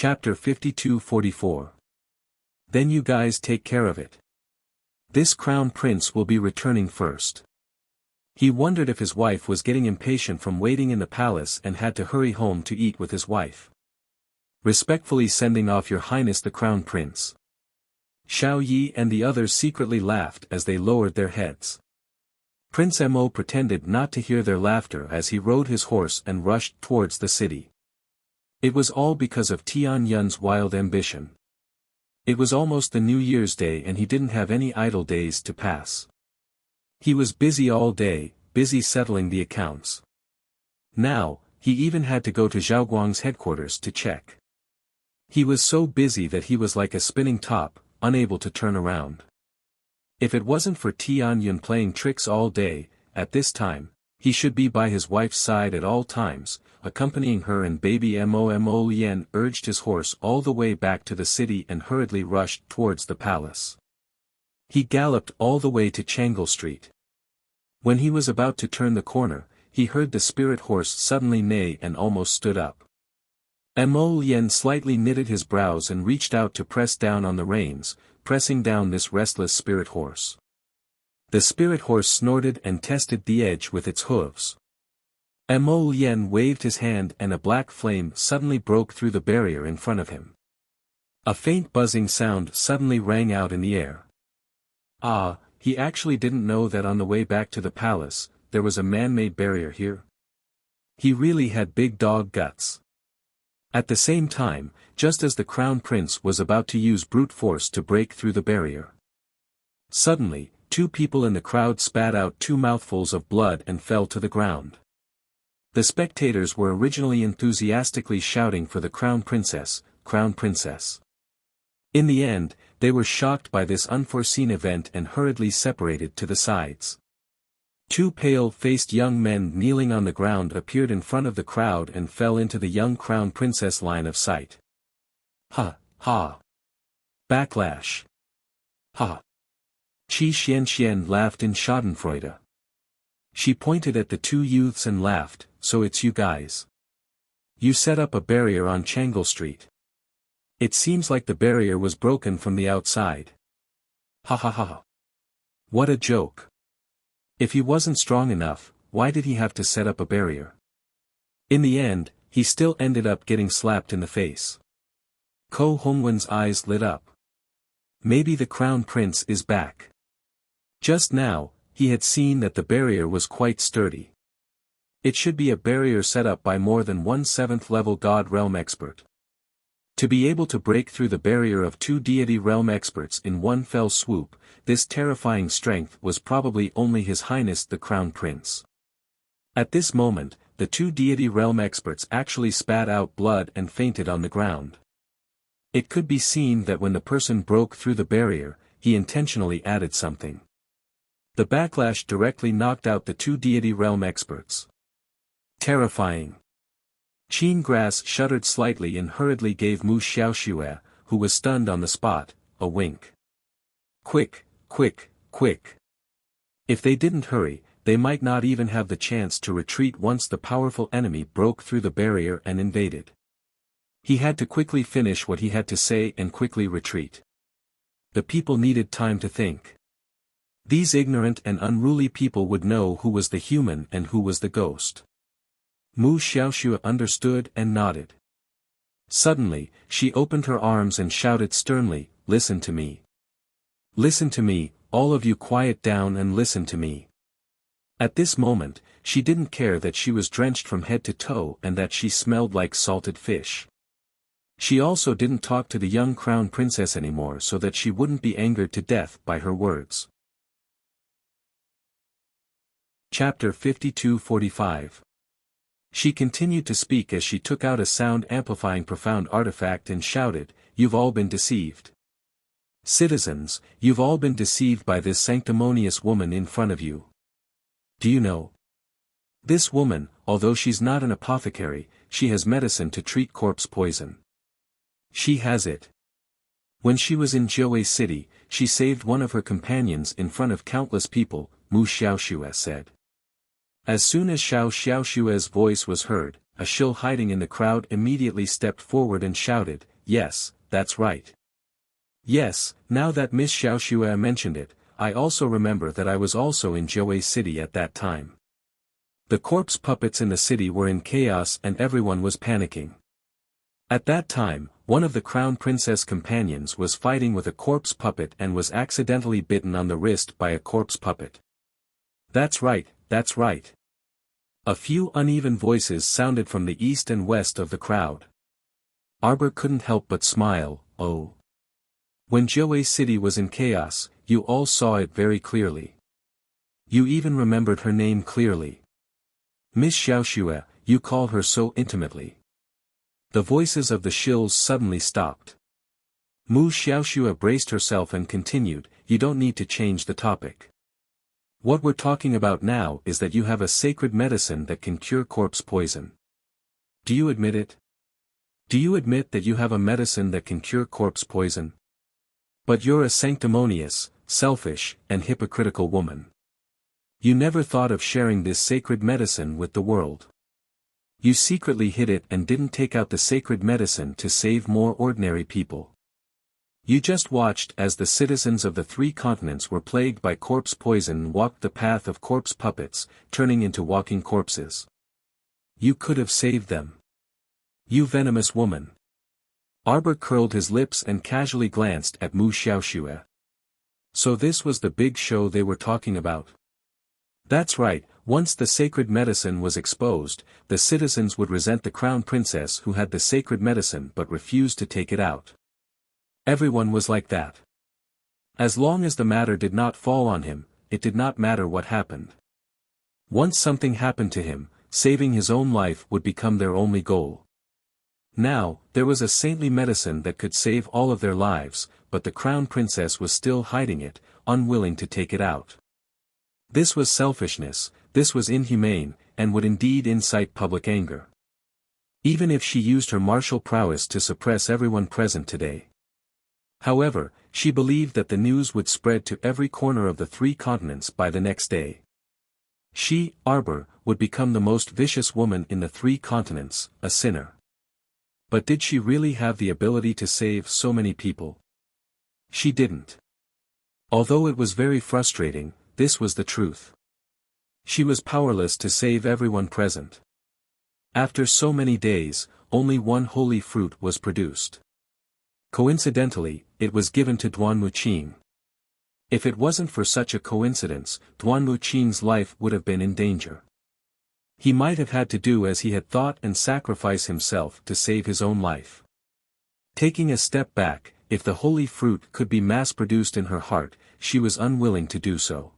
Chapter 52-44. Then you guys take care of it. This crown prince will be returning first. He wondered if his wife was getting impatient from waiting in the palace and had to hurry home to eat with his wife. Respectfully sending off Your Highness the Crown Prince. Xiao Yi and the others secretly laughed as they lowered their heads. Prince Mo pretended not to hear their laughter as he rode his horse and rushed towards the city. It was all because of Tian Yun's wild ambition. It was almost the New Year's Day and he didn't have any idle days to pass. He was busy all day, busy settling the accounts. Now, he even had to go to Zhaoguang's headquarters to check. He was so busy that he was like a spinning top, unable to turn around. If it wasn't for Tian Yun playing tricks all day, at this time, he should be by his wife's side at all times, accompanying her, and baby Mo Lien urged his horse all the way back to the city and hurriedly rushed towards the palace. He galloped all the way to Changle Street. When he was about to turn the corner, he heard the spirit horse suddenly neigh and almost stood up. Mo Lien slightly knitted his brows and reached out to press down on the reins, pressing down this restless spirit horse. The spirit horse snorted and tested the edge with its hooves. Mo Lien waved his hand and a black flame suddenly broke through the barrier in front of him. A faint buzzing sound suddenly rang out in the air. Ah, he actually didn't know that on the way back to the palace, there was a man-made barrier here. He really had big dog guts. At the same time, just as the crown prince was about to use brute force to break through the barrier, suddenly, two people in the crowd spat out 2 mouthfuls of blood and fell to the ground. The spectators were originally enthusiastically shouting for the crown princess, crown princess. In the end, they were shocked by this unforeseen event and hurriedly separated to the sides. 2 pale-faced young men kneeling on the ground appeared in front of the crowd and fell into the young crown princess line of sight. Ha, ha. Backlash. Ha. Qi Xianxian laughed in schadenfreude. She pointed at the 2 youths and laughed, so it's you guys. You set up a barrier on Changle Street. It seems like the barrier was broken from the outside. Ha ha ha. What a joke. If he wasn't strong enough, why did he have to set up a barrier? In the end, he still ended up getting slapped in the face. Ko Hongwen's eyes lit up. Maybe the crown prince is back. Just now, he had seen that the barrier was quite sturdy. It should be a barrier set up by more than 1 7th level God Realm expert. To be able to break through the barrier of 2 deity realm experts in one fell swoop, this terrifying strength was probably only His Highness the Crown Prince. At this moment, the 2 deity realm experts actually spat out blood and fainted on the ground. It could be seen that when the person broke through the barrier, he intentionally added something. The backlash directly knocked out the 2 deity realm experts. Terrifying. Qin Grass shuddered slightly and hurriedly gave Mu Xiaoxue, who was stunned on the spot, a wink. Quick, quick, quick. If they didn't hurry, they might not even have the chance to retreat once the powerful enemy broke through the barrier and invaded. He had to quickly finish what he had to say and quickly retreat. The people needed time to think. These ignorant and unruly people would know who was the human and who was the ghost. Mu Xiaoxue understood and nodded. Suddenly, she opened her arms and shouted sternly, "Listen to me. Listen to me, all of you, quiet down and listen to me." At this moment, she didn't care that she was drenched from head to toe and that she smelled like salted fish. She also didn't talk to the young crown princess anymore so that she wouldn't be angered to death by her words. Chapter 52-45. She continued to speak as she took out a sound-amplifying profound artifact and shouted, "You've all been deceived. Citizens, you've all been deceived by this sanctimonious woman in front of you. Do you know? This woman, although she's not an apothecary, she has medicine to treat corpse poison. She has it. When she was in Jiawei City, she saved one of her companions in front of countless people," Mu Xiaoxue said. As soon as Xiaoxue's voice was heard, a shill hiding in the crowd immediately stepped forward and shouted, yes, that's right. Yes, now that Miss Xiaoxue mentioned it, I also remember that I was also in Jiuwei City at that time. The corpse puppets in the city were in chaos and everyone was panicking. At that time, one of the crown princess companions was fighting with a corpse puppet and was accidentally bitten on the wrist by a corpse puppet. That's right, that's right. A few uneven voices sounded from the east and west of the crowd. Arbor couldn't help but smile. Oh. When Jiuwei City was in chaos, you all saw it very clearly. You even remembered her name clearly. Miss Xiaoxue, you call her so intimately. The voices of the shills suddenly stopped. Mu Xiaoxue braced herself and continued, you don't need to change the topic. What we're talking about now is that you have a sacred medicine that can cure corpse poison. Do you admit it? Do you admit that you have a medicine that can cure corpse poison? But you're a sanctimonious, selfish, and hypocritical woman. You never thought of sharing this sacred medicine with the world. You secretly hid it and didn't take out the sacred medicine to save more ordinary people. You just watched as the citizens of the 3 continents were plagued by corpse poison and walked the path of corpse puppets, turning into walking corpses. You could have saved them. You venomous woman. Arbor curled his lips and casually glanced at Mu Xiaoxue. So this was the big show they were talking about. That's right, once the sacred medicine was exposed, the citizens would resent the crown princess who had the sacred medicine but refused to take it out. Everyone was like that. As long as the matter did not fall on him, it did not matter what happened. Once something happened to him, saving his own life would become their only goal. Now, there was a saintly medicine that could save all of their lives, but the crown princess was still hiding it, unwilling to take it out. This was selfishness, this was inhumane, and would indeed incite public anger. Even if she used her martial prowess to suppress everyone present today. However, she believed that the news would spread to every corner of the 3 continents by the next day. She, Arbor, would become the most vicious woman in the 3 continents, a sinner. But did she really have the ability to save so many people? She didn't. Although it was very frustrating, this was the truth. She was powerless to save everyone present. After so many days, only one holy fruit was produced. Coincidentally, it was given to Duan Muqing. If it wasn't for such a coincidence, Duan Muqing's life would have been in danger. He might have had to do as he had thought and sacrifice himself to save his own life. Taking a step back, if the holy fruit could be mass-produced in her heart, she was unwilling to do so.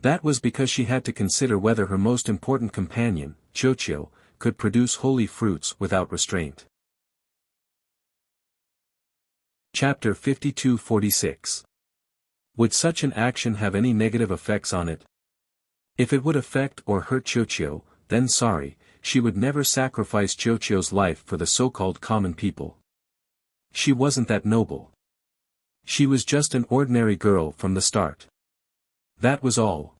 That was because she had to consider whether her most important companion, Qiuqiu, could produce holy fruits without restraint. Chapter 52-46. Would such an action have any negative effects on it? If it would affect or hurt Qiuqiu, then sorry, she would never sacrifice Qiuqiu's life for the so-called common people. She wasn't that noble. She was just an ordinary girl from the start. That was all.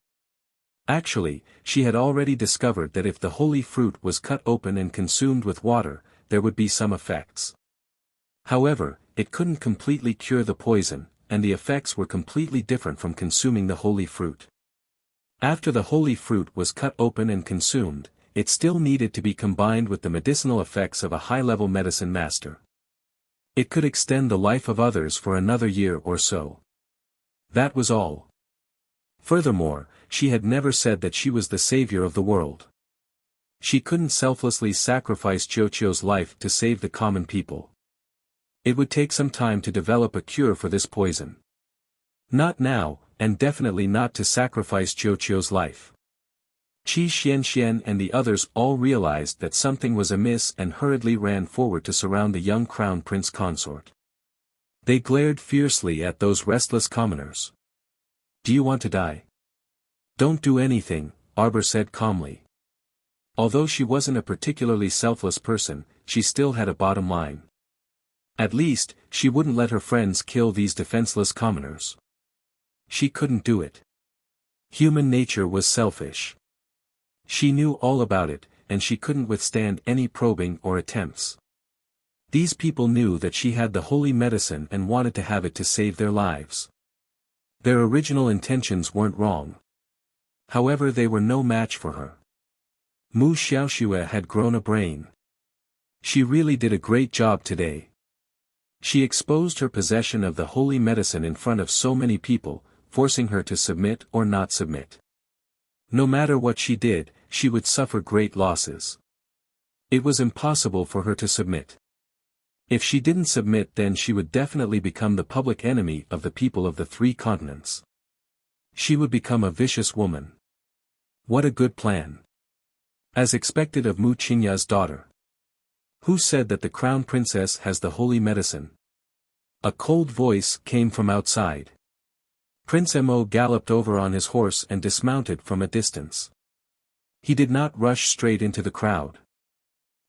Actually, she had already discovered that if the holy fruit was cut open and consumed with water, there would be some effects. However, it couldn't completely cure the poison, and the effects were completely different from consuming the holy fruit. After the holy fruit was cut open and consumed, it still needed to be combined with the medicinal effects of a high-level medicine master. It could extend the life of others for another year or so. That was all. Furthermore, she had never said that she was the savior of the world. She couldn't selflessly sacrifice Qiuqiu's life to save the common people. It would take some time to develop a cure for this poison. Not now, and definitely not to sacrifice Qiuqiu's life. Qi Xianxian and the others all realized that something was amiss and hurriedly ran forward to surround the young crown prince consort. They glared fiercely at those restless commoners. Do you want to die? Don't do anything, Arbor said calmly. Although she wasn't a particularly selfless person, she still had a bottom line. At least, she wouldn't let her friends kill these defenseless commoners. She couldn't do it. Human nature was selfish. She knew all about it, and she couldn't withstand any probing or attempts. These people knew that she had the holy medicine and wanted to have it to save their lives. Their original intentions weren't wrong. However, they were no match for her. Mu Xiaoxue had grown a brain. She really did a great job today. She exposed her possession of the holy medicine in front of so many people, forcing her to submit or not submit. No matter what she did, she would suffer great losses. It was impossible for her to submit. If she didn't submit, then she would definitely become the public enemy of the people of the 3 continents. She would become a vicious woman. What a good plan. As expected of Mu Qingya's daughter. Who said that the crown princess has the holy medicine? A cold voice came from outside. Prince Mo galloped over on his horse and dismounted from a distance. He did not rush straight into the crowd.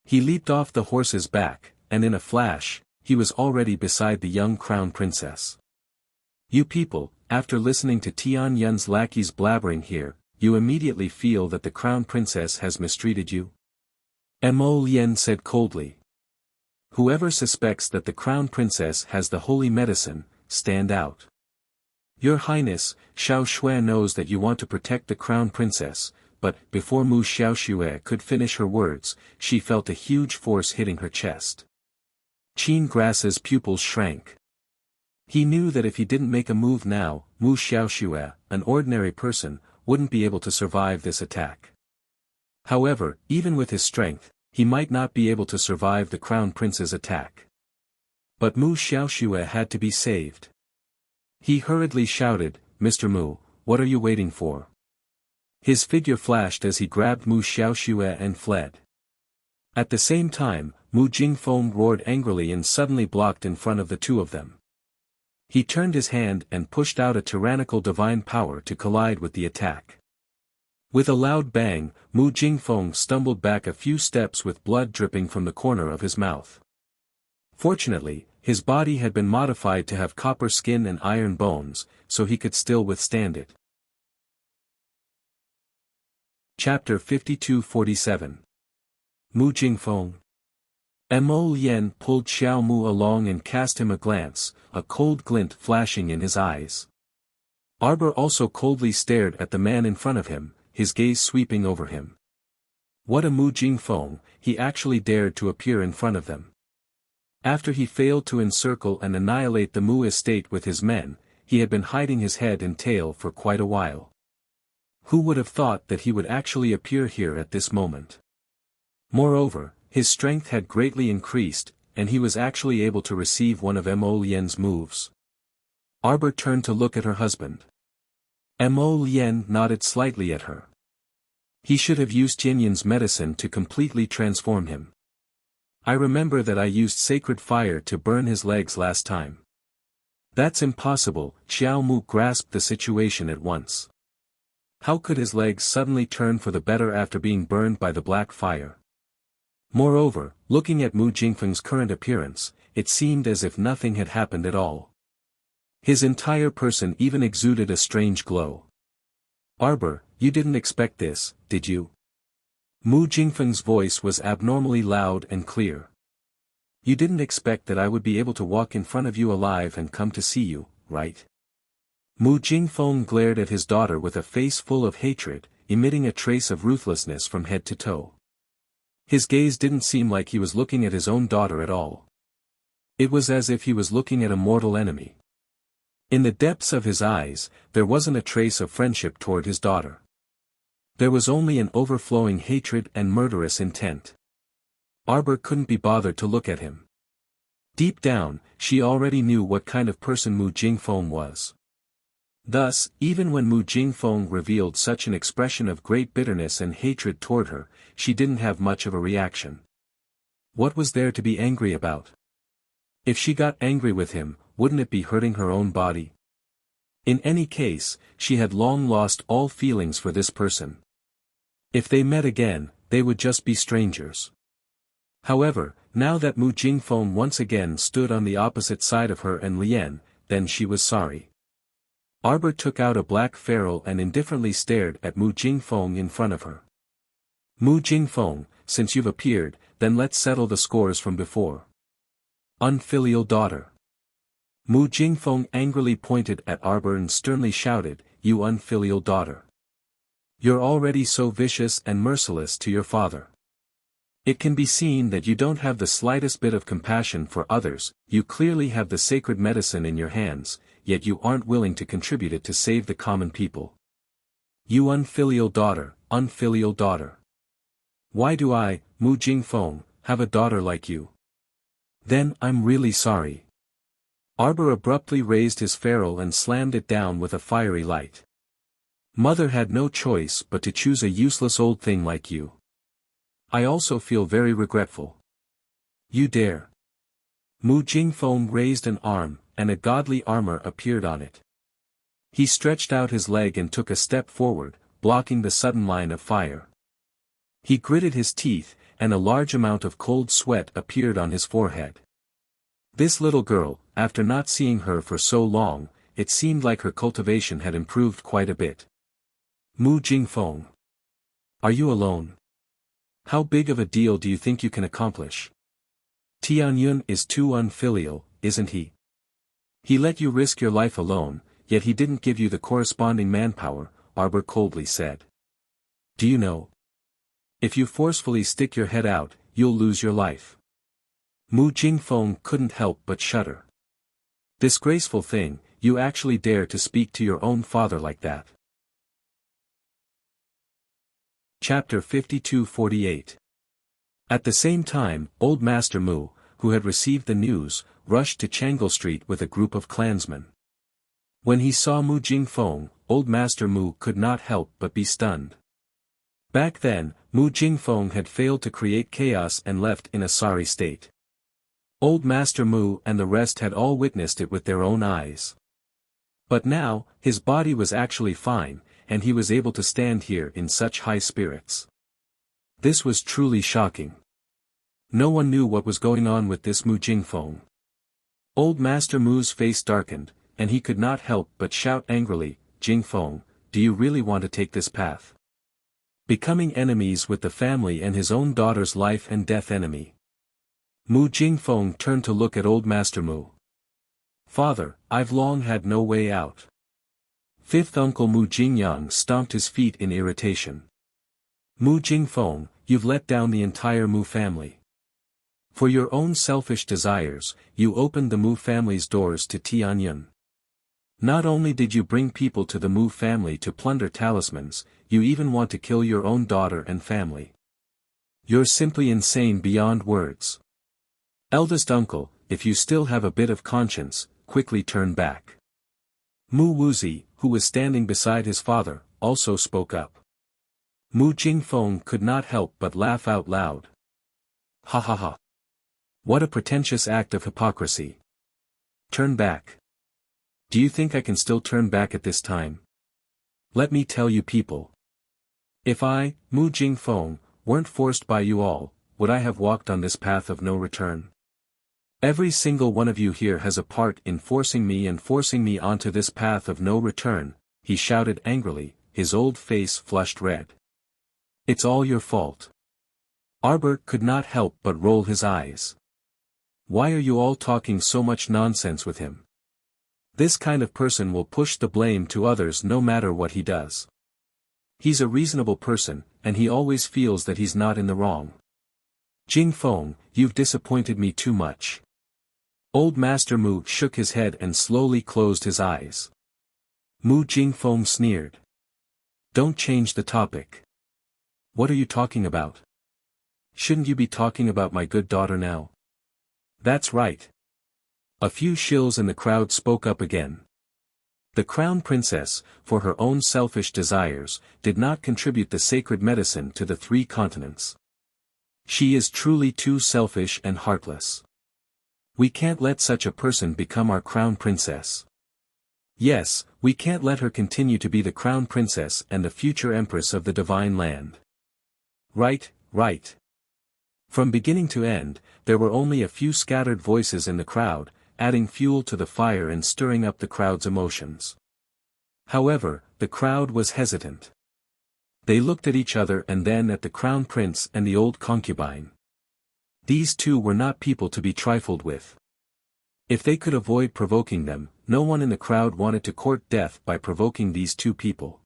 He leaped off the horse's back, and in a flash, he was already beside the young crown princess. You people, after listening to Tian Yun's lackeys blabbering here, you immediately feel that the crown princess has mistreated you? Mo Lien said coldly. Whoever suspects that the crown princess has the holy medicine, stand out. Your Highness, Xiao Shui knows that you want to protect the crown princess, but before Mu Xiaoxue could finish her words, she felt a huge force hitting her chest. Qin Grass's pupils shrank. He knew that if he didn't make a move now, Mu Xiaoxue, an ordinary person, wouldn't be able to survive this attack. However, even with his strength, he might not be able to survive the crown prince's attack. But Mu Xiaoxue had to be saved. He hurriedly shouted, Mr. Mu, what are you waiting for? His figure flashed as he grabbed Mu Xiaoxue and fled. At the same time, Mu Jingfeng roared angrily and suddenly blocked in front of the two of them. He turned his hand and pushed out a tyrannical divine power to collide with the attack. With a loud bang, Mu Jingfeng stumbled back a few steps with blood dripping from the corner of his mouth. Fortunately, his body had been modified to have copper skin and iron bones, so he could still withstand it. Chapter 52-47 Mu Jingfeng. Mo Lien pulled Xiao Mu along and cast him a glance, a cold glint flashing in his eyes. Arbor also coldly stared at the man in front of him, his gaze sweeping over him. What a Mu Jingfeng, he actually dared to appear in front of them. After he failed to encircle and annihilate the Mu estate with his men, he had been hiding his head and tail for quite a while. Who would have thought that he would actually appear here at this moment? Moreover, his strength had greatly increased, and he was actually able to receive one of Mo Lien's moves. Arbor turned to look at her husband. Mo Lien nodded slightly at her. He should have used Tianyin's medicine to completely transform him. I remember that I used sacred fire to burn his legs last time. That's impossible, Xiao Mu grasped the situation at once. How could his legs suddenly turn for the better after being burned by the black fire? Moreover, looking at Mu Jingfeng's current appearance, it seemed as if nothing had happened at all. His entire person even exuded a strange glow. Arbor, you didn't expect this, did you? Mu Jingfeng's voice was abnormally loud and clear. You didn't expect that I would be able to walk in front of you alive and come to see you, right? Mu Jingfeng glared at his daughter with a face full of hatred, emitting a trace of ruthlessness from head to toe. His gaze didn't seem like he was looking at his own daughter at all. It was as if he was looking at a mortal enemy. In the depths of his eyes, there wasn't a trace of friendship toward his daughter. There was only an overflowing hatred and murderous intent. Arbor couldn't be bothered to look at him. Deep down, she already knew what kind of person Mu Jingfeng was. Thus, even when Mu Jingfeng revealed such an expression of great bitterness and hatred toward her, she didn't have much of a reaction. What was there to be angry about? If she got angry with him, wouldn't it be hurting her own body? In any case, she had long lost all feelings for this person. If they met again, they would just be strangers. However, now that Mu Jingfeng once again stood on the opposite side of her and Lien, then she was sorry. Arbor took out a black ferrule and indifferently stared at Mu Jingfeng in front of her. Mu Jingfeng, since you've appeared, then let's settle the scores from before. Unfilial daughter. Mu Jingfeng angrily pointed at Arbor and sternly shouted, "You unfilial daughter. You're already so vicious and merciless to your father. It can be seen that you don't have the slightest bit of compassion for others. You clearly have the sacred medicine in your hands, yet you aren't willing to contribute it to save the common people. You unfilial daughter, unfilial daughter. Why do I, Mu Jingfeng, have a daughter like you? Then I'm really sorry." Arbor abruptly raised his ferrule and slammed it down with a fiery light. "Mother had no choice but to choose a useless old thing like you. I also feel very regretful. You dare." Mu Jingfeng raised an arm, and a godly armor appeared on it. He stretched out his leg and took a step forward, blocking the sudden line of fire. He gritted his teeth, and a large amount of cold sweat appeared on his forehead. This little girl, after not seeing her for so long, it seemed like her cultivation had improved quite a bit. "Mu Jingfeng. Are you alone? How big of a deal do you think you can accomplish? Tianyun is too unfilial, isn't he? He let you risk your life alone, yet he didn't give you the corresponding manpower," Arbor coldly said. "Do you know? If you forcefully stick your head out, you'll lose your life." Mu Jingfeng couldn't help but shudder. "Disgraceful thing, you actually dare to speak to your own father like that." Chapter 52-48. At the same time, Old Master Mu, who had received the news, rushed to Changle Street with a group of clansmen. When he saw Mu Jingfeng, Old Master Mu could not help but be stunned. Back then, Mu Jingfeng had failed to create chaos and left in a sorry state. Old Master Mu and the rest had all witnessed it with their own eyes. But now, his body was actually fine, and he was able to stand here in such high spirits. This was truly shocking. No one knew what was going on with this Mu Jingfeng. Old Master Mu's face darkened, and he could not help but shout angrily, "Jingfeng, do you really want to take this path? Becoming enemies with the family and his own daughter's life and death enemy." Mu Jingfeng turned to look at Old Master Mu. "Father, I've long had no way out." Fifth Uncle Mu Jingyang stomped his feet in irritation. "Mu Jingfeng, you've let down the entire Mu family. For your own selfish desires, you opened the Mu family's doors to Tianyun. Not only did you bring people to the Mu family to plunder talismans, you even want to kill your own daughter and family. You're simply insane beyond words. Eldest uncle, if you still have a bit of conscience, quickly turn back." Mu Wuxia, who was standing beside his father, also spoke up. Mu Jingfeng could not help but laugh out loud. "Ha ha ha. What a pretentious act of hypocrisy. Turn back. Do you think I can still turn back at this time? Let me tell you people. If I, Mu Jingfeng, weren't forced by you all, would I have walked on this path of no return? Every single one of you here has a part in forcing me onto this path of no return," he shouted angrily, his old face flushed red. "It's all your fault." Arbor could not help but roll his eyes. "Why are you all talking so much nonsense with him? This kind of person will push the blame to others no matter what he does. He's a reasonable person, and he always feels that he's not in the wrong. Jingfeng, you've disappointed me too much." Old Master Mu shook his head and slowly closed his eyes. Mu Jingfeng sneered. "Don't change the topic. What are you talking about? Shouldn't you be talking about my good daughter now?" "That's right." A few shills in the crowd spoke up again. The crown princess, for her own selfish desires, did not contribute the sacred medicine to the 3 continents. She is truly too selfish and heartless. We can't let such a person become our crown princess. Yes, we can't let her continue to be the crown princess and the future empress of the divine land. Right, right. From beginning to end, there were only a few scattered voices in the crowd, adding fuel to the fire and stirring up the crowd's emotions. However, the crowd was hesitant. They looked at each other and then at the crown prince and the old concubine. These two were not people to be trifled with. If they could avoid provoking them, no one in the crowd wanted to court death by provoking these two people.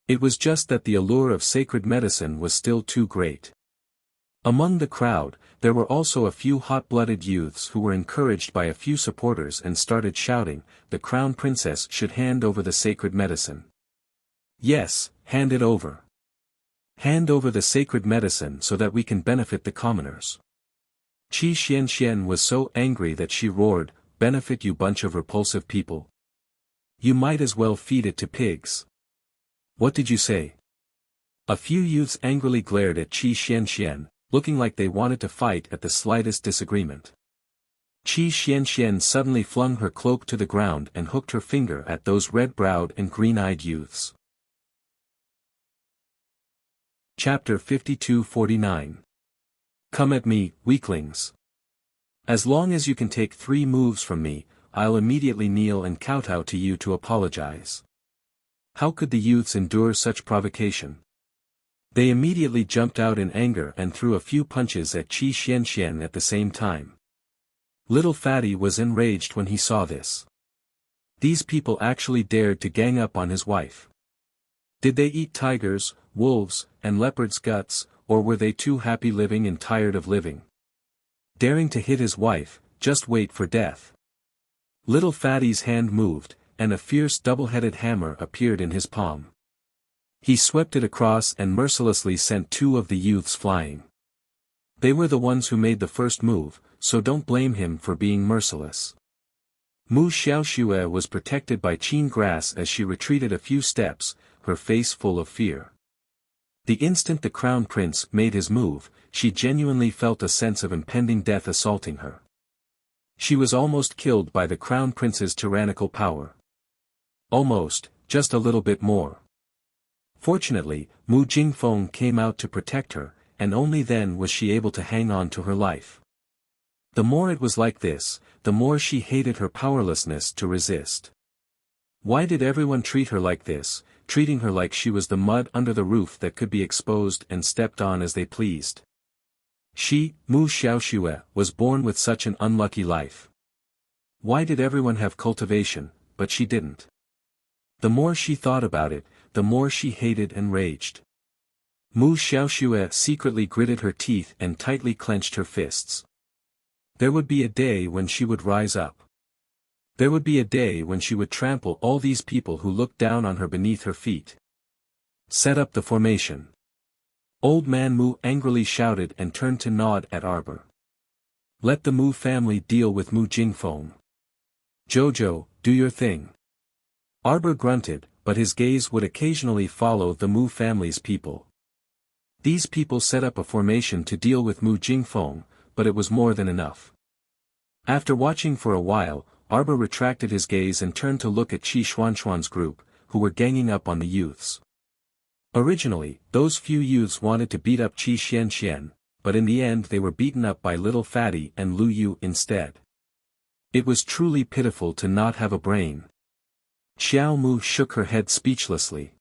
It was just that the allure of sacred medicine was still too great. Among the crowd, there were also a few hot-blooded youths who were encouraged by a few supporters and started shouting, the crown princess should hand over the sacred medicine. Yes, hand it over. Hand over the sacred medicine so that we can benefit the commoners. Qi Xianxian was so angry that she roared, benefit you bunch of repulsive people. You might as well feed it to pigs. What did you say? A few youths angrily glared at Qi Xianxian, looking like they wanted to fight at the slightest disagreement. Qi Xianxian suddenly flung her cloak to the ground and hooked her finger at those red-browed and green-eyed youths. Chapter 52-49. Come at me, weaklings. As long as you can take 3 moves from me, I'll immediately kneel and kowtow to you to apologize. How could the youths endure such provocation? They immediately jumped out in anger and threw a few punches at Qi Xianxian at the same time. Little Fatty was enraged when he saw this. These people actually dared to gang up on his wife. Did they eat tigers, wolves, and leopards' guts, or were they too happy living and tired of living? Daring to hit his wife, just wait for death. Little Fatty's hand moved, and a fierce double-headed hammer appeared in his palm. He swept it across and mercilessly sent 2 of the youths flying. They were the ones who made the first move, so don't blame him for being merciless. Mu Xiaoxue was protected by Qin grass as she retreated a few steps, her face full of fear. The instant the crown prince made his move, she genuinely felt a sense of impending death assaulting her. She was almost killed by the crown prince's tyrannical power. Almost, just a little bit more. Fortunately, Mu Jingfeng came out to protect her, and only then was she able to hang on to her life. The more it was like this, the more she hated her powerlessness to resist. Why did everyone treat her like this, treating her like she was the mud under the roof that could be exposed and stepped on as they pleased? She, Mu Xiaoxue, was born with such an unlucky life. Why did everyone have cultivation, but she didn't? The more she thought about it, the more she hated and raged. Mu Xiaoxue secretly gritted her teeth and tightly clenched her fists. There would be a day when she would rise up. There would be a day when she would trample all these people who looked down on her beneath her feet. Set up the formation. Old Man Mu angrily shouted and turned to nod at Arbor. Let the Mu family deal with Mu Jingfeng. Jojo, do your thing. Arbor grunted, but his gaze would occasionally follow the Mu family's people. These people set up a formation to deal with Mu Jingfeng, but it was more than enough. After watching for a while, Arbor retracted his gaze and turned to look at Qi Xuanxuan's group, who were ganging up on the youths. Originally, those few youths wanted to beat up Qi Xianxian, but in the end they were beaten up by Little Fatty and Lu Yu instead. It was truly pitiful to not have a brain. Xiao Mu shook her head speechlessly.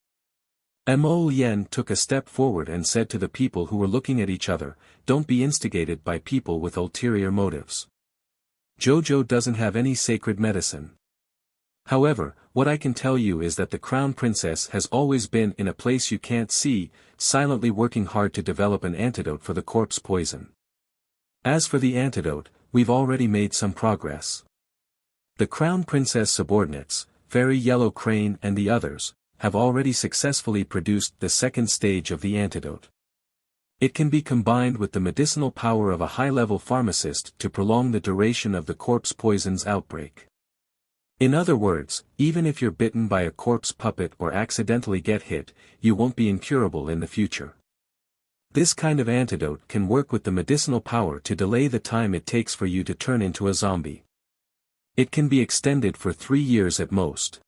Mo Yen took a step forward and said to the people who were looking at each other, don't be instigated by people with ulterior motives. Jojo doesn't have any sacred medicine. However, what I can tell you is that the crown princess has always been in a place you can't see, silently working hard to develop an antidote for the corpse poison. As for the antidote, we've already made some progress. The crown princess subordinates, Fairy Yellow Crane and the others, have already successfully produced the second stage of the antidote. It can be combined with the medicinal power of a high-level pharmacist to prolong the duration of the corpse poison's outbreak. In other words, even if you're bitten by a corpse puppet or accidentally get hit, you won't be incurable in the future. This kind of antidote can work with the medicinal power to delay the time it takes for you to turn into a zombie. It can be extended for 3 years at most.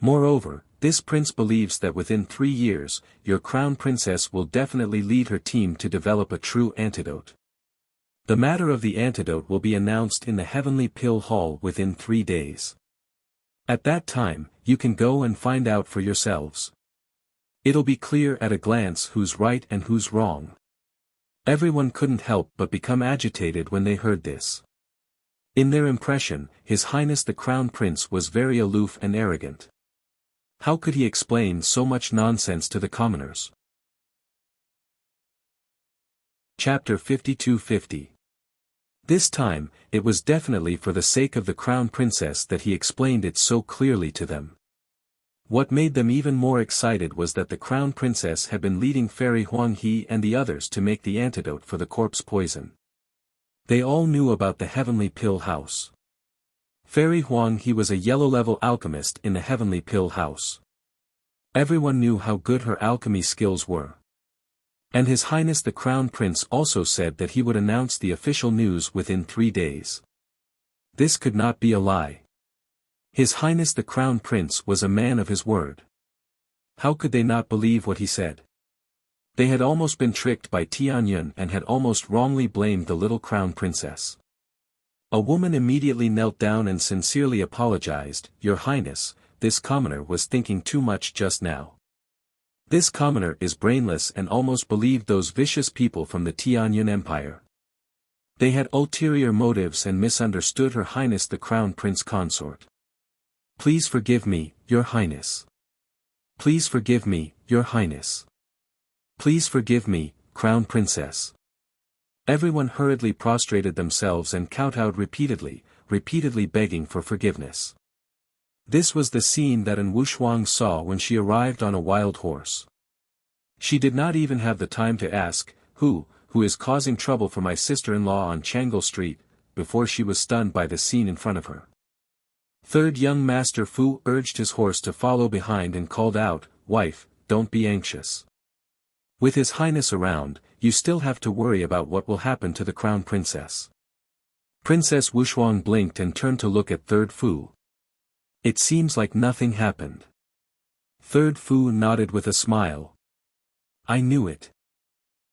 Moreover, this prince believes that within 3 years, your crown princess will definitely lead her team to develop a true antidote. The matter of the antidote will be announced in the Heavenly Pill Hall within 3 days. At that time, you can go and find out for yourselves. It'll be clear at a glance who's right and who's wrong. Everyone couldn't help but become agitated when they heard this. In their impression, His Highness the Crown Prince was very aloof and arrogant. How could he explain so much nonsense to the commoners? Chapter 52-50. This time, it was definitely for the sake of the Crown Princess that he explained it so clearly to them. What made them even more excited was that the Crown Princess had been leading Fairy Huang He and the others to make the antidote for the corpse poison. They all knew about the Heavenly Pill House. Fairy Huang He was a yellow-level alchemist in the Heavenly Pill House. Everyone knew how good her alchemy skills were. And His Highness the Crown Prince also said that he would announce the official news within 3 days. This could not be a lie. His Highness the Crown Prince was a man of his word. How could they not believe what he said? They had almost been tricked by Tianyun and had almost wrongly blamed the little Crown Princess. A woman immediately knelt down and sincerely apologized. "Your Highness, this commoner was thinking too much just now. This commoner is brainless and almost believed those vicious people from the Tianyun Empire. They had ulterior motives and misunderstood Her Highness the Crown Prince Consort. Please forgive me, Your Highness. Please forgive me, Your Highness. Please forgive me, Crown Princess." Everyone hurriedly prostrated themselves and kowtowed repeatedly begging for forgiveness. This was the scene that An Wushuang saw when she arrived on a wild horse. She did not even have the time to ask, who is causing trouble for my sister-in-law on Changle Street, before she was stunned by the scene in front of her. Third young Master Fu urged his horse to follow behind and called out, "Wife, don't be anxious. With His Highness around, you still have to worry about what will happen to the Crown Princess." Princess Wushuang blinked and turned to look at Third Fu. It seems like nothing happened. Third Fu nodded with a smile. "I knew it.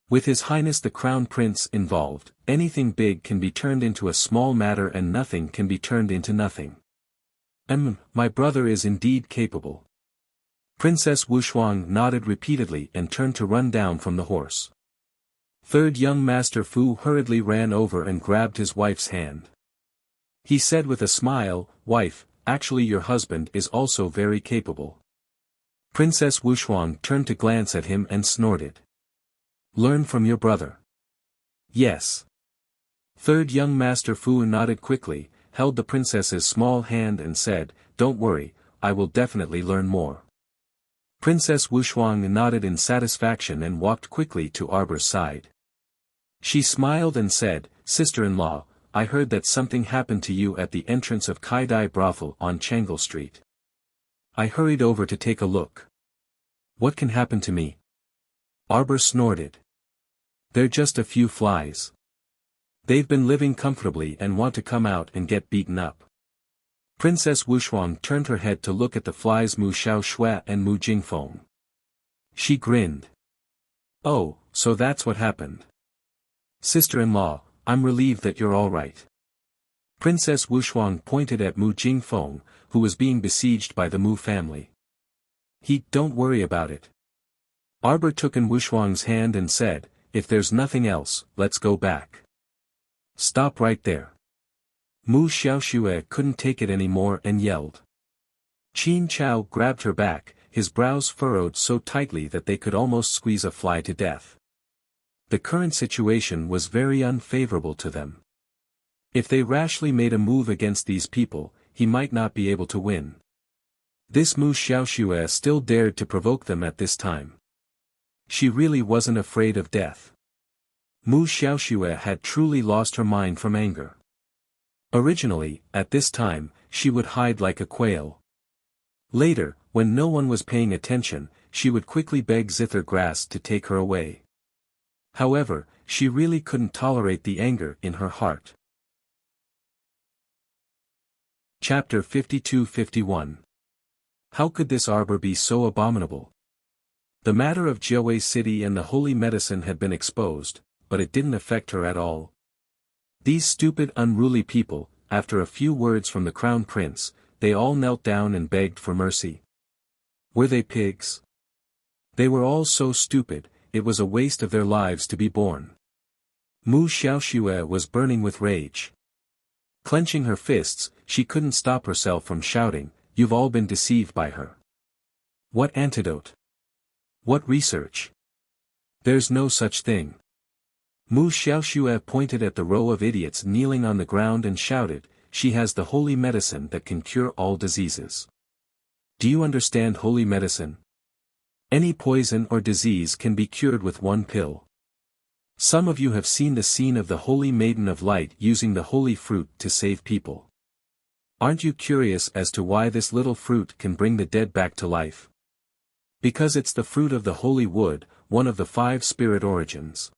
With His Highness the Crown Prince involved, anything big can be turned into a small matter and nothing can be turned into nothing. My brother is indeed capable." Princess Wushuang nodded repeatedly and turned to run down from the horse. Third young Master Fu hurriedly ran over and grabbed his wife's hand. He said with a smile, "Wife, actually your husband is also very capable." Princess Wushuang turned to glance at him and snorted. "Learn from your brother." "Yes." Third young Master Fu nodded quickly, held the princess's small hand and said, "Don't worry, I will definitely learn more." Princess Wushuang nodded in satisfaction and walked quickly to Arbor's side. She smiled and said, "Sister-in-law, I heard that something happened to you at the entrance of Kai-Dai Brothel on Changle Street. I hurried over to take a look." "What can happen to me?" Arbor snorted. "They're just a few flies. They've been living comfortably and want to come out and get beaten up." Princess Wushuang turned her head to look at the flies Mu Xiaoshui and Mu Jingfeng. She grinned. "Oh, so that's what happened. Sister-in-law, I'm relieved that you're all right." Princess Wushuang pointed at Mu Jingfeng, who was being besieged by the Mu family. Don't worry about it." Arbor took An Wushuang's hand and said, "If there's nothing else, let's go back." "Stop right there." Mu Xiaoshui couldn't take it anymore and yelled. Qin Chao grabbed her back, his brows furrowed so tightly that they could almost squeeze a fly to death. The current situation was very unfavorable to them. If they rashly made a move against these people, he might not be able to win. This Mu Xiaoshui still dared to provoke them at this time. She really wasn't afraid of death. Mu Xiaoshui had truly lost her mind from anger. Originally, at this time, she would hide like a quail. Later, when no one was paying attention, she would quickly beg Zither Grass to take her away. However, she really couldn't tolerate the anger in her heart. Chapter 52-51. How could this arbor be so abominable? The matter of Jiawei City and the holy medicine had been exposed, but it didn't affect her at all. These stupid unruly people, after a few words from the Crown Prince, they all knelt down and begged for mercy. Were they pigs? They were all so stupid, it was a waste of their lives to be born. Mu Xiaoshui was burning with rage. Clenching her fists, she couldn't stop herself from shouting, "You've all been deceived by her. What antidote? What research? There's no such thing." Mu Xiaoxue pointed at the row of idiots kneeling on the ground and shouted, "She has the holy medicine that can cure all diseases. Do you understand holy medicine? Any poison or disease can be cured with one pill. Some of you have seen the scene of the Holy Maiden of Light using the holy fruit to save people. Aren't you curious as to why this little fruit can bring the dead back to life? Because it's the fruit of the holy wood, one of the 5 spirit origins.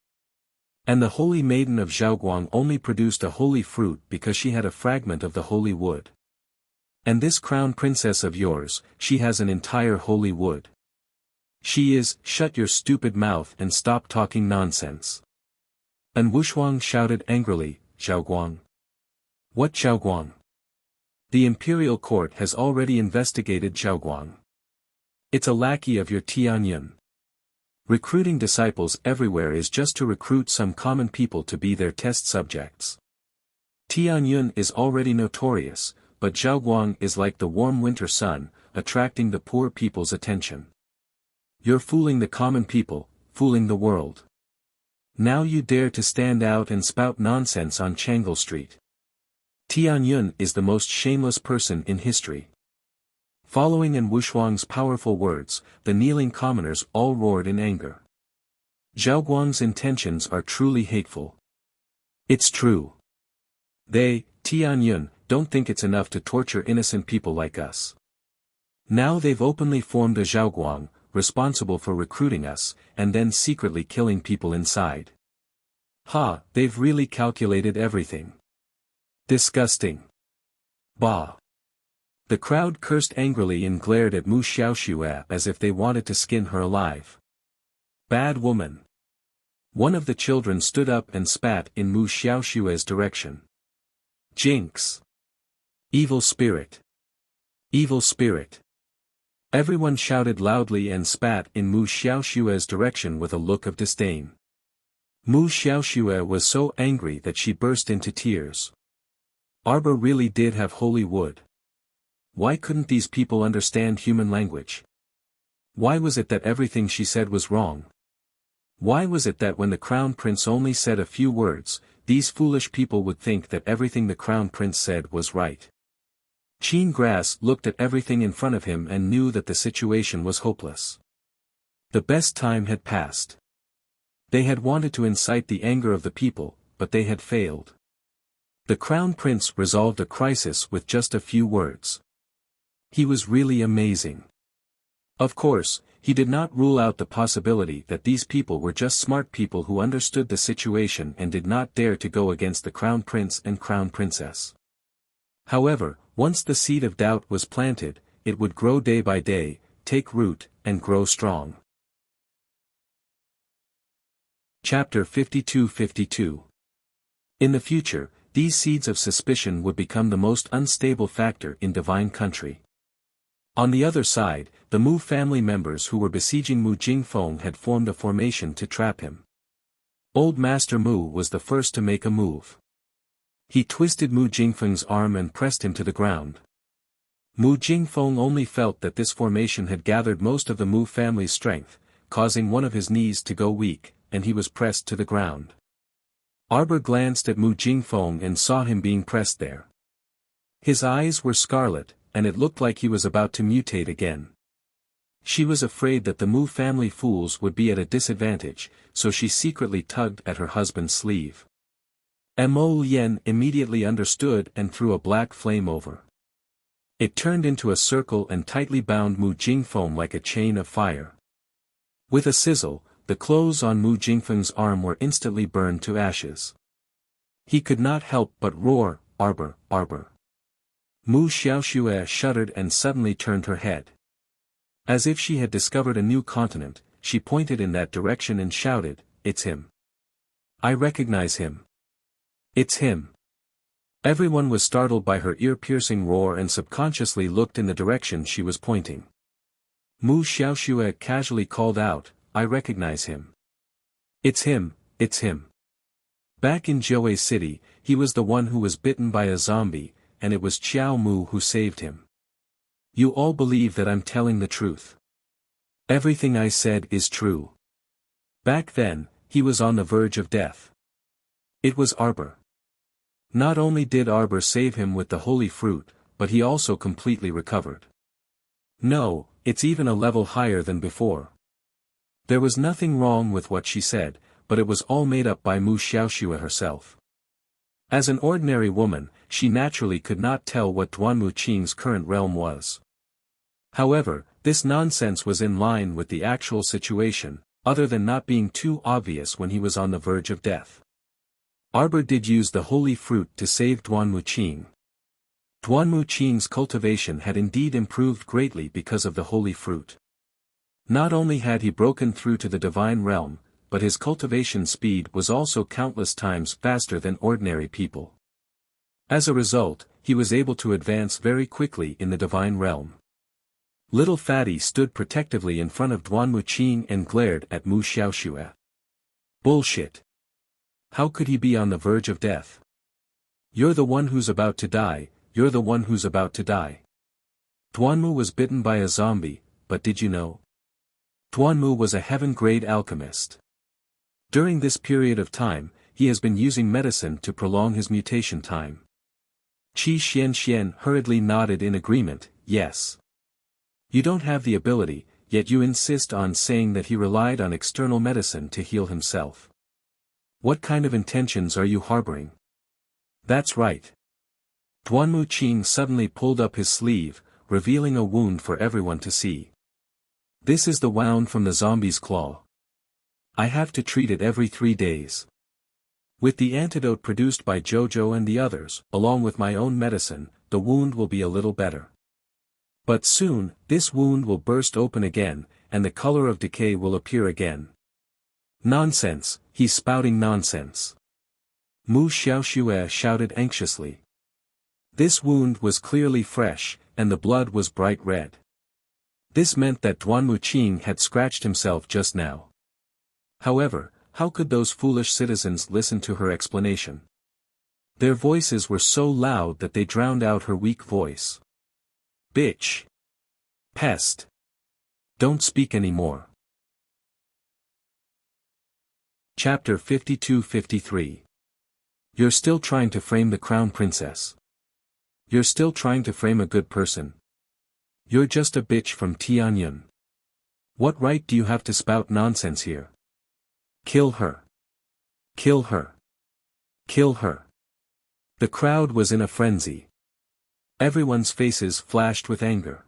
And the Holy Maiden of Zhaoguang only produced a holy fruit because she had a fragment of the holy wood. And this crown princess of yours, she has an entire holy wood. She is, shut your stupid mouth and stop talking nonsense." And Wushuang shouted angrily, "Zhaoguang? What Zhaoguang? The imperial court has already investigated Zhaoguang. It's a lackey of your Tianyun. Recruiting disciples everywhere is just to recruit some common people to be their test subjects. Tianyun is already notorious, but Zhaoguang is like the warm winter sun, attracting the poor people's attention. You're fooling the common people, fooling the world. Now you dare to stand out and spout nonsense on Changle Street. Tianyun is the most shameless person in history." Following in Wushuang's powerful words, the kneeling commoners all roared in anger. Zhaoguang's intentions are truly hateful. It's true. They, Tianyun, don't think it's enough to torture innocent people like us. Now they've openly formed a Zhaoguang, responsible for recruiting us, and then secretly killing people inside. Ha, they've really calculated everything. Disgusting. Bah. The crowd cursed angrily and glared at Mu Xiaoxue as if they wanted to skin her alive. Bad woman. One of the children stood up and spat in Mu Xiaoxue's direction. Jinx. Evil spirit. Evil spirit. Everyone shouted loudly and spat in Mu Xiaoxue's direction with a look of disdain. Mu Xiaoxue was so angry that she burst into tears. Arbor really did have holy wood. Why couldn't these people understand human language? Why was it that everything she said was wrong? Why was it that when the Crown Prince only said a few words, these foolish people would think that everything the Crown Prince said was right? Qin Grass looked at everything in front of him and knew that the situation was hopeless. The best time had passed. They had wanted to incite the anger of the people, but they had failed. The Crown Prince resolved a crisis with just a few words. He was really amazing. Of course, he did not rule out the possibility that these people were just smart people who understood the situation and did not dare to go against the Crown Prince and Crown Princess. However, once the seed of doubt was planted, it would grow day by day, take root, and grow strong. Chapter 52-52. In the future, these seeds of suspicion would become the most unstable factor in Divine Country. On the other side, the Mu family members who were besieging Mu Jingfeng had formed a formation to trap him. Old Master Mu was the first to make a move. He twisted Mu Jingfeng's arm and pressed him to the ground. Mu Jingfeng only felt that this formation had gathered most of the Mu family's strength, causing one of his knees to go weak, and he was pressed to the ground. Arbor glanced at Mu Jingfeng and saw him being pressed there. His eyes were scarlet, and it looked like he was about to mutate again. She was afraid that the Mu family fools would be at a disadvantage, so she secretly tugged at her husband's sleeve. Mo Lien immediately understood and threw a black flame over. It turned into a circle and tightly bound Mu Jingfeng like a chain of fire. With a sizzle, the clothes on Mu Jingfeng's arm were instantly burned to ashes. He could not help but roar, "Arbor, Arbor." Mu Xiaoxue shuddered and suddenly turned her head. As if she had discovered a new continent, she pointed in that direction and shouted, "It's him. I recognize him. It's him." Everyone was startled by her ear-piercing roar and subconsciously looked in the direction she was pointing. Mu Xiaoxue casually called out, "I recognize him. It's him, it's him." Back in Jiawei City, he was the one who was bitten by a zombie, and it was Xiao Mu who saved him. You all believe that I'm telling the truth. Everything I said is true. Back then, he was on the verge of death. It was Arbor. Not only did Arbor save him with the holy fruit, but he also completely recovered. No, it's even a level higher than before. There was nothing wrong with what she said, but it was all made up by Mu Xiaoxue herself. As an ordinary woman, she naturally could not tell what Duanmu Qing's current realm was. However, this nonsense was in line with the actual situation, other than not being too obvious when he was on the verge of death. Arbor did use the holy fruit to save Duanmu Qing. Duanmu Qing's cultivation had indeed improved greatly because of the holy fruit. Not only had he broken through to the divine realm, but his cultivation speed was also countless times faster than ordinary people. As a result, he was able to advance very quickly in the divine realm. Little Fatty stood protectively in front of Duanmu Qing and glared at Mu Xiaoxue. Bullshit. How could he be on the verge of death? You're the one who's about to die, you're the one who's about to die. Duanmu was bitten by a zombie, but did you know? Duanmu was a heaven-grade alchemist. During this period of time, he has been using medicine to prolong his mutation time. Qi Xian hurriedly nodded in agreement, yes. You don't have the ability, yet you insist on saying that he relied on external medicine to heal himself. What kind of intentions are you harboring? That's right. Duanmu Qing suddenly pulled up his sleeve, revealing a wound for everyone to see. This is the wound from the zombie's claw. I have to treat it every 3 days. With the antidote produced by Jojo and the others, along with my own medicine, the wound will be a little better. But soon, this wound will burst open again, and the color of decay will appear again. Nonsense, he's spouting nonsense. Mu Xiaoxue shouted anxiously. This wound was clearly fresh, and the blood was bright red. This meant that Duanmu Qing had scratched himself just now. However, how could those foolish citizens listen to her explanation? Their voices were so loud that they drowned out her weak voice. Bitch. Pest. Don't speak anymore. Chapter 52-53. You're still trying to frame the crown princess. You're still trying to frame a good person. You're just a bitch from Tianyun. What right do you have to spout nonsense here? Kill her. Kill her. Kill her. The crowd was in a frenzy. Everyone's faces flashed with anger.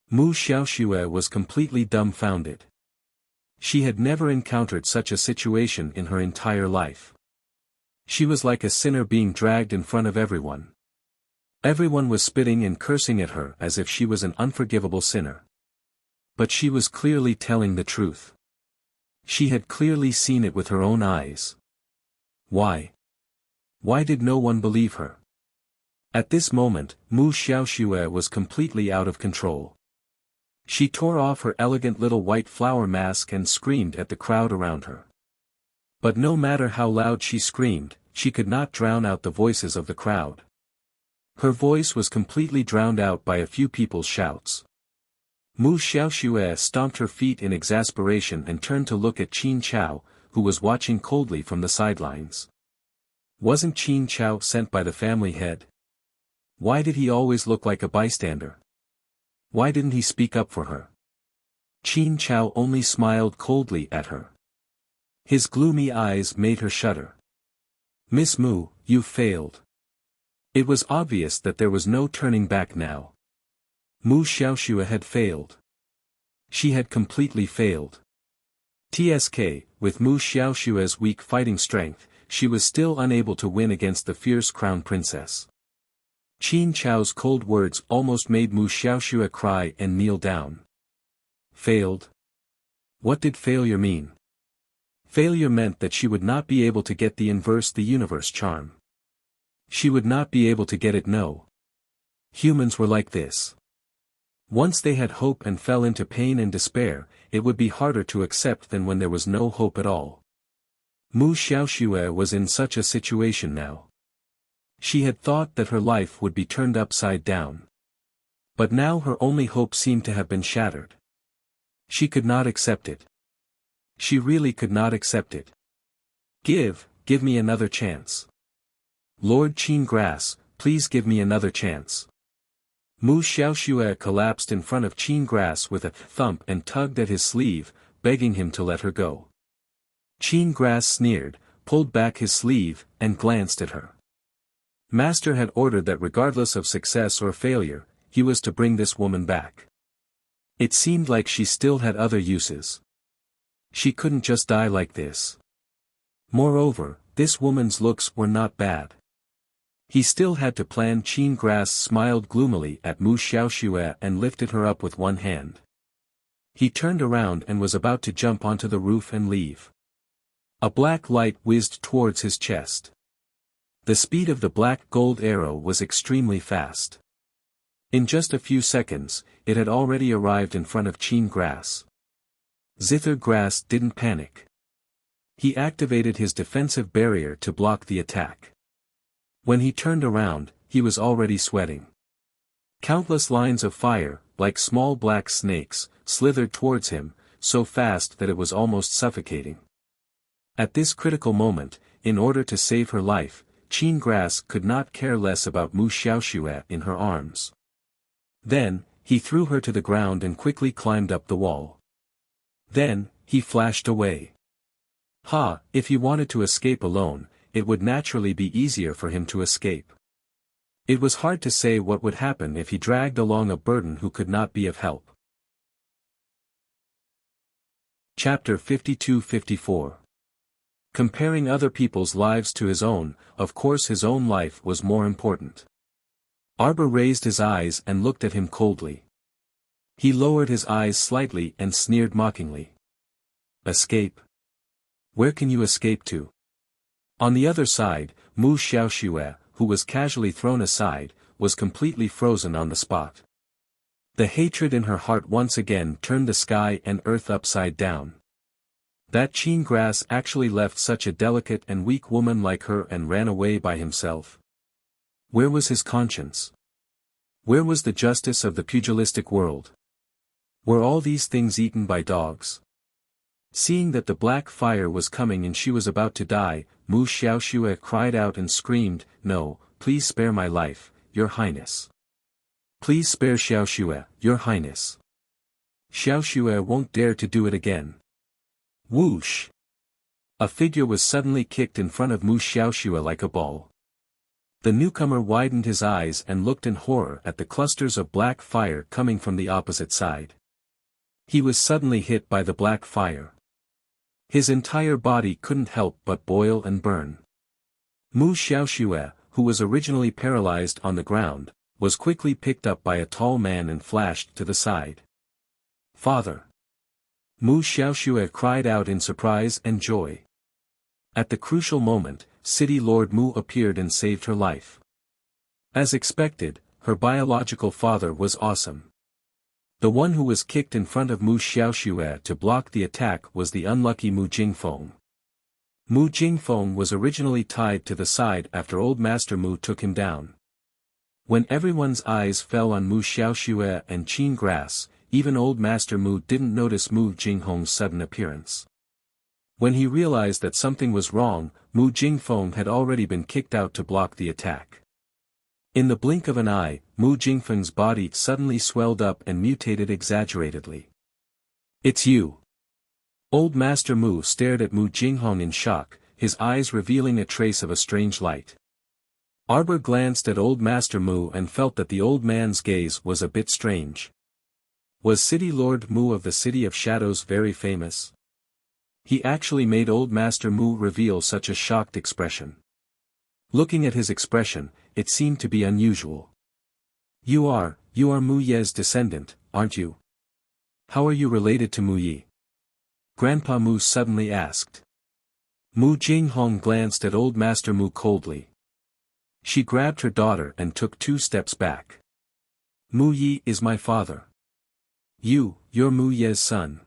Mu Xiaoxue was completely dumbfounded. She had never encountered such a situation in her entire life. She was like a sinner being dragged in front of everyone. Everyone was spitting and cursing at her as if she was an unforgivable sinner. But she was clearly telling the truth. She had clearly seen it with her own eyes. Why? Why did no one believe her? At this moment, Mu Xiaoxue was completely out of control. She tore off her elegant little white flower mask and screamed at the crowd around her. But no matter how loud she screamed, she could not drown out the voices of the crowd. Her voice was completely drowned out by a few people's shouts. Mu Xiaoxue stomped her feet in exasperation and turned to look at Qin Chao, who was watching coldly from the sidelines. Wasn't Qin Chao sent by the family head? Why did he always look like a bystander? Why didn't he speak up for her? Qin Chao only smiled coldly at her. His gloomy eyes made her shudder. Miss Mu, you failed. It was obvious that there was no turning back now. Mu Xiaoxue had failed. She had completely failed. TSK, with Mu Xiaoxue's weak fighting strength, she was still unable to win against the fierce crown princess. Qin Chao's cold words almost made Mu Xiaoxue cry and kneel down. Failed? What did failure mean? Failure meant that she would not be able to get the inverse the universe charm. She would not be able to get it. No. Humans were like this. Once they had hope and fell into pain and despair, it would be harder to accept than when there was no hope at all. Mu Xiaoxue was in such a situation now. She had thought that her life would be turned upside down. But now her only hope seemed to have been shattered. She could not accept it. She really could not accept it. Give me another chance. Lord Qinggrass, please give me another chance. Mu Xiaoxue collapsed in front of Qinggrass with a thump and tugged at his sleeve, begging him to let her go. Qinggrass sneered, pulled back his sleeve, and glanced at her. Master had ordered that regardless of success or failure, he was to bring this woman back. It seemed like she still had other uses. She couldn't just die like this. Moreover, this woman's looks were not bad. He still had to plan. Qinggrass smiled gloomily at Mu Xiaoxue and lifted her up with one hand. He turned around and was about to jump onto the roof and leave. A black light whizzed towards his chest. The speed of the black gold arrow was extremely fast. In just a few seconds, it had already arrived in front of Qinggrass. Zither-grass didn't panic. He activated his defensive barrier to block the attack. When he turned around, he was already sweating. Countless lines of fire, like small black snakes, slithered towards him, so fast that it was almost suffocating. At this critical moment, in order to save her life, Qinggrass could not care less about Mu Xiaoxue in her arms. Then, he threw her to the ground and quickly climbed up the wall. Then, he flashed away. If he wanted to escape alone, it would naturally be easier for him to escape. It was hard to say what would happen if he dragged along a burden who could not be of help. Chapter 52-54. Comparing other people's lives to his own, of course his own life was more important. Arbor raised his eyes and looked at him coldly. He lowered his eyes slightly and sneered mockingly. Escape? Where can you escape to? On the other side, Mu Xiaoxue, who was casually thrown aside, was completely frozen on the spot. The hatred in her heart once again turned the sky and earth upside down. That Qinggrass actually left such a delicate and weak woman like her and ran away by himself. Where was his conscience? Where was the justice of the pugilistic world? Were all these things eaten by dogs? Seeing that the black fire was coming and she was about to die, Mu Xiaoxue cried out and screamed, "No, please spare my life, Your Highness. Please spare Xiaoxue, Your Highness. Xiaoxue won't dare to do it again." Whoosh! A figure was suddenly kicked in front of Mu Xiaoxue like a ball. The newcomer widened his eyes and looked in horror at the clusters of black fire coming from the opposite side. He was suddenly hit by the black fire. His entire body couldn't help but boil and burn. Mu Xiaoxue, who was originally paralyzed on the ground, was quickly picked up by a tall man and flashed to the side. "Father!" Mu Xiaoxue cried out in surprise and joy. At the crucial moment, City Lord Mu appeared and saved her life. As expected, her biological father was awesome. The one who was kicked in front of Mu Xiaoxue to block the attack was the unlucky Mu Jingfeng. Mu Jingfeng was originally tied to the side after Old Master Mu took him down. When everyone's eyes fell on Mu Xiaoxue and Qinggrass, even Old Master Mu didn't notice Mu Jingfeng's sudden appearance. When he realized that something was wrong, Mu Jingfeng had already been kicked out to block the attack. In the blink of an eye, Mu Jingfeng's body suddenly swelled up and mutated exaggeratedly. "It's you!" Old Master Mu stared at Mu Jingfeng in shock, his eyes revealing a trace of a strange light. Arbor glanced at Old Master Mu and felt that the old man's gaze was a bit strange. Was City Lord Mu of the City of Shadows very famous? He actually made Old Master Mu reveal such a shocked expression. Looking at his expression, it seemed to be unusual. You are Mu Ye's descendant, aren't you? How are you related to Mu Ye?" Grandpa Mu suddenly asked. Mu Jinghong glanced at Old Master Mu coldly. She grabbed her daughter and took 2 steps back. "Mu Ye is my father. You're Mu Ye's son.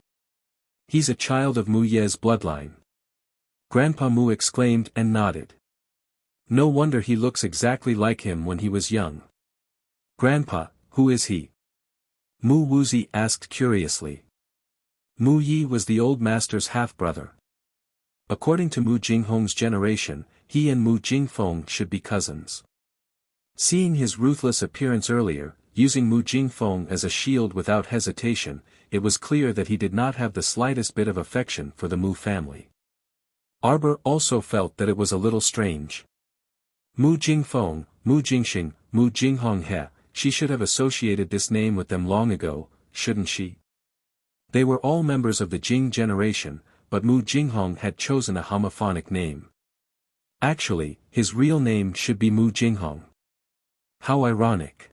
He's a child of Mu Ye's bloodline." Grandpa Mu exclaimed and nodded. No wonder he looks exactly like him when he was young. Grandpa, who is he? Mu Wuxi asked curiously. Mu Yi was the old master's half-brother. According to Mu Jinghong's generation, he and Mu Jingfeng should be cousins. Seeing his ruthless appearance earlier, using Mu Jingfeng as a shield without hesitation, it was clear that he did not have the slightest bit of affection for the Mu family. Arbor also felt that it was a little strange. Mu Jingfeng, Mu Jingxing, Mu Jinghong he, she should have associated this name with them long ago, shouldn't she? They were all members of the Jing generation, but Mu Jinghong had chosen a homophonic name. Actually, his real name should be Mu Jinghong. How ironic.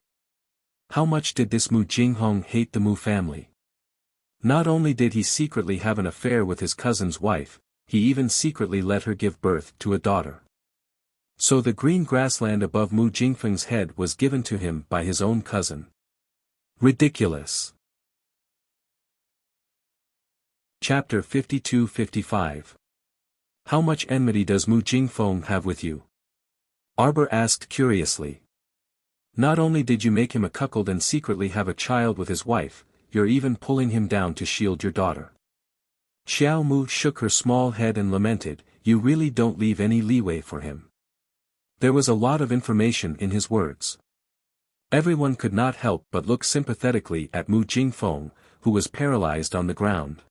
How much did this Mu Jinghong hate the Mu family? Not only did he secretly have an affair with his cousin's wife, he even secretly let her give birth to a daughter. So the green grassland above Mu Jingfeng's head was given to him by his own cousin. Ridiculous. Chapter 52-55. How much enmity does Mu Jingfeng have with you? Arbor asked curiously. Not only did you make him a cuckold and secretly have a child with his wife, you're even pulling him down to shield your daughter. Xiao Mu shook her small head and lamented, you really don't leave any leeway for him. There was a lot of information in his words. Everyone could not help but look sympathetically at Mu Jingfeng, who was paralyzed on the ground.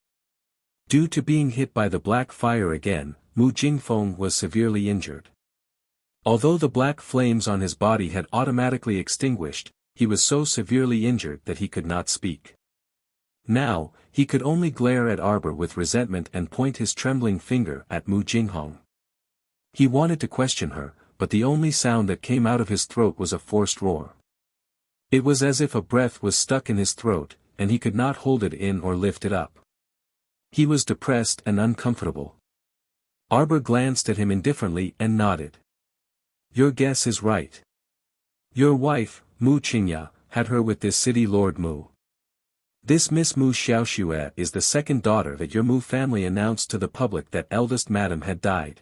Due to being hit by the black fire again, Mu Jingfeng was severely injured. Although the black flames on his body had automatically extinguished, he was so severely injured that he could not speak. Now, he could only glare at Arbor with resentment and point his trembling finger at Mu Jinghong. He wanted to question her, but the only sound that came out of his throat was a forced roar. It was as if a breath was stuck in his throat, and he could not hold it in or lift it up. He was depressed and uncomfortable. Arbor glanced at him indifferently and nodded. Your guess is right. Your wife, Mu Qingya, had her with this city lord Mu. This Miss Mu Xiaoxue is the second daughter that your Mu family announced to the public that eldest madam had died.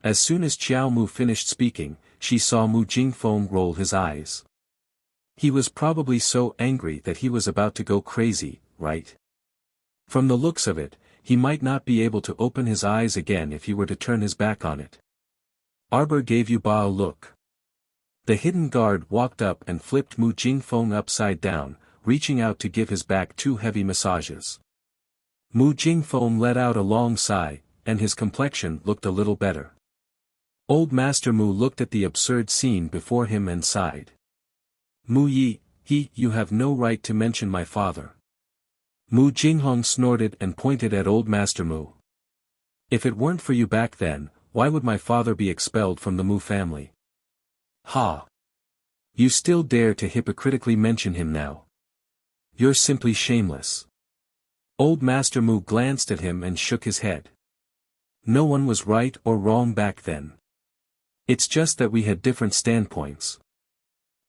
As soon as Xiao Mu finished speaking, she saw Mu Jingfeng roll his eyes. He was probably so angry that he was about to go crazy, right? From the looks of it, he might not be able to open his eyes again if he were to turn his back on it. Arbor gave Yuba a look. The hidden guard walked up and flipped Mu Jingfeng upside down, reaching out to give his back 2 heavy massages. Mu Jingfeng let out a long sigh, and his complexion looked a little better. Old Master Mu looked at the absurd scene before him and sighed. Mu Yi, you have no right to mention my father. Mu Jinghong snorted and pointed at Old Master Mu. If it weren't for you back then, why would my father be expelled from the Mu family? Ha! You still dare to hypocritically mention him now. You're simply shameless. Old Master Mu glanced at him and shook his head. No one was right or wrong back then. It's just that we had different standpoints.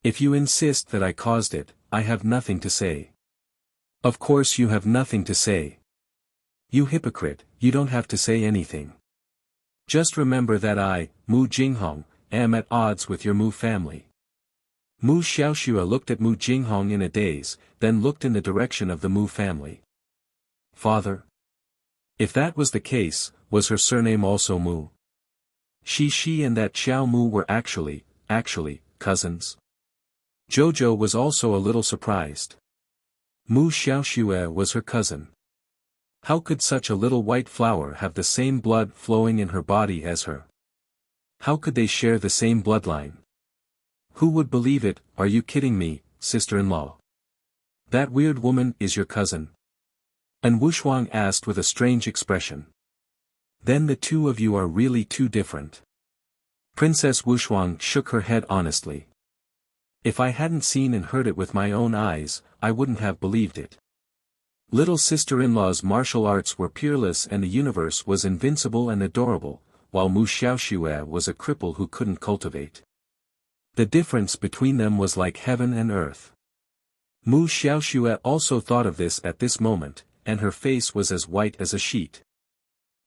If you insist that I caused it, I have nothing to say. Of course you have nothing to say. You hypocrite, you don't have to say anything. Just remember that I, Mu Jinghong, am at odds with your Mu family. Mu Xiaoxue looked at Mu Jinghong in a daze, then looked in the direction of the Mu family. Father? If that was the case, was her surname also Mu? She and that Xiao Mu were actually, cousins. Jojo was also a little surprised. Mu Xiaoxue was her cousin. How could such a little white flower have the same blood flowing in her body as her? How could they share the same bloodline? Who would believe it? Are you kidding me, sister-in-law? That weird woman is your cousin? And Wushuang asked with a strange expression. Then the two of you are really too different. Princess Wushuang shook her head honestly. If I hadn't seen and heard it with my own eyes, I wouldn't have believed it. Little sister-in-law's martial arts were peerless and the universe was invincible and adorable, while Mu Xiaoxue was a cripple who couldn't cultivate. The difference between them was like heaven and earth. Mu Xiaoxue also thought of this at this moment, and her face was as white as a sheet.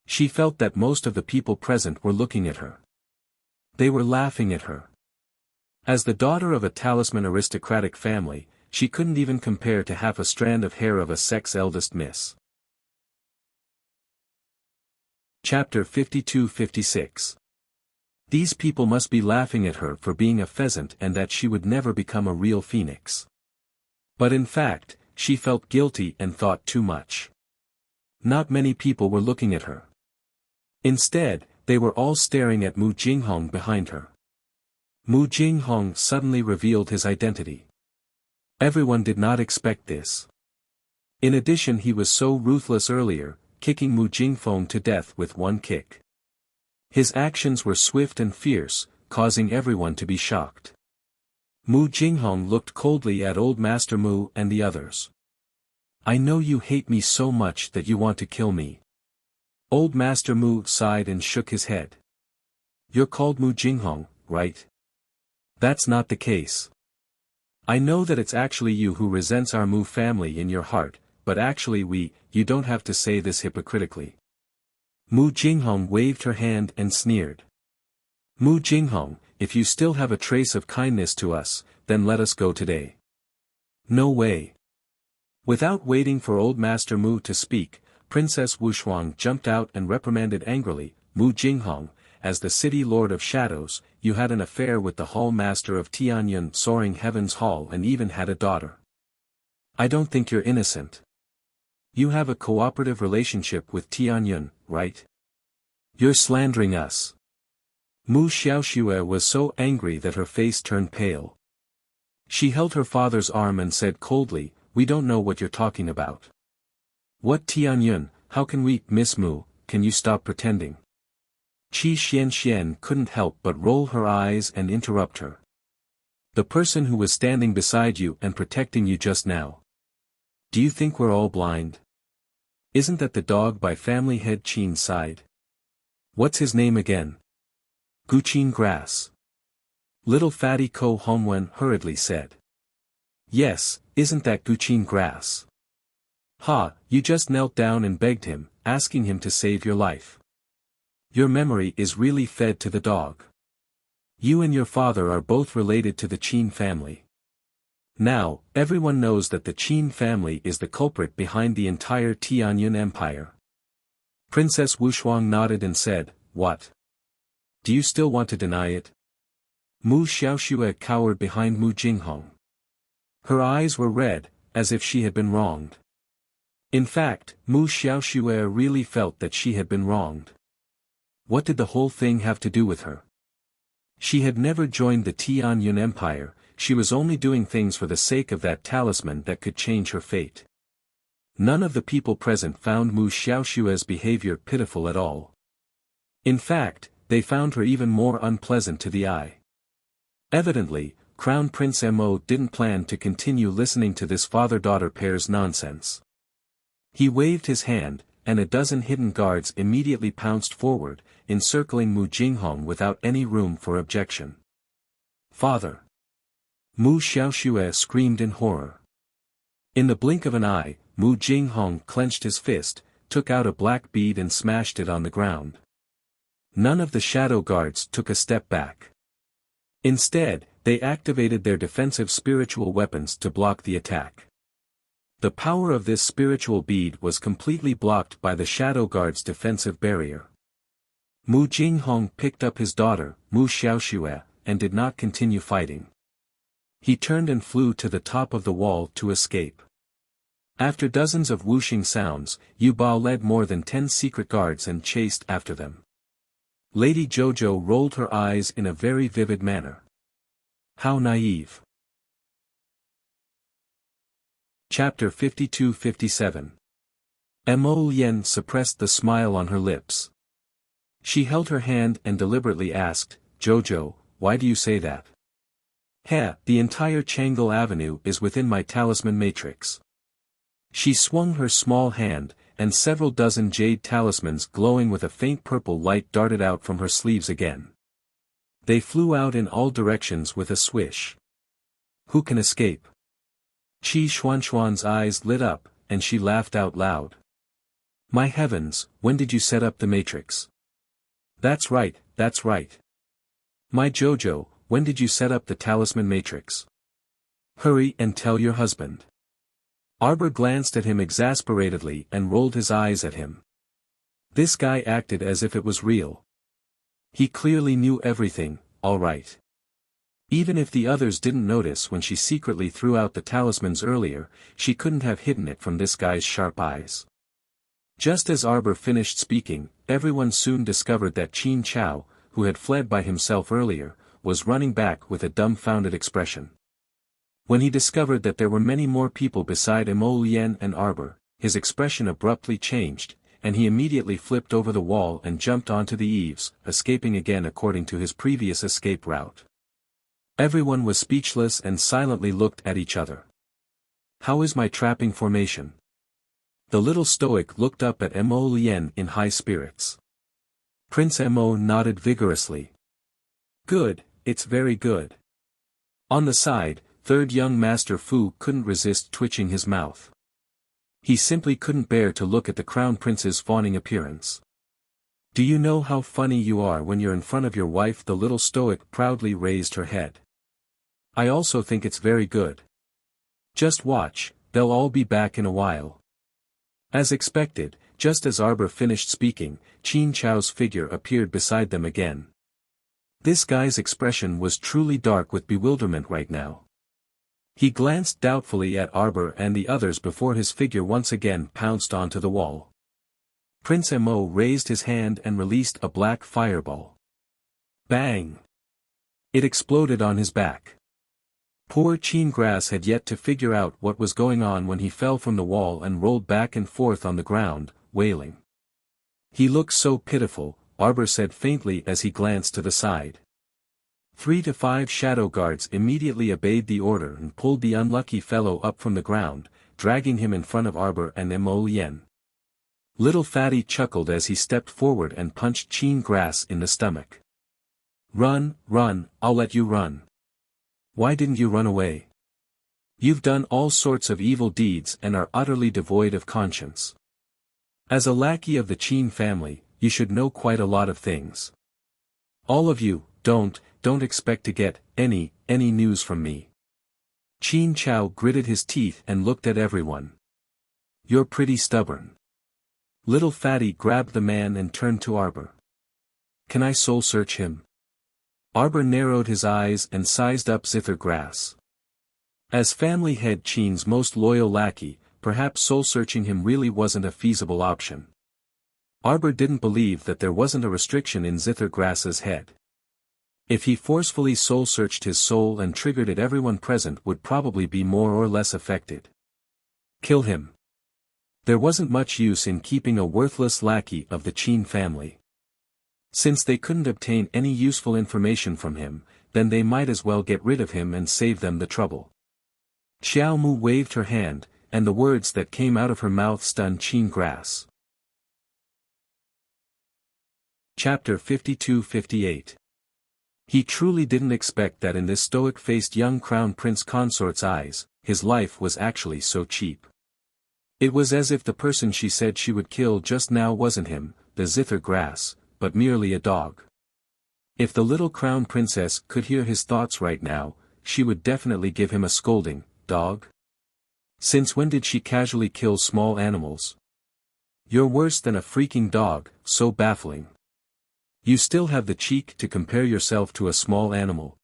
She felt that most of the people present were looking at her. They were laughing at her. As the daughter of a talisman aristocratic family, she couldn't even compare to half a strand of hair of a sex eldest miss. Chapter 52-56. These people must be laughing at her for being a pheasant and that she would never become a real phoenix. But in fact, she felt guilty and thought too much. Not many people were looking at her. Instead, they were all staring at Mu Jinghong behind her. Mu Jinghong suddenly revealed his identity. Everyone did not expect this. In addition, he was so ruthless earlier, kicking Mu Jinghong to death with one kick. His actions were swift and fierce, causing everyone to be shocked. Mu Jinghong looked coldly at Old Master Mu and the others. "I know you hate me so much that you want to kill me." Old Master Mu sighed and shook his head. "You're called Mu Jinghong, right?" "That's not the case. I know that it's actually you who resents our Mu family in your heart, but actually you don't have to say this hypocritically." Mu Jinghong waved her hand and sneered. "Mu Jinghong, if you still have a trace of kindness to us, then let us go today." "No way." Without waiting for Old Master Mu to speak, Princess Wuxia jumped out and reprimanded angrily, "Mu Jinghong, as the city lord of shadows, you had an affair with the hall master of Tianyun Soaring Heaven's Hall and even had a daughter. I don't think you're innocent. You have a cooperative relationship with Tianyun, right? You're slandering us." Mu Xiaoxue was so angry that her face turned pale. She held her father's arm and said coldly, "We don't know what you're talking about." "What Tianyun, how can we, Miss Mu, can you stop pretending?" Qi Xian couldn't help but roll her eyes and interrupt her. "The person who was standing beside you and protecting you just now. Do you think we're all blind? Isn't that the dog by family head Qin side? What's his name again?" "Guqin Grass." Little fatty Ko Hongwen hurriedly said. "Yes, isn't that Guqin Grass? Ha, you just knelt down and begged him, asking him to save your life. Your memory is really fed to the dog. You and your father are both related to the Qin family. Now, everyone knows that the Qin family is the culprit behind the entire Tianyun Empire." Princess Wuxia nodded and said, "What? Do you still want to deny it?" Mu Xiaoxue cowered behind Mu Jinghong. Her eyes were red, as if she had been wronged. In fact, Mu Xiaoxue really felt that she had been wronged. What did the whole thing have to do with her? She had never joined the Tianyun Empire, she was only doing things for the sake of that talisman that could change her fate. None of the people present found Mu Xiaoxue's behavior pitiful at all. In fact, they found her even more unpleasant to the eye. Evidently, Crown Prince Mo didn't plan to continue listening to this father-daughter pair's nonsense. He waved his hand, and a dozen hidden guards immediately pounced forward, encircling Mu Jinghong without any room for objection. "Father!" Mu Xiaoxue screamed in horror. In the blink of an eye, Mu Jinghong clenched his fist, took out a black bead and smashed it on the ground. None of the shadow guards took a step back. Instead, they activated their defensive spiritual weapons to block the attack. The power of this spiritual bead was completely blocked by the shadow guard's defensive barrier. Mu Jinghong picked up his daughter, Mu Xiaoxue, and did not continue fighting. He turned and flew to the top of the wall to escape. After dozens of whooshing sounds, Yu Bao led more than 10 secret guards and chased after them. Lady Jojo rolled her eyes in a very vivid manner. How naive. Chapter 52-57. Mo Lien suppressed the smile on her lips. She held her hand and deliberately asked, "Jojo, why do you say that?" The entire Changle Avenue is within my talisman matrix." She swung her small hand, and several dozen jade talismans glowing with a faint purple light darted out from her sleeves again. They flew out in all directions with a swish. "Who can escape?" Qi Xuanxuan's eyes lit up, and she laughed out loud. "My heavens, when did you set up the matrix?" That's right, that's right. My Jojo, when did you set up the talisman matrix? Hurry and tell your husband. Arbor glanced at him exasperatedly and rolled his eyes at him. This guy acted as if it was real. He clearly knew everything, all right. Even if the others didn't notice when she secretly threw out the talismans earlier, she couldn't have hidden it from this guy's sharp eyes. Just as Arbor finished speaking, everyone soon discovered that Qin Chao, who had fled by himself earlier, was running back with a dumbfounded expression. When he discovered that there were many more people beside Mo Lien and Arbor, his expression abruptly changed, and he immediately flipped over the wall and jumped onto the eaves, escaping again according to his previous escape route. Everyone was speechless and silently looked at each other. How is my trapping formation? The little stoic looked up at Mo Lien in high spirits. Prince Mo nodded vigorously. Good, it's very good. On the side, third young Master Fu couldn't resist twitching his mouth. He simply couldn't bear to look at the crown prince's fawning appearance. Do you know how funny you are when you're in front of your wife? The little stoic proudly raised her head. I also think it's very good. Just watch, they'll all be back in a while. As expected, just as Arbor finished speaking, Qin Chao's figure appeared beside them again. This guy's expression was truly dark with bewilderment right now. He glanced doubtfully at Arbor and the others before his figure once again pounced onto the wall. Prince Mo raised his hand and released a black fireball. Bang! It exploded on his back. Poor Qin Grass had yet to figure out what was going on when he fell from the wall and rolled back and forth on the ground, wailing. He looked so pitiful, Arbor said faintly as he glanced to the side. 3 to 5 shadow guards immediately obeyed the order and pulled the unlucky fellow up from the ground, dragging him in front of Arbor and Mo Lien. Little Fatty chuckled as he stepped forward and punched Qin Grass in the stomach. Run, run, I'll let you run. Why didn't you run away? You've done all sorts of evil deeds and are utterly devoid of conscience. As a lackey of the Qin family, you should know quite a lot of things. All of you, don't expect to get any news from me. Qin Chao gritted his teeth and looked at everyone. You're pretty stubborn. Little Fatty grabbed the man and turned to Arbor. Can I soul search him? Arbor narrowed his eyes and sized up Zither Grass. As family head Qin's most loyal lackey, perhaps soul-searching him really wasn't a feasible option. Arbor didn't believe that there wasn't a restriction in Zither Grass's head. If he forcefully soul-searched his soul and triggered it, everyone present would probably be more or less affected. Kill him. There wasn't much use in keeping a worthless lackey of the Qin family. Since they couldn't obtain any useful information from him, then they might as well get rid of him and save them the trouble. Xiao Mu waved her hand, and the words that came out of her mouth stunned Qin Grass. Chapter 52-58. He truly didn't expect that in this stoic-faced young crown prince consort's eyes, his life was actually so cheap. It was as if the person she said she would kill just now wasn't him, the Zither Grass, but merely a dog. If the little crown princess could hear his thoughts right now, she would definitely give him a scolding. Dog? Since when did she casually kill small animals? You're worse than a freaking dog, so baffling. You still have the cheek to compare yourself to a small animal.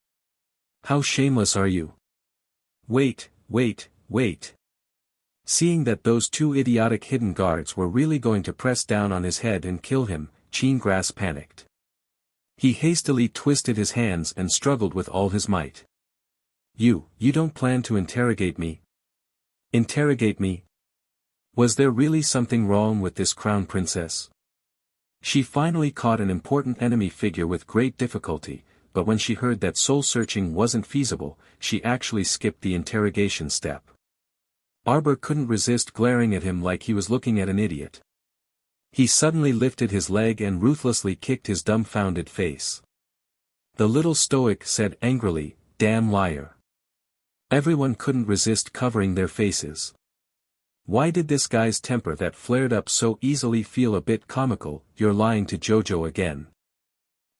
How shameless are you? Wait. Seeing that those two idiotic hidden guards were really going to press down on his head and kill him, Qin Grass panicked. He hastily twisted his hands and struggled with all his might. You don't plan to interrogate me? Interrogate me? Was there really something wrong with this crown princess? She finally caught an important enemy figure with great difficulty, but when she heard that soul-searching wasn't feasible, she actually skipped the interrogation step. Arbor couldn't resist glaring at him like he was looking at an idiot. He suddenly lifted his leg and ruthlessly kicked his dumbfounded face. The little stoic said angrily, "Damn liar." Everyone couldn't resist covering their faces. Why did this guy's temper that flared up so easily feel a bit comical? You're lying to Jojo again.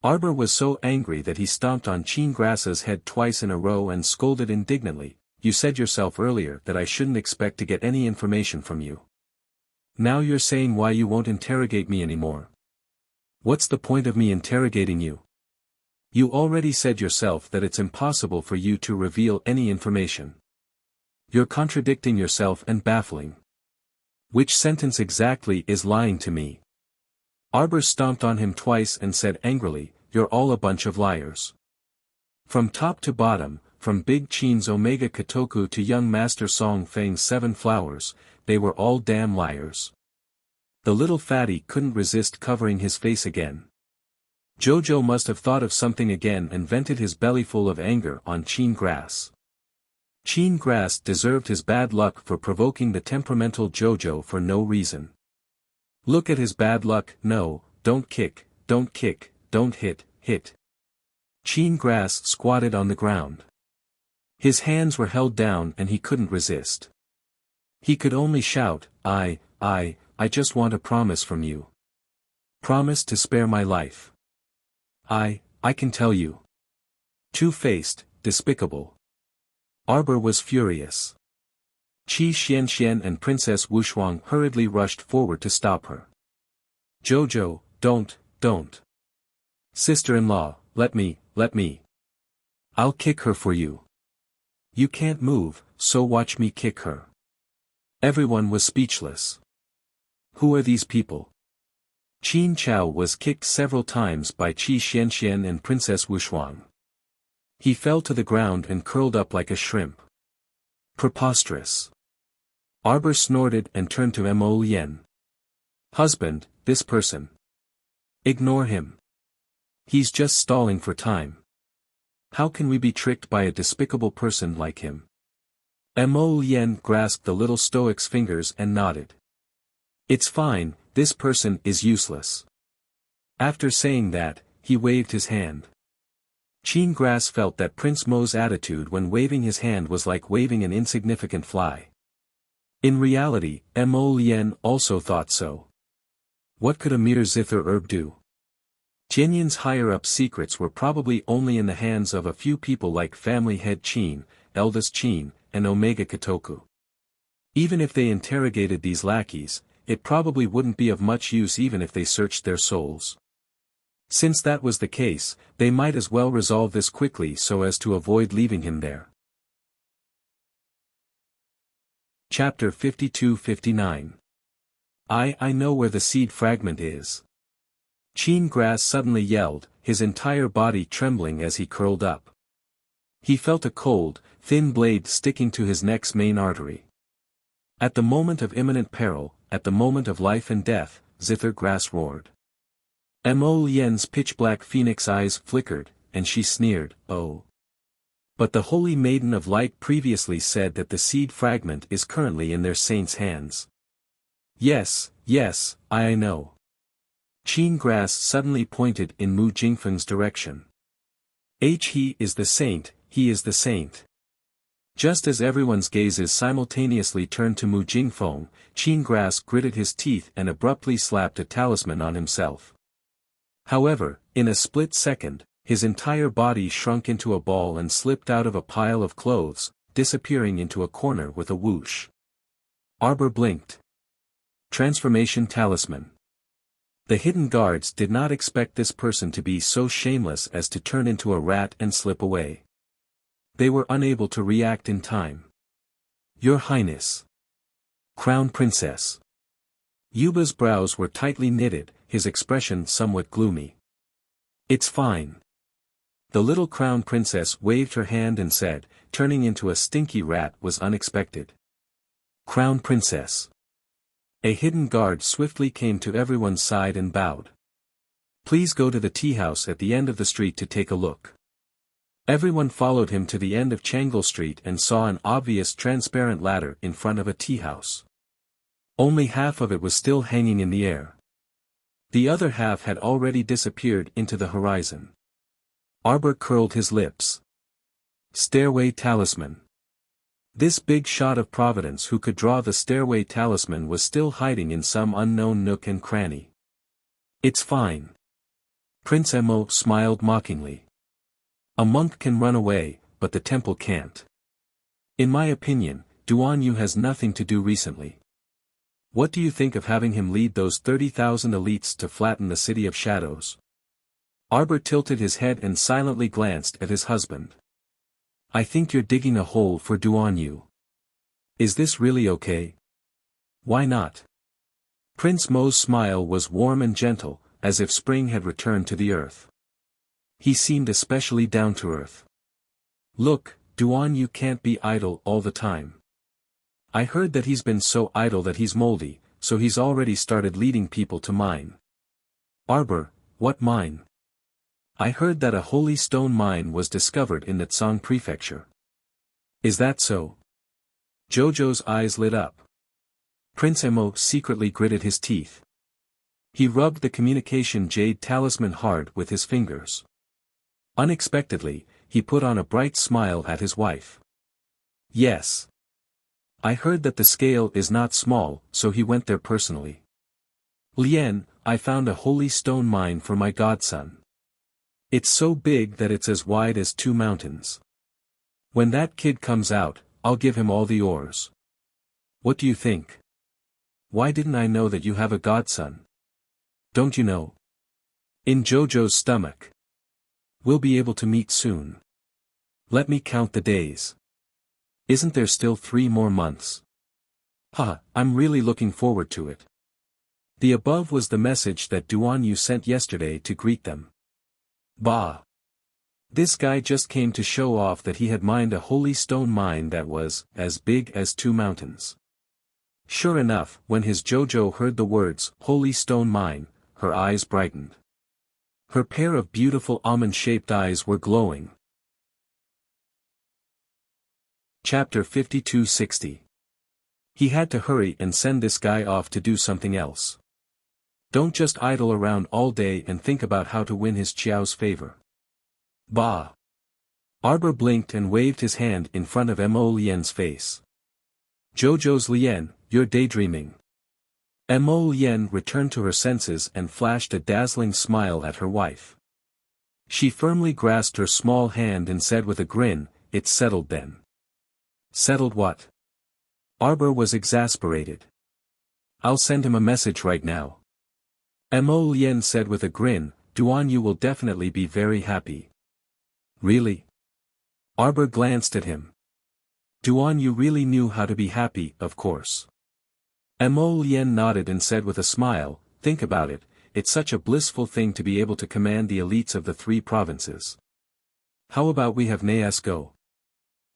Arbor was so angry that he stomped on Qin Grass's head twice in a row and scolded indignantly, "You said yourself earlier that I shouldn't expect to get any information from you. Now you're saying why you won't interrogate me anymore. What's the point of me interrogating you? You already said yourself that it's impossible for you to reveal any information. You're contradicting yourself and baffling. Which sentence exactly is lying to me?" Arbor stomped on him twice and said angrily, "You're all a bunch of liars. From top to bottom, from Big Qin's Omega Kotoku to young Master Song Feng's Seven Flowers, they were all damn liars." The little fatty couldn't resist covering his face again. Jojo must have thought of something again and vented his bellyful of anger on Qin Grass. Qin Grass deserved his bad luck for provoking the temperamental Jojo for no reason. Look at his bad luck. No, don't kick, don't hit, hit. Qin Grass squatted on the ground. His hands were held down and he couldn't resist. He could only shout, I just want a promise from you. Promise to spare my life. I can tell you. Two-faced, despicable. Arbor was furious. Qi Xianxian and Princess Wushuang hurriedly rushed forward to stop her. "Jojo, don't. Sister-in-law, let me. I'll kick her for you. You can't move, so watch me kick her." Everyone was speechless. Who are these people? Qin Chao was kicked several times by Qi Xianxian and Princess Wushuang. He fell to the ground and curled up like a shrimp. Preposterous. Arbor snorted and turned to Mo Lien. "Husband, this person. Ignore him. He's just stalling for time. How can we be tricked by a despicable person like him?" Mo Lien grasped the little stoic's fingers and nodded. "It's fine, this person is useless." After saying that, he waved his hand. Qin Grass felt that Prince Mo's attitude when waving his hand was like waving an insignificant fly. In reality, Mo Lien also thought so. What could a mere zither herb do? Jianyin's higher-up secrets were probably only in the hands of a few people like family head Qin, eldest Qin, and Omega Kotoku. Even if they interrogated these lackeys, it probably wouldn't be of much use even if they searched their souls. Since that was the case, they might as well resolve this quickly so as to avoid leaving him there. Chapter 52-59. I know where the seed fragment is. Qin Grass suddenly yelled, his entire body trembling as he curled up. He felt a cold, thin blade sticking to his neck's main artery. At the moment of imminent peril, at the moment of life and death, Zither Grass roared. Mo Lien's pitch-black phoenix eyes flickered, and she sneered, "Oh. But the Holy Maiden of Light previously said that the seed fragment is currently in their saint's hands." Yes, I know. Qin Grass suddenly pointed in Mu Jingfeng's direction. He is the saint, he is the saint. Just as everyone's gazes simultaneously turned to Mu Jingfeng, Qin Grass gritted his teeth and abruptly slapped a talisman on himself. However, in a split second, his entire body shrunk into a ball and slipped out of a pile of clothes, disappearing into a corner with a whoosh. Arbor blinked. Transformation Talisman. The hidden guards did not expect this person to be so shameless as to turn into a rat and slip away. They were unable to react in time. "Your Highness." "Crown Princess." Yuba's brows were tightly knitted, his expression somewhat gloomy. "It's fine." The little Crown Princess waved her hand and said, turning into a stinky rat was unexpected. "Crown Princess." A hidden guard swiftly came to everyone's side and bowed. "Please go to the tea house at the end of the street to take a look." Everyone followed him to the end of Changle Street and saw an obvious transparent ladder in front of a tea house. Only half of it was still hanging in the air. The other half had already disappeared into the horizon. Arbor curled his lips. Stairway Talisman. This big shot of Providence who could draw the stairway talisman was still hiding in some unknown nook and cranny. "It's fine. Prince Mo smiled mockingly. A monk can run away, but the temple can't. In my opinion, Duan Yu has nothing to do recently. What do you think of having him lead those 30,000 elites to flatten the City of Shadows? Arbor tilted his head and silently glanced at his husband. I think you're digging a hole for Duan Yu. Is this really okay? Why not? Prince Mo's smile was warm and gentle, as if spring had returned to the earth. He seemed especially down to earth. Look, Duan Yu can't be idle all the time. I heard that he's been so idle that he's moldy, so he's already started leading people to mine. Arbor, what mine? I heard that a holy stone mine was discovered in Natsang Prefecture. Is that so? Jojo's eyes lit up. Prince Mo secretly gritted his teeth. He rubbed the communication jade talisman hard with his fingers. Unexpectedly, he put on a bright smile at his wife. Yes. I heard that the scale is not small, so he went there personally. Lien, I found a holy stone mine for my godson. It's so big that it's as wide as 2 mountains. When that kid comes out, I'll give him all the ores. What do you think? Why didn't I know that you have a godson? Don't you know? In Jojo's stomach. We'll be able to meet soon. Let me count the days. Isn't there still 3 more months? I'm really looking forward to it. The above was the message that Duan Yu sent yesterday to greet them. Bah! This guy just came to show off that he had mined a holy stone mine that was as big as 2 mountains. Sure enough, when his Jojo heard the words, holy stone mine, her eyes brightened. Her pair of beautiful almond-shaped eyes were glowing. Chapter 5260. He had to hurry and send this guy off to do something else. Don't just idle around all day and think about how to win his Qiao's favor. Bah! Arbor blinked and waved his hand in front of Mo Lien's face. Jojo's Lien, you're daydreaming. Mo Lien returned to her senses and flashed a dazzling smile at her wife. She firmly grasped her small hand and said with a grin, it's settled then. Settled what? Arbor was exasperated. I'll send him a message right now. Mo Lien said with a grin, Duan Yu will definitely be very happy. Really? Arbor glanced at him. Duan Yu really knew how to be happy, of course. Mo Lien nodded and said with a smile, think about it, it's such a blissful thing to be able to command the elites of the 3 provinces. How about we have Naas go?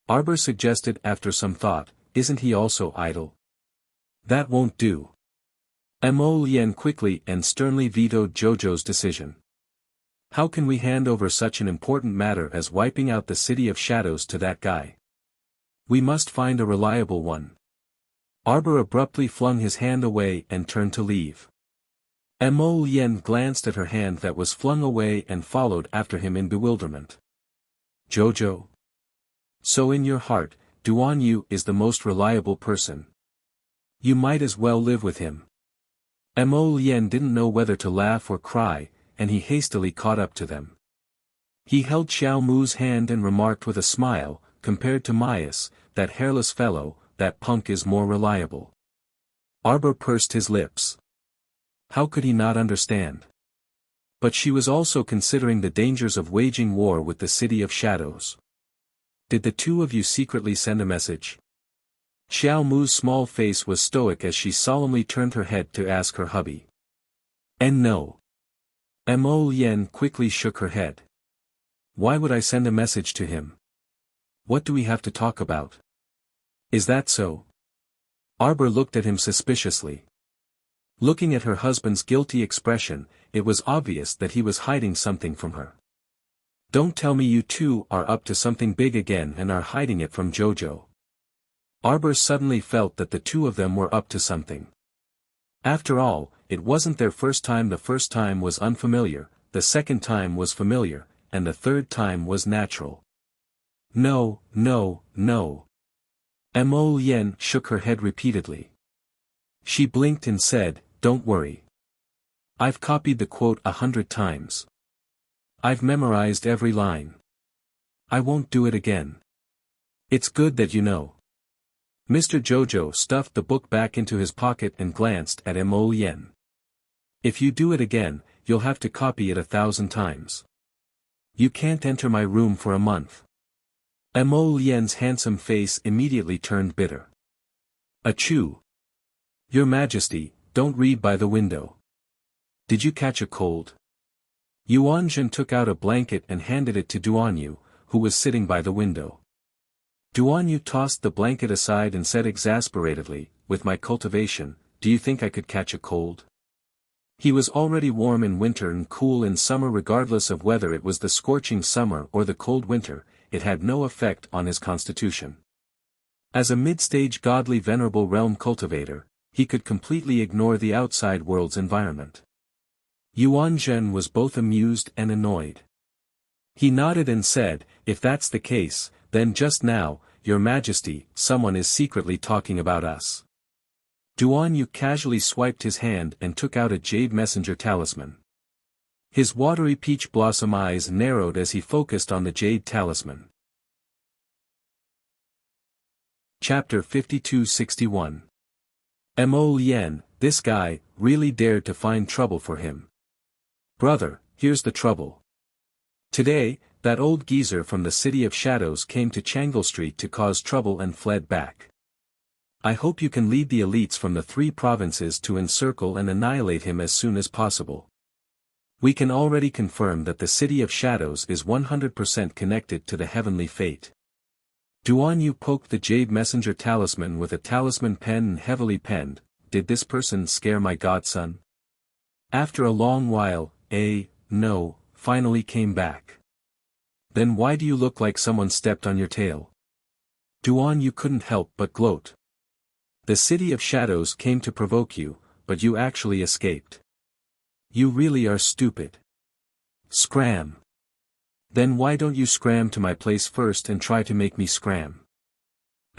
Arbor suggested after some thought, isn't he also idle? That won't do. Mo Lien quickly and sternly vetoed Jojo's decision. How can we hand over such an important matter as wiping out the City of Shadows to that guy? We must find a reliable one. Arbor abruptly flung his hand away and turned to leave. Mo Lien glanced at her hand that was flung away and followed after him in bewilderment. Jojo. So in your heart, Duan Yu is the most reliable person. You might as well live with him. Mo Lien didn't know whether to laugh or cry, and he hastily caught up to them. He held Xiao Mu's hand and remarked with a smile, compared to Mias, that hairless fellow, that punk is more reliable. Arbor pursed his lips. How could he not understand? But she was also considering the dangers of waging war with the City of Shadows. Did the 2 of you secretly send a message? Xiao Mu's small face was stoic as she solemnly turned her head to ask her hubby. And no. Mo Lien quickly shook her head. Why would I send a message to him? What do we have to talk about? Is that so? Arbor looked at him suspiciously. Looking at her husband's guilty expression, it was obvious that he was hiding something from her. Don't tell me you 2 are up to something big again and are hiding it from Jojo. Arbor suddenly felt that the 2 of them were up to something. After all, it wasn't their first time. The first time was unfamiliar, the second time was familiar, and the third time was natural. No, no, no. Mo Lien shook her head repeatedly. She blinked and said, don't worry. I've copied the quote 100 times. I've memorized every line. I won't do it again. It's good that you know. Mr. Jojo stuffed the book back into his pocket and glanced at Mo Lien. If you do it again, you'll have to copy it 1,000 times. You can't enter my room for a month. Mo Lien's handsome face immediately turned bitter. Achoo! Your Majesty, don't read by the window. Did you catch a cold? Yuan Zhen took out a blanket and handed it to Duanyu, who was sitting by the window. Duanyu tossed the blanket aside and said exasperatedly, with my cultivation, do you think I could catch a cold? He was already warm in winter and cool in summer. Regardless of whether it was the scorching summer or the cold winter, it had no effect on his constitution. As a mid-stage godly venerable realm cultivator, he could completely ignore the outside world's environment. Yuan Zhen was both amused and annoyed. He nodded and said, if that's the case, then just now, Your Majesty, someone is secretly talking about us. Duanyu casually swiped his hand and took out a jade messenger talisman. His watery peach blossom eyes narrowed as he focused on the jade talisman. Chapter 5261. Mo Lien, this guy, really dared to find trouble for him. Brother, here's the trouble. Today, that old geezer from the City of Shadows came to Changle Street to cause trouble and fled back. I hope you can lead the elites from the 3 provinces to encircle and annihilate him as soon as possible. We can already confirm that the City of Shadows is 100% connected to the heavenly fate. Duanyu poked the jade messenger talisman with a talisman pen and heavily penned, did this person scare my godson? After a long while, no, finally came back. Then why do you look like someone stepped on your tail? Duanyu couldn't help but gloat. The City of Shadows came to provoke you, but you actually escaped. You really are stupid. Scram. Then why don't you scram to my place first and try to make me scram?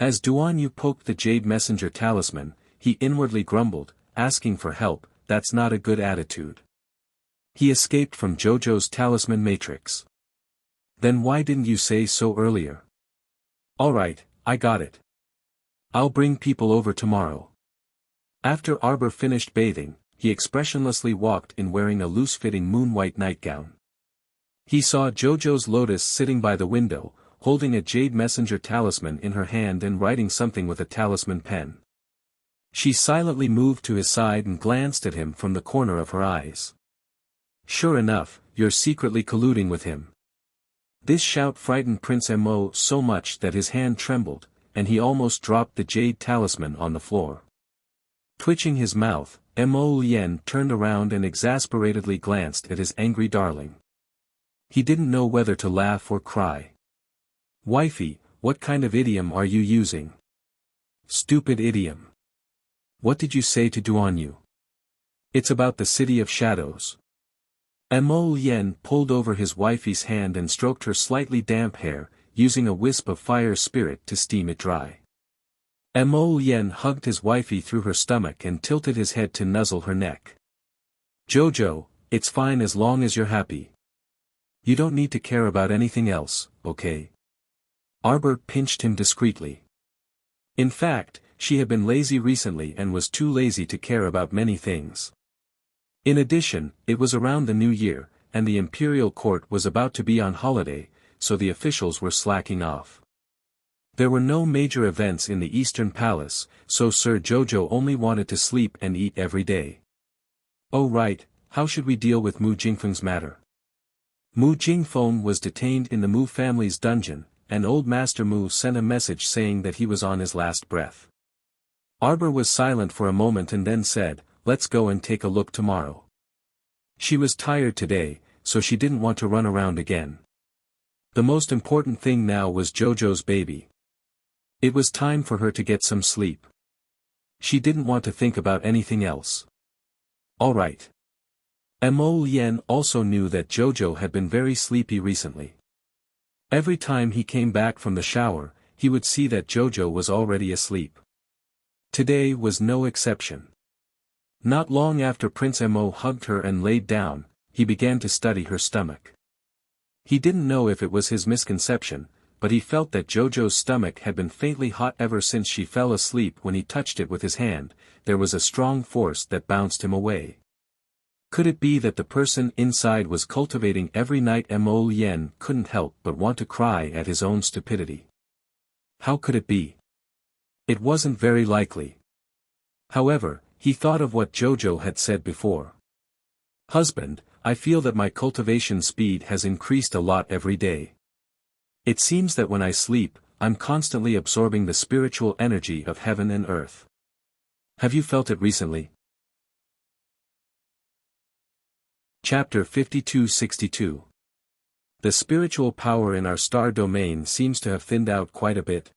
As Duanyu poked the jade messenger talisman, he inwardly grumbled, asking for help, that's not a good attitude. He escaped from Jojo's talisman matrix. Then why didn't you say so earlier? Alright, I got it. I'll bring people over tomorrow. After Arbor finished bathing, he expressionlessly walked in wearing a loose-fitting moon-white nightgown. He saw Jojo's Lotus sitting by the window, holding a jade messenger talisman in her hand and writing something with a talisman pen. She silently moved to his side and glanced at him from the corner of her eyes. Sure enough, you're secretly colluding with him. This shout frightened Prince Mo so much that his hand trembled, and he almost dropped the jade talisman on the floor. Twitching his mouth, Mo Lien turned around and exasperatedly glanced at his angry darling. He didn't know whether to laugh or cry. Wifey, what kind of idiom are you using? Stupid idiom. What did you say to Duanyu? It's about the City of Shadows. Mo Lien pulled over his wifey's hand and stroked her slightly damp hair, using a wisp of fire spirit to steam it dry. Mo Lien hugged his wifey through her stomach and tilted his head to nuzzle her neck. Jojo, it's fine as long as you're happy. You don't need to care about anything else, okay? Arbor pinched him discreetly. In fact, she had been lazy recently and was too lazy to care about many things. In addition, it was around the new year, and the imperial court was about to be on holiday, so the officials were slacking off. There were no major events in the Eastern Palace, so Sir Jojo only wanted to sleep and eat every day. Oh right, how should we deal with Mu Jingfeng's matter? Mu Jingfeng was detained in the Mu family's dungeon, and old Master Mu sent a message saying that he was on his last breath. Arbor was silent for a moment and then said, let's go and take a look tomorrow. She was tired today, so she didn't want to run around again. The most important thing now was Jojo's baby. It was time for her to get some sleep. She didn't want to think about anything else. Alright. Mo Lien also knew that Jojo had been very sleepy recently. Every time he came back from the shower, he would see that Jojo was already asleep. Today was no exception. Not long after Prince Mo hugged her and laid down, he began to study her stomach. He didn't know if it was his misconception, but he felt that Jojo's stomach had been faintly hot ever since she fell asleep. When he touched it with his hand, there was a strong force that bounced him away. Could it be that the person inside was cultivating every night? Mo Lien couldn't help but want to cry at his own stupidity. How could it be? It wasn't very likely. However, he thought of what Jojo had said before. "Husband, I feel that my cultivation speed has increased a lot every day. It seems that when I sleep, I'm constantly absorbing the spiritual energy of heaven and earth. Have you felt it recently?" Chapter 52-62. The spiritual power in our star domain seems to have thinned out quite a bit.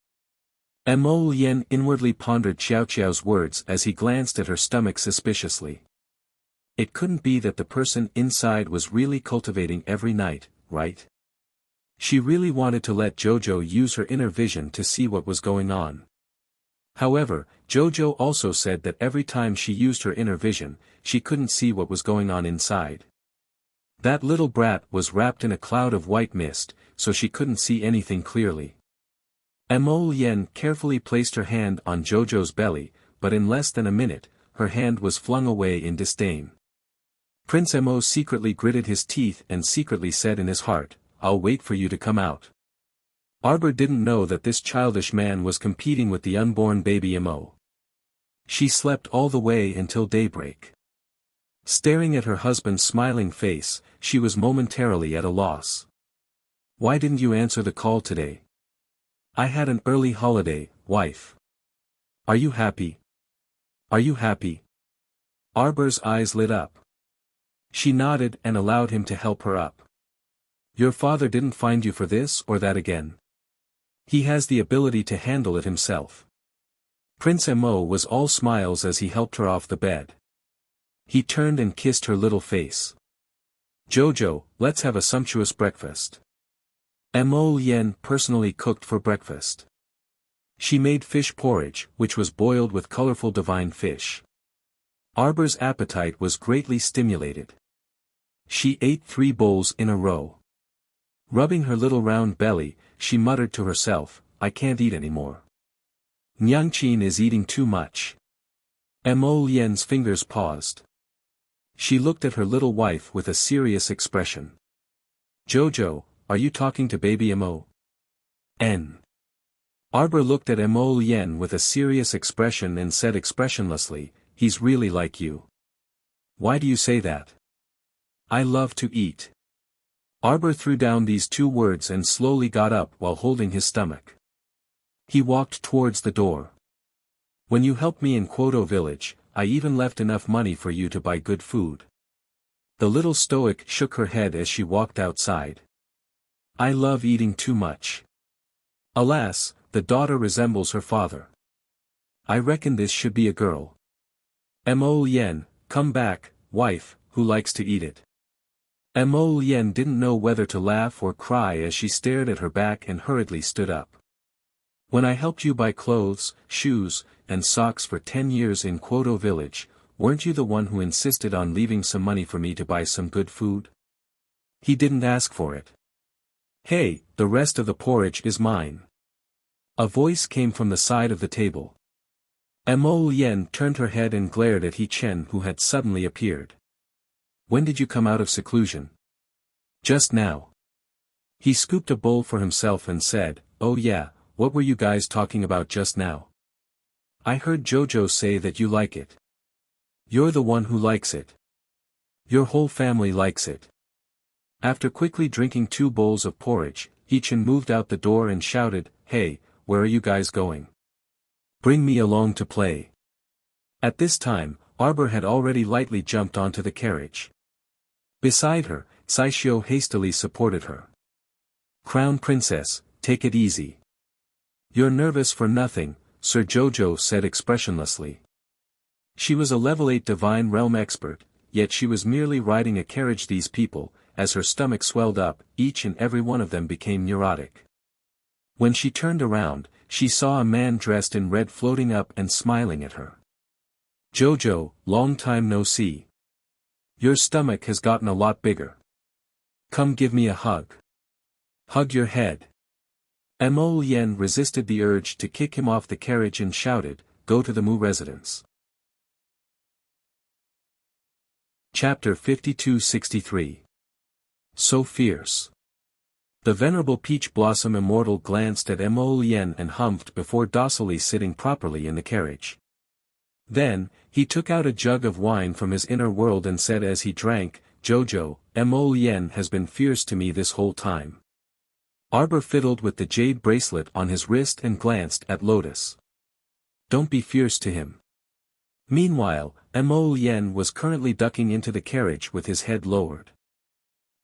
Mo Lien inwardly pondered Xiao Qiao's words as he glanced at her stomach suspiciously. It couldn't be that the person inside was really cultivating every night, right? She really wanted to let Jojo use her inner vision to see what was going on. However, Jojo also said that every time she used her inner vision, she couldn't see what was going on inside. That little brat was wrapped in a cloud of white mist, so she couldn't see anything clearly. Mo Lien carefully placed her hand on Jojo's belly, but in less than a minute, her hand was flung away in disdain. Prince Mo secretly gritted his teeth and secretly said in his heart, "I'll wait for you to come out." Arbor didn't know that this childish man was competing with the unborn baby Mo. She slept all the way until daybreak. Staring at her husband's smiling face, she was momentarily at a loss. "Why didn't you answer the call today?" "I had an early holiday, wife." "Are you happy? Are you happy?" Arbor's eyes lit up. She nodded and allowed him to help her up. "Your father didn't find you for this or that again. He has the ability to handle it himself." Prince Mo was all smiles as he helped her off the bed. He turned and kissed her little face. "Jojo, let's have a sumptuous breakfast." Mo Lien personally cooked for breakfast. She made fish porridge, which was boiled with colorful divine fish. Arbor's appetite was greatly stimulated. She ate 3 bowls in a row. Rubbing her little round belly, she muttered to herself, "I can't eat anymore. Nyangqin is eating too much." Mo Lien's fingers paused. She looked at her little wife with a serious expression. "Jojo, are you talking to baby Mo?" N. Arbor looked at Mo Lien with a serious expression and said expressionlessly, "He's really like you." "Why do you say that?" "I love to eat." Arbor threw down these 2 words and slowly got up while holding his stomach. He walked towards the door. "When you helped me in Quoto village, I even left enough money for you to buy good food." The little stoic shook her head as she walked outside. "I love eating too much." Alas, the daughter resembles her father. "I reckon this should be a girl." Mo Lien, come back, wife, who likes to eat it. Mo Lien didn't know whether to laugh or cry as she stared at her back and hurriedly stood up. "When I helped you buy clothes, shoes, and socks for 10 years in Quoto village, weren't you the one who insisted on leaving some money for me to buy some good food?" He didn't ask for it. "Hey, the rest of the porridge is mine." A voice came from the side of the table. Mo Lien turned her head and glared at He Chen, who had suddenly appeared. "When did you come out of seclusion?" "Just now." He scooped a bowl for himself and said, "Oh yeah, what were you guys talking about just now?" "I heard Jojo say that you like it." "You're the one who likes it. Your whole family likes it." After quickly drinking 2 bowls of porridge, He Chen moved out the door and shouted, "Hey, where are you guys going? Bring me along to play." At this time, Arbor had already lightly jumped onto the carriage. Beside her, Saishio hastily supported her. "Crown Princess, take it easy. You're nervous for nothing," Sir Jojo said expressionlessly. She was a level 8 divine realm expert, yet she was merely riding a carriage. These people, as her stomach swelled up, each and every one of them became neurotic. When she turned around, she saw a man dressed in red floating up and smiling at her. "Jojo, long time no see. Your stomach has gotten a lot bigger. Come give me a hug." Hug your head. Mo Lien resisted the urge to kick him off the carriage and shouted, "Go to the Mu residence." Chapter 5263. So fierce. The venerable Peach Blossom Immortal glanced at Mo Lien and humphed before docilely sitting properly in the carriage. Then, he took out a jug of wine from his inner world and said as he drank, "Jojo, Mo Lien has been fierce to me this whole time." Arbor fiddled with the jade bracelet on his wrist and glanced at Lotus. "Don't be fierce to him." Meanwhile, Mo Lien was currently ducking into the carriage with his head lowered.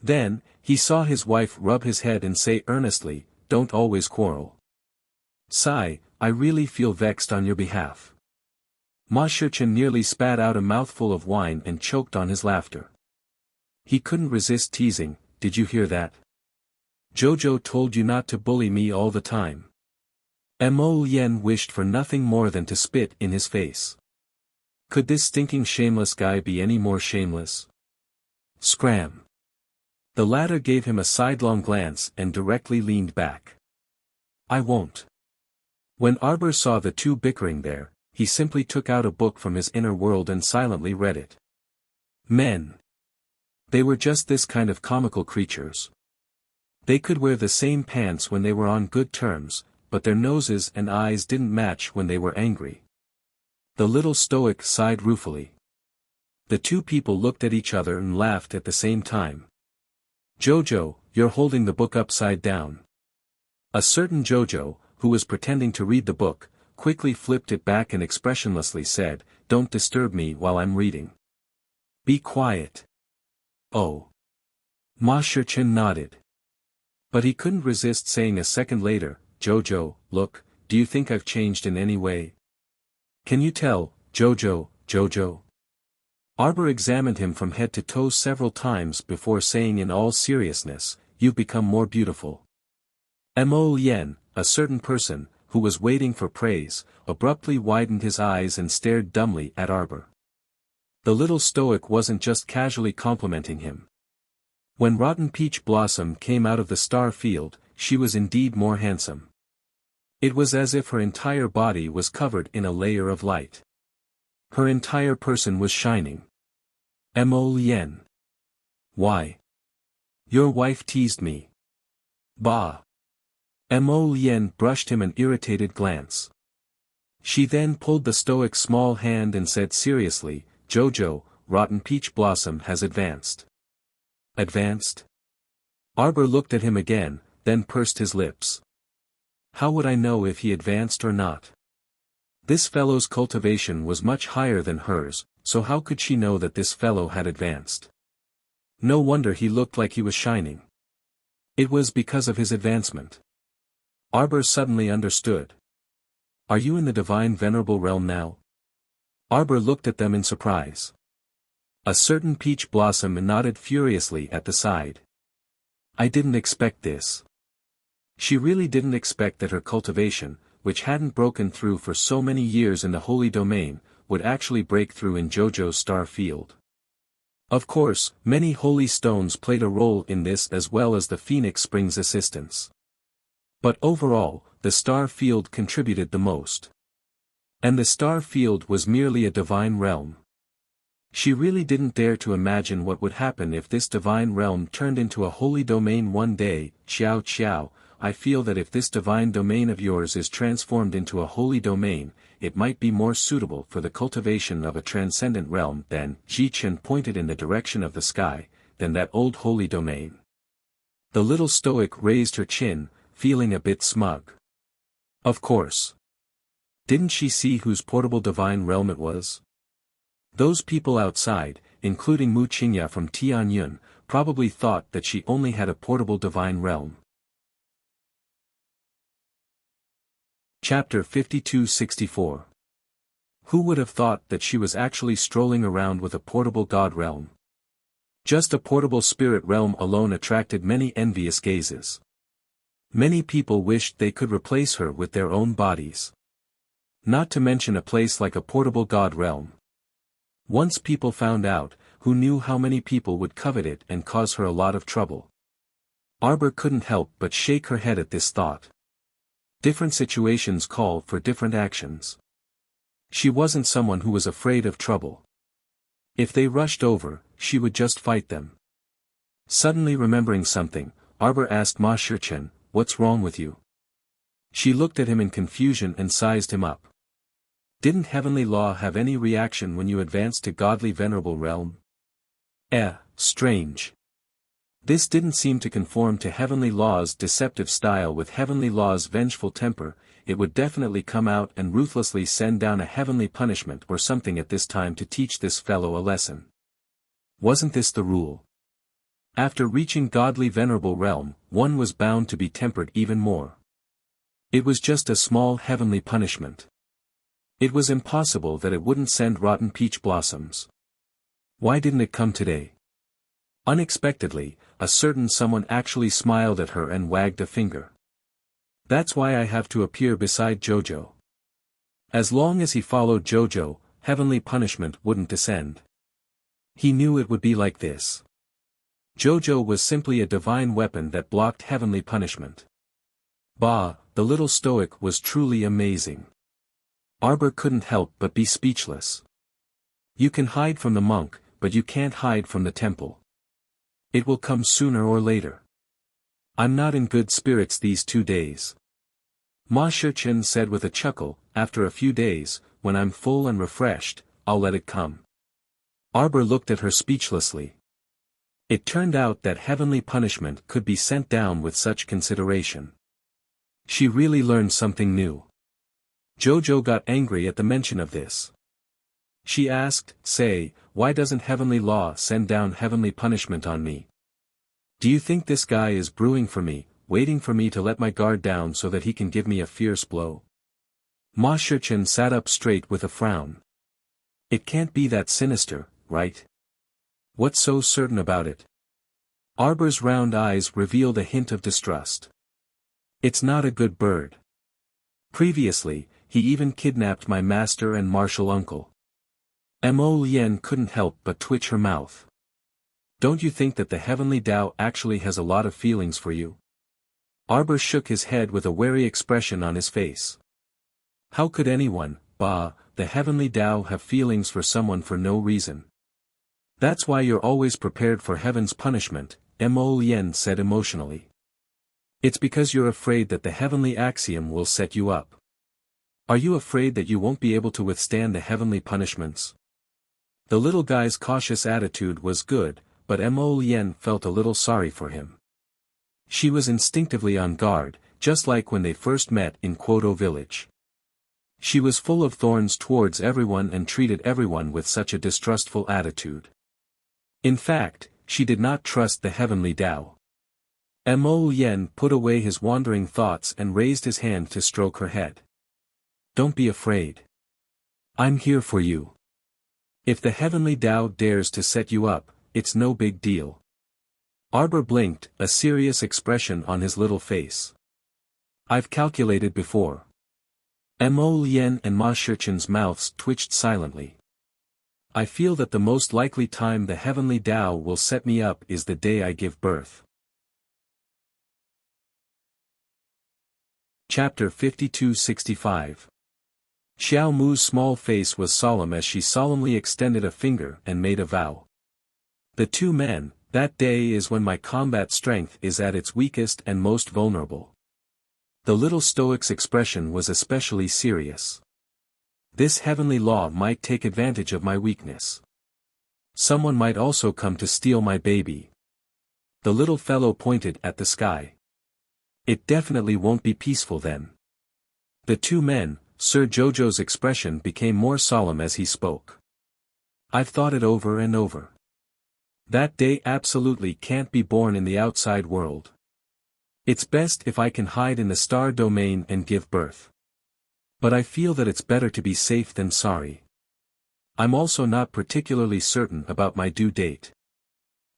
Then, he saw his wife rub his head and say earnestly, "Don't always quarrel. Sigh, I really feel vexed on your behalf." Ma Shichen nearly spat out a mouthful of wine and choked on his laughter. He couldn't resist teasing, "Did you hear that? Jojo told you not to bully me all the time." Mo Lien wished for nothing more than to spit in his face. Could this stinking shameless guy be any more shameless? Scram. The latter gave him a sidelong glance and directly leaned back. "I won't." When Arbor saw the two bickering there, he simply took out a book from his inner world and silently read it. Men. They were just this kind of comical creatures. They could wear the same pants when they were on good terms, but their noses and eyes didn't match when they were angry. The little stoic sighed ruefully. The two people looked at each other and laughed at the same time. "Jojo, you're holding the book upside down." A certain Jojo, who was pretending to read the book, quickly flipped it back and expressionlessly said, "Don't disturb me while I'm reading. Be quiet." "Oh." Ma Shichen nodded. But he couldn't resist saying a second later, "Jojo, look, do you think I've changed in any way? Can you tell, Jojo, Jojo?" Arbor examined him from head to toe several times before saying in all seriousness, "You've become more beautiful." Mo Lien, a certain person, who was waiting for praise, abruptly widened his eyes and stared dumbly at Arbor. The little stoic wasn't just casually complimenting him. When Rotten Peach Blossom came out of the star field, she was indeed more handsome. It was as if her entire body was covered in a layer of light. Her entire person was shining. Mo Lien. "Why? Your wife teased me." "Bah." Mo Lien brushed him an irritated glance. She then pulled the stoic's small hand and said seriously, "Jojo, Rotten Peach Blossom has advanced." "Advanced?" Arbor looked at him again, then pursed his lips. How would I know if he advanced or not? This fellow's cultivation was much higher than hers, so how could she know that this fellow had advanced? No wonder he looked like he was shining. It was because of his advancement. Arbor suddenly understood. "Are you in the divine venerable realm now?" Arbor looked at them in surprise. A certain Peach Blossom nodded furiously at the side. "I didn't expect this." She really didn't expect that her cultivation, which hadn't broken through for so many years in the holy domain, would actually break through in Jojo's star field. Of course, many holy stones played a role in this as well as the Phoenix Springs assistance. But overall, the star field contributed the most. And the star field was merely a divine realm. She really didn't dare to imagine what would happen if this divine realm turned into a holy domain one day. "Xiao Xiao, I feel that if this divine domain of yours is transformed into a holy domain, it might be more suitable for the cultivation of a transcendent realm than," Ji Chen pointed in the direction of the sky, "than that old holy domain." The little stoic raised her chin, feeling a bit smug. Of course. Didn't she see whose portable divine realm it was? Those people outside, including Mu Qingya from Tianyun, probably thought that she only had a portable divine realm. Chapter 5264. Who would have thought that she was actually strolling around with a portable god realm? Just a portable spirit realm alone attracted many envious gazes. Many people wished they could replace her with their own bodies. Not to mention a place like a portable god realm. Once people found out, who knew how many people would covet it and cause her a lot of trouble. Arbor couldn't help but shake her head at this thought. Different situations call for different actions. She wasn't someone who was afraid of trouble. If they rushed over, she would just fight them. Suddenly remembering something, Arbor asked Ma Shichen, "What's wrong with you?" She looked at him in confusion and sized him up. "Didn't heavenly law have any reaction when you advanced to godly venerable realm?" Strange. This didn't seem to conform to heavenly law's deceptive style. With heavenly law's vengeful temper, it would definitely come out and ruthlessly send down a heavenly punishment or something at this time to teach this fellow a lesson. Wasn't this the rule? After reaching godly venerable realm, one was bound to be tempered even more. It was just a small heavenly punishment. It was impossible that it wouldn't send rotten peach blossoms. Why didn't it come today? Unexpectedly, a certain someone actually smiled at her and wagged a finger. "That's why I have to appear beside Jojo." As long as he followed Jojo, heavenly punishment wouldn't descend. He knew it would be like this. Jojo was simply a divine weapon that blocked heavenly punishment. Bah, the little stoic was truly amazing. Arbor couldn't help but be speechless. You can hide from the monk, but you can't hide from the temple. It will come sooner or later. I'm not in good spirits these 2 days. Ma Shichen said with a chuckle, "After a few days, when I'm full and refreshed, I'll let it come." Arbor looked at her speechlessly. It turned out that heavenly punishment could be sent down with such consideration. She really learned something new. Jojo got angry at the mention of this. She asked, "Say, why doesn't heavenly law send down heavenly punishment on me? Do you think this guy is brewing for me, waiting for me to let my guard down so that he can give me a fierce blow?" Ma Shichen sat up straight with a frown. "It can't be that sinister, right? What's so certain about it?" Arbor's round eyes revealed a hint of distrust. "It's not a good bird. Previously, he even kidnapped my master and martial uncle." Mo Lien couldn't help but twitch her mouth. "Don't you think that the heavenly Tao actually has a lot of feelings for you?" Arbor shook his head with a wary expression on his face. "How could anyone, the heavenly Tao, have feelings for someone for no reason? That's why you're always prepared for heaven's punishment," Mo Lien said emotionally. "It's because you're afraid that the heavenly axiom will set you up. Are you afraid that you won't be able to withstand the heavenly punishments?" The little guy's cautious attitude was good, but Mo Lien felt a little sorry for him. She was instinctively on guard, just like when they first met in Kwoto village. She was full of thorns towards everyone and treated everyone with such a distrustful attitude. In fact, she did not trust the heavenly Tao. Mo Lien put away his wandering thoughts and raised his hand to stroke her head. "Don't be afraid. I'm here for you. If the heavenly Tao dares to set you up, it's no big deal." Arbor blinked, a serious expression on his little face. "I've calculated before." Mo Lien and Ma Shichen's mouths twitched silently. "I feel that the most likely time the heavenly Tao will set me up is the day I give birth." Chapter 5265. Xiao Mu's small face was solemn as she solemnly extended a finger and made a vow. "The 2 men, that day is when my combat strength is at its weakest and most vulnerable." The little stoic's expression was especially serious. "This heavenly law might take advantage of my weakness. Someone might also come to steal my baby." The little fellow pointed at the sky. "It definitely won't be peaceful then." The 2 men, Sir Jojo's expression became more solemn as he spoke. "I've thought it over and over. That day absolutely can't be born in the outside world. It's best if I can hide in the star domain and give birth. But I feel that it's better to be safe than sorry. I'm also not particularly certain about my due date.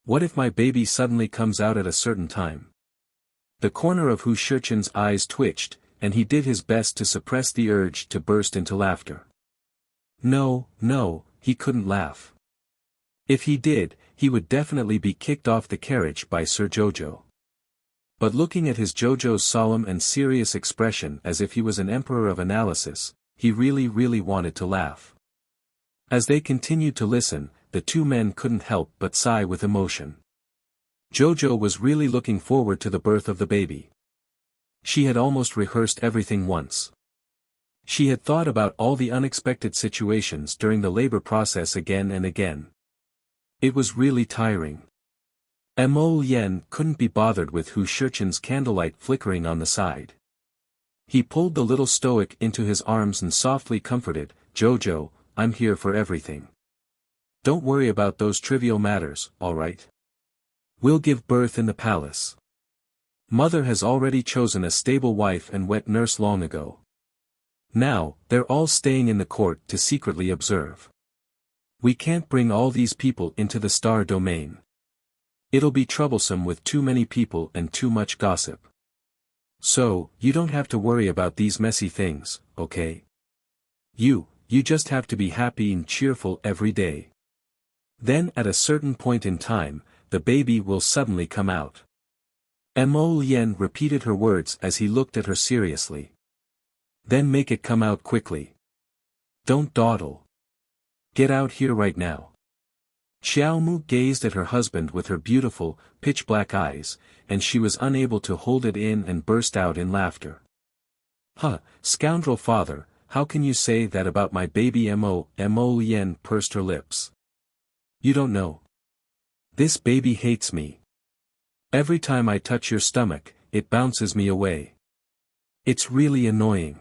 What if my baby suddenly comes out at a certain time?" The corner of Hu Shichen's eyes twitched, and he did his best to suppress the urge to burst into laughter. No, he couldn't laugh. If he did, he would definitely be kicked off the carriage by Sir Jojo. But looking at his Jojo's solemn and serious expression as if he was an emperor of analysis, he really wanted to laugh. As they continued to listen, the two men couldn't help but sigh with emotion. Jojo was really looking forward to the birth of the baby. She had almost rehearsed everything once. She had thought about all the unexpected situations during the labor process again and again. It was really tiring. Mo Lien couldn't be bothered with Hu Shichen's candlelight flickering on the side. He pulled the little stoic into his arms and softly comforted, "Jojo, I'm here for everything. Don't worry about those trivial matters, alright? We'll give birth in the palace. Mother has already chosen a stable wife and wet nurse long ago. Now, they're all staying in the court to secretly observe. We can't bring all these people into the star domain. It'll be troublesome with too many people and too much gossip. So, you don't have to worry about these messy things, okay? You just have to be happy and cheerful every day. Then at a certain point in time, the baby will suddenly come out." Mo Lien repeated her words as he looked at her seriously. "Then make it come out quickly. Don't dawdle. Get out here right now." Xiao Mu gazed at her husband with her beautiful, pitch-black eyes, and she was unable to hold it in and burst out in laughter. "Huh, scoundrel father, how can you say that about my baby Mo?" Mo Lien pursed her lips. "You don't know. This baby hates me. Every time I touch your stomach, it bounces me away. It's really annoying."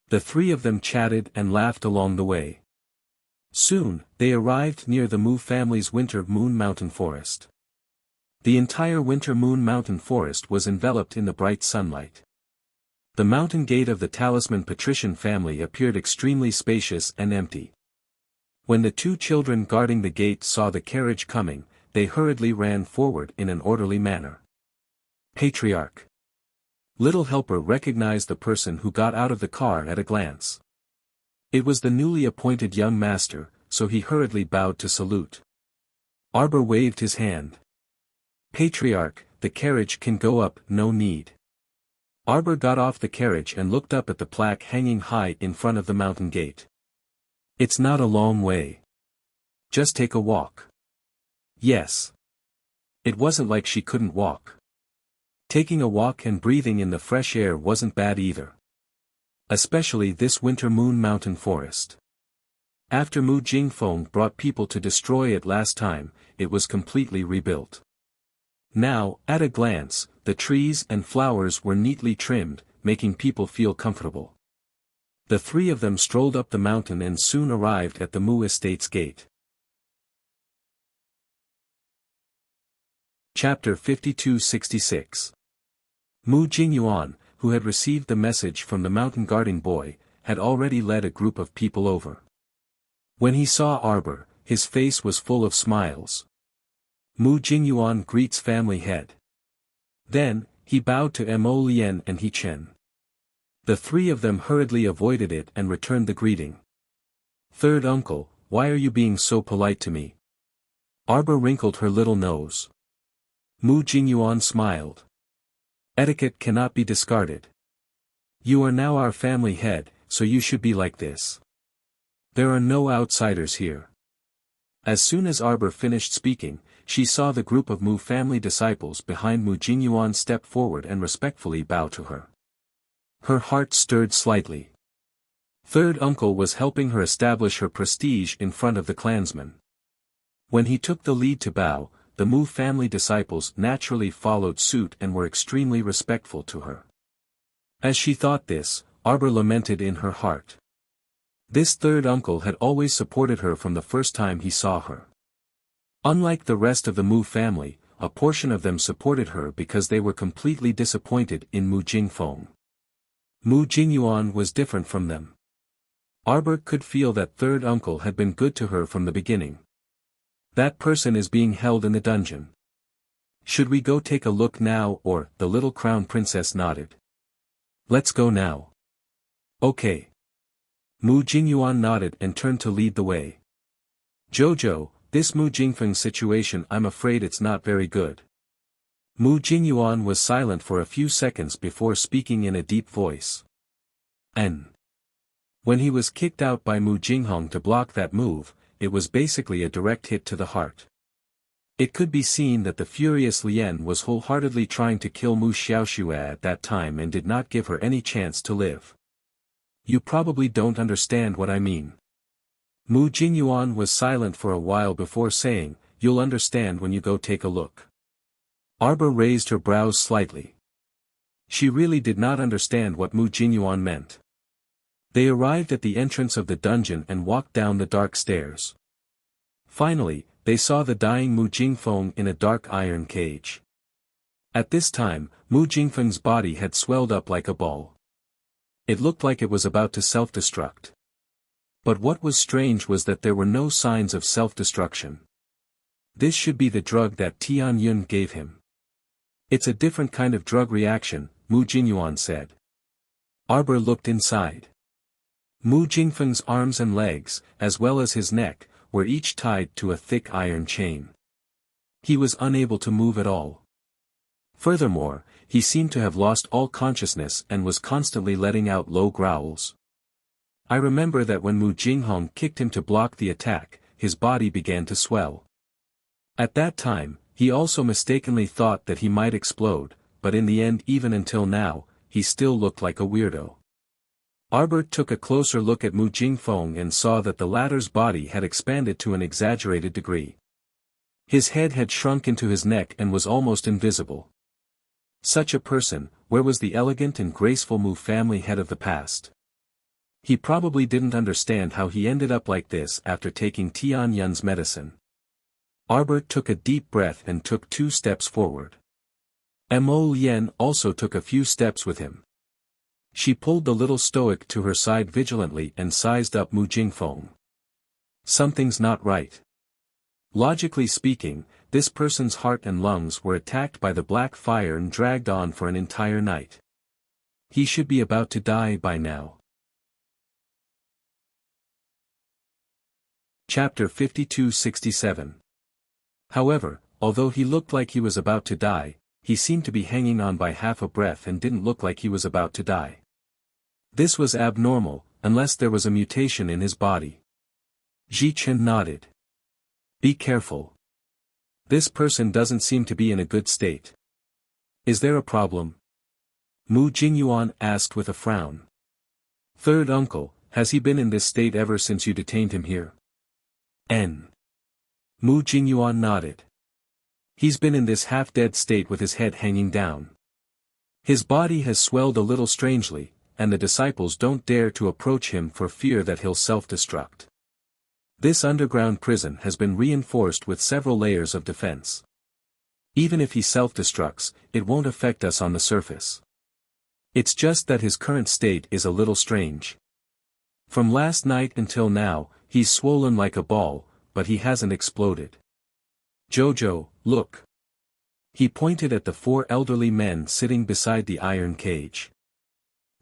The three of them chatted and laughed along the way. Soon, they arrived near the Mu family's Winter Moon Mountain Forest. The entire Winter Moon Mountain Forest was enveloped in the bright sunlight. The mountain gate of the Talisman patrician family appeared extremely spacious and empty. When the two children guarding the gate saw the carriage coming, they hurriedly ran forward in an orderly manner. "Patriarch." Little Helper recognized the person who got out of the car at a glance. It was the newly appointed young master, so he hurriedly bowed to salute. Arbor waved his hand. "Patriarch, the carriage can go up, no need." Arbor got off the carriage and looked up at the plaque hanging high in front of the mountain gate. "It's not a long way. Just take a walk." Yes. It wasn't like she couldn't walk. Taking a walk and breathing in the fresh air wasn't bad either. Especially this Winter Moon Mountain Forest. After Mu Jingfeng brought people to destroy it last time, it was completely rebuilt. Now, at a glance, the trees and flowers were neatly trimmed, making people feel comfortable. The three of them strolled up the mountain and soon arrived at the Mu Estate's gate. Chapter 5266. Mu Jingyuan, who had received the message from the mountain guarding boy, had already led a group of people over. When he saw Arbor, his face was full of smiles. "Mu Jingyuan greets family head." Then, he bowed to Mo Lien and He Chen. The three of them hurriedly avoided it and returned the greeting. "Third uncle, why are you being so polite to me?" Arbor wrinkled her little nose. Mu Jingyuan smiled. "Etiquette cannot be discarded. You are now our family head, so you should be like this. There are no outsiders here." As soon as Arbor finished speaking, she saw the group of Mu family disciples behind Mu Jingyuan step forward and respectfully bow to her. Her heart stirred slightly. Third uncle was helping her establish her prestige in front of the clansmen. When he took the lead to bow, the Mu family disciples naturally followed suit and were extremely respectful to her. As she thought this, Arbor lamented in her heart. This third uncle had always supported her from the first time he saw her. Unlike the rest of the Mu family, a portion of them supported her because they were completely disappointed in Mu Jingfeng. Mu Jingyuan was different from them. Arbor could feel that third uncle had been good to her from the beginning. "That person is being held in the dungeon. Should we go take a look now?" Or, the little crown princess nodded. "Let's go now." "Okay." Mu Jingyuan nodded and turned to lead the way. "Jojo, this Mu Jingfeng situation, I'm afraid it's not very good. Mu Jingyuan was silent for a few seconds before speaking in a deep voice. N. When he was kicked out by Mu Jinghong to block that move, it was basically a direct hit to the heart. It could be seen that the furious Lien was wholeheartedly trying to kill Mu Xiaoxue at that time and did not give her any chance to live. You probably don't understand what I mean. Mu Jingyuan was silent for a while before saying, "You'll understand when you go take a look." Arbor raised her brows slightly. She really did not understand what Mu Jingyuan meant. They arrived at the entrance of the dungeon and walked down the dark stairs. Finally, they saw the dying Mu Jingfeng in a dark iron cage. At this time, Mu Jingfeng's body had swelled up like a ball. It looked like it was about to self-destruct. But what was strange was that there were no signs of self-destruction. This should be the drug that Tian Yun gave him. It's a different kind of drug reaction, Mu Jingyuan said. Arbor looked inside. Mu Jingfeng's arms and legs, as well as his neck, were each tied to a thick iron chain. He was unable to move at all. Furthermore, he seemed to have lost all consciousness and was constantly letting out low growls. I remember that when Mu Jinghong kicked him to block the attack, his body began to swell. At that time, he also mistakenly thought that he might explode, but in the end, even until now, he still looked like a weirdo. Arbor took a closer look at Mu Jingfeng and saw that the latter's body had expanded to an exaggerated degree. His head had shrunk into his neck and was almost invisible. Such a person, where was the elegant and graceful Mu family head of the past? He probably didn't understand how he ended up like this after taking Tian Yun's medicine. Arbor took a deep breath and took 2 steps forward. Mo Lien also took a few steps with him. She pulled the little stoic to her side vigilantly and sized up Mu Jingfeng. Something's not right. Logically speaking, this person's heart and lungs were attacked by the black fire and dragged on for an entire night. He should be about to die by now. Chapter 52-67. However, although he looked like he was about to die, he seemed to be hanging on by half a breath and didn't look like he was about to die. This was abnormal, unless there was a mutation in his body. Ji Chen nodded. Be careful. This person doesn't seem to be in a good state. Is there a problem? Mu Jingyuan asked with a frown. Third uncle, has he been in this state ever since you detained him here? N. Mu Jingyuan nodded. He's been in this half-dead state with his head hanging down. His body has swelled a little strangely, and the disciples don't dare to approach him for fear that he'll self-destruct. This underground prison has been reinforced with several layers of defense. Even if he self-destructs, it won't affect us on the surface. It's just that his current state is a little strange. From last night until now, he's swollen like a ball, but he hasn't exploded. Jojo, look. He pointed at the 4 elderly men sitting beside the iron cage.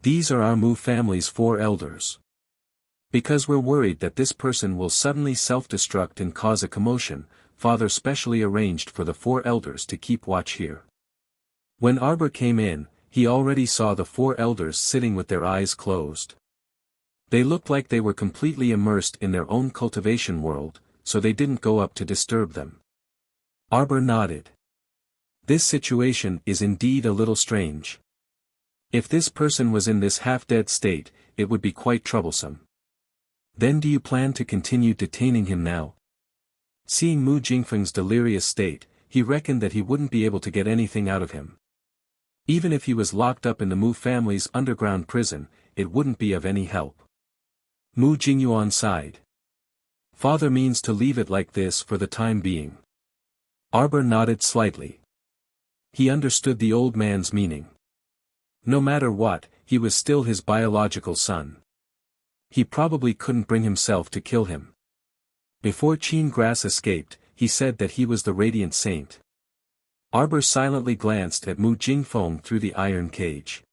These are our Mu family's 4 elders. Because we're worried that this person will suddenly self-destruct and cause a commotion, Father specially arranged for the 4 elders to keep watch here. When Arbor came in, he already saw the 4 elders sitting with their eyes closed. They looked like they were completely immersed in their own cultivation world, so they didn't go up to disturb them. Arbor nodded. This situation is indeed a little strange. If this person was in this half-dead state, it would be quite troublesome. Then do you plan to continue detaining him now? Seeing Mu Jingfeng's delirious state, he reckoned that he wouldn't be able to get anything out of him. Even if he was locked up in the Mu family's underground prison, it wouldn't be of any help. Mu Jingyuan sighed. Father means to leave it like this for the time being. Arbor nodded slightly. He understood the old man's meaning. No matter what, he was still his biological son. He probably couldn't bring himself to kill him. Before Qin Grass escaped, he said that he was the radiant saint. Arbor silently glanced at Mu Jingfeng through the iron cage.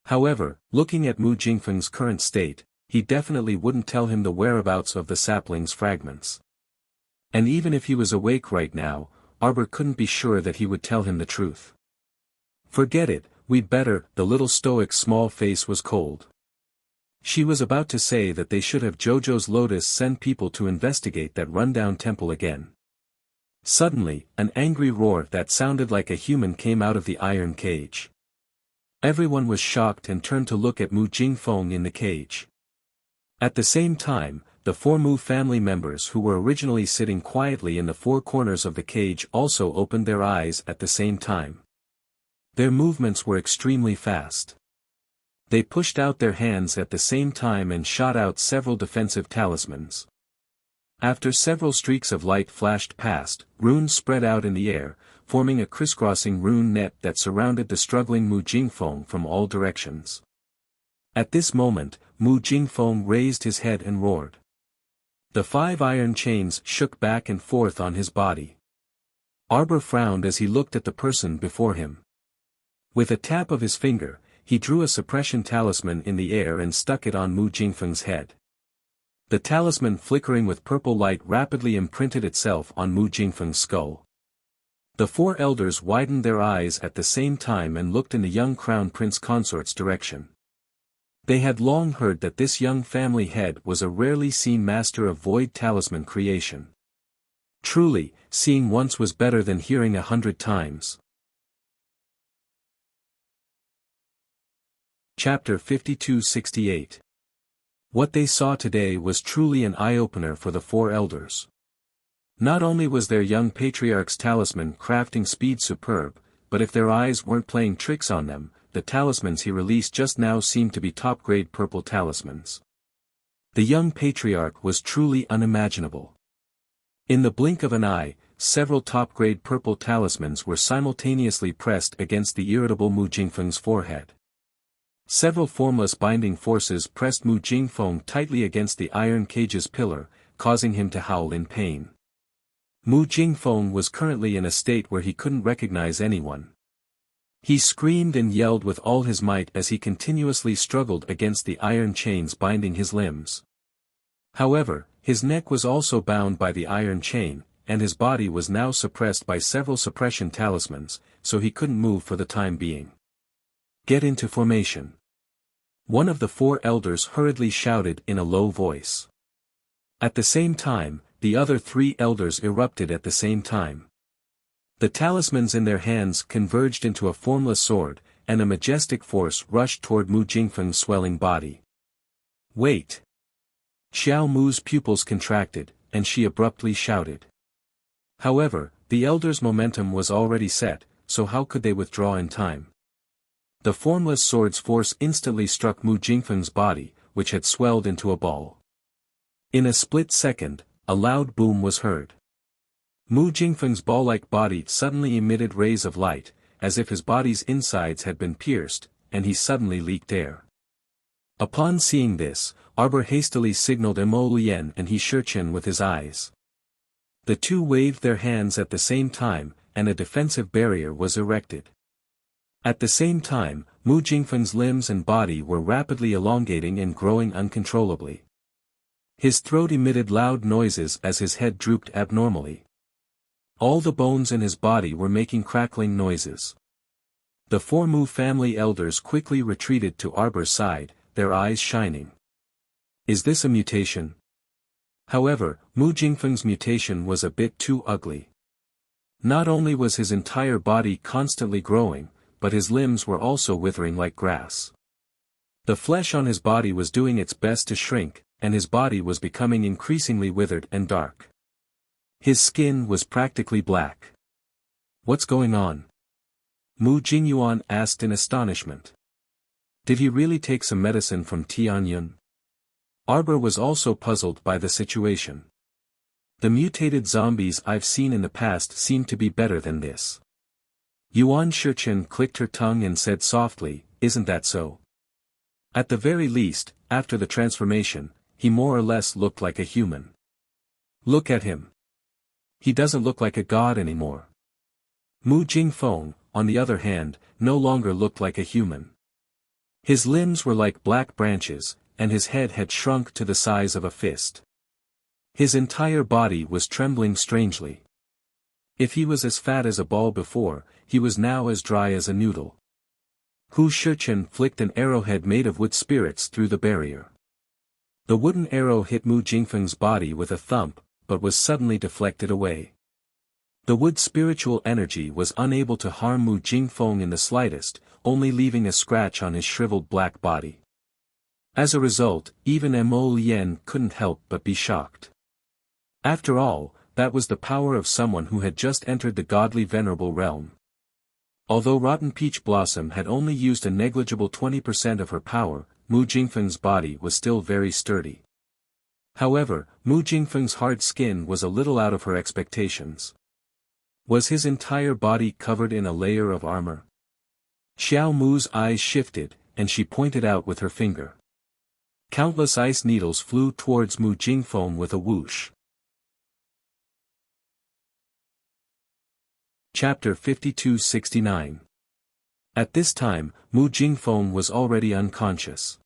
However, looking at Mu Jingfeng's current state, he definitely wouldn't tell him the whereabouts of the sapling's fragments. And even if he was awake right now, Arbor couldn't be sure that he would tell him the truth. "Forget it, we'd better." The little stoic's small face was cold. She was about to say that they should have Jojo's Lotus send people to investigate that rundown temple again. Suddenly, an angry roar that sounded like a human came out of the iron cage. Everyone was shocked and turned to look at Mu Jingfeng in the cage. At the same time, the four Mu family members who were originally sitting quietly in the four corners of the cage also opened their eyes at the same time. Their movements were extremely fast. They pushed out their hands at the same time and shot out several defensive talismans. After several streaks of light flashed past, runes spread out in the air, forming a crisscrossing rune net that surrounded the struggling Mu Jingfeng from all directions. At this moment, Mu Jingfeng raised his head and roared. The 5 iron chains shook back and forth on his body. Arbor frowned as he looked at the person before him. With a tap of his finger, he drew a suppression talisman in the air and stuck it on Mu Jingfeng's head. The talisman flickering with purple light rapidly imprinted itself on Mu Jingfeng's skull. The four elders widened their eyes at the same time and looked in the young crown prince consort's direction. They had long heard that this young family head was a rarely seen master of void talisman creation. Truly, seeing once was better than hearing 100 times. Chapter 52-68. What they saw today was truly an eye-opener for the four elders. Not only was their young patriarch's talisman crafting speed superb, but if their eyes weren't playing tricks on them, the talismans he released just now seemed to be top-grade purple talismans. The young patriarch was truly unimaginable. In the blink of an eye, several top-grade purple talismans were simultaneously pressed against the irritable Mu Jingfeng's forehead. Several formless binding forces pressed Mu Jingfeng tightly against the iron cage's pillar, causing him to howl in pain. Mu Jingfeng was currently in a state where he couldn't recognize anyone. He screamed and yelled with all his might as he continuously struggled against the iron chains binding his limbs. However, his neck was also bound by the iron chain, and his body was now suppressed by several suppression talismans, so he couldn't move for the time being. "Get into formation." One of the four elders hurriedly shouted in a low voice. At the same time, the other 3 elders erupted at the same time. The talismans in their hands converged into a formless sword, and a majestic force rushed toward Mu Jingfeng's swelling body. "Wait!" Xiao Mu's pupils contracted, and she abruptly shouted. However, the elders' momentum was already set, so how could they withdraw in time? The formless sword's force instantly struck Mu Jingfeng's body, which had swelled into a ball. In a split second, a loud boom was heard. Mu Jingfeng's ball-like body suddenly emitted rays of light, as if his body's insides had been pierced, and he suddenly leaked air. Upon seeing this, Arbor hastily signaled Mo Lian and He Shichen with his eyes. The two waved their hands at the same time, and a defensive barrier was erected. At the same time, Mu Jingfeng's limbs and body were rapidly elongating and growing uncontrollably. His throat emitted loud noises as his head drooped abnormally. All the bones in his body were making crackling noises. The 4 Mu family elders quickly retreated to Arbor's side, their eyes shining. Is this a mutation? However, Mu Jingfeng's mutation was a bit too ugly. Not only was his entire body constantly growing, but his limbs were also withering like grass. The flesh on his body was doing its best to shrink, and his body was becoming increasingly withered and dark. His skin was practically black. What's going on? Mu Jingyuan asked in astonishment. Did he really take some medicine from Tianyun? Arbor was also puzzled by the situation. The mutated zombies I've seen in the past seem to be better than this. Yuan Shichen clicked her tongue and said softly, isn't that so? At the very least, after the transformation, he more or less looked like a human. Look at him. He doesn't look like a god anymore. Mu Jingfeng, on the other hand, no longer looked like a human. His limbs were like black branches, and his head had shrunk to the size of a fist. His entire body was trembling strangely. If he was as fat as a ball before, he was now as dry as a noodle. Hu Shichen flicked an arrowhead made of wood spirits through the barrier. The wooden arrow hit Mu Jingfeng's body with a thump, but was suddenly deflected away. The wood spiritual energy was unable to harm Mu Jingfeng in the slightest, only leaving a scratch on his shriveled black body. As a result, even Mo Lien couldn't help but be shocked. After all, that was the power of someone who had just entered the godly venerable realm. Although Rotten Peach Blossom had only used a negligible 20% of her power, Mu Jingfeng's body was still very sturdy. However, Mu Jingfeng's hard skin was a little out of her expectations. Was his entire body covered in a layer of armor? Xiao Mu's eyes shifted, and she pointed out with her finger. Countless ice needles flew towards Mu Jingfeng with a whoosh. Chapter 5269. At this time, Mu Jingfeng was already unconscious.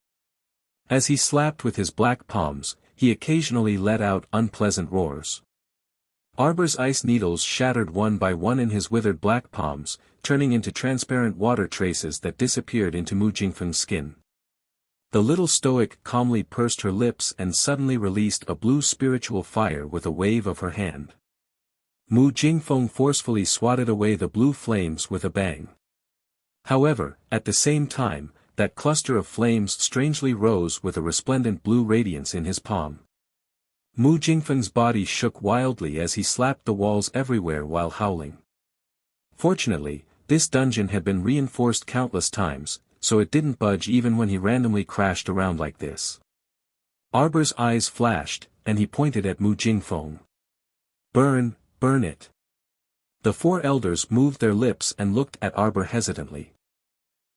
As he slapped with his black palms, he occasionally let out unpleasant roars. Arbor's ice needles shattered one by one in his withered black palms, turning into transparent water traces that disappeared into Mu Jingfeng's skin. The little stoic calmly pursed her lips and suddenly released a blue spiritual fire with a wave of her hand. Mu Jingfeng forcefully swatted away the blue flames with a bang. However, at the same time, that cluster of flames strangely rose with a resplendent blue radiance in his palm. Mu Jingfeng's body shook wildly as he slapped the walls everywhere while howling. Fortunately, this dungeon had been reinforced countless times, so it didn't budge even when he randomly crashed around like this. Arbor's eyes flashed, and he pointed at Mu Jingfeng. "Burn, burn it." The four elders moved their lips and looked at Arbor hesitantly.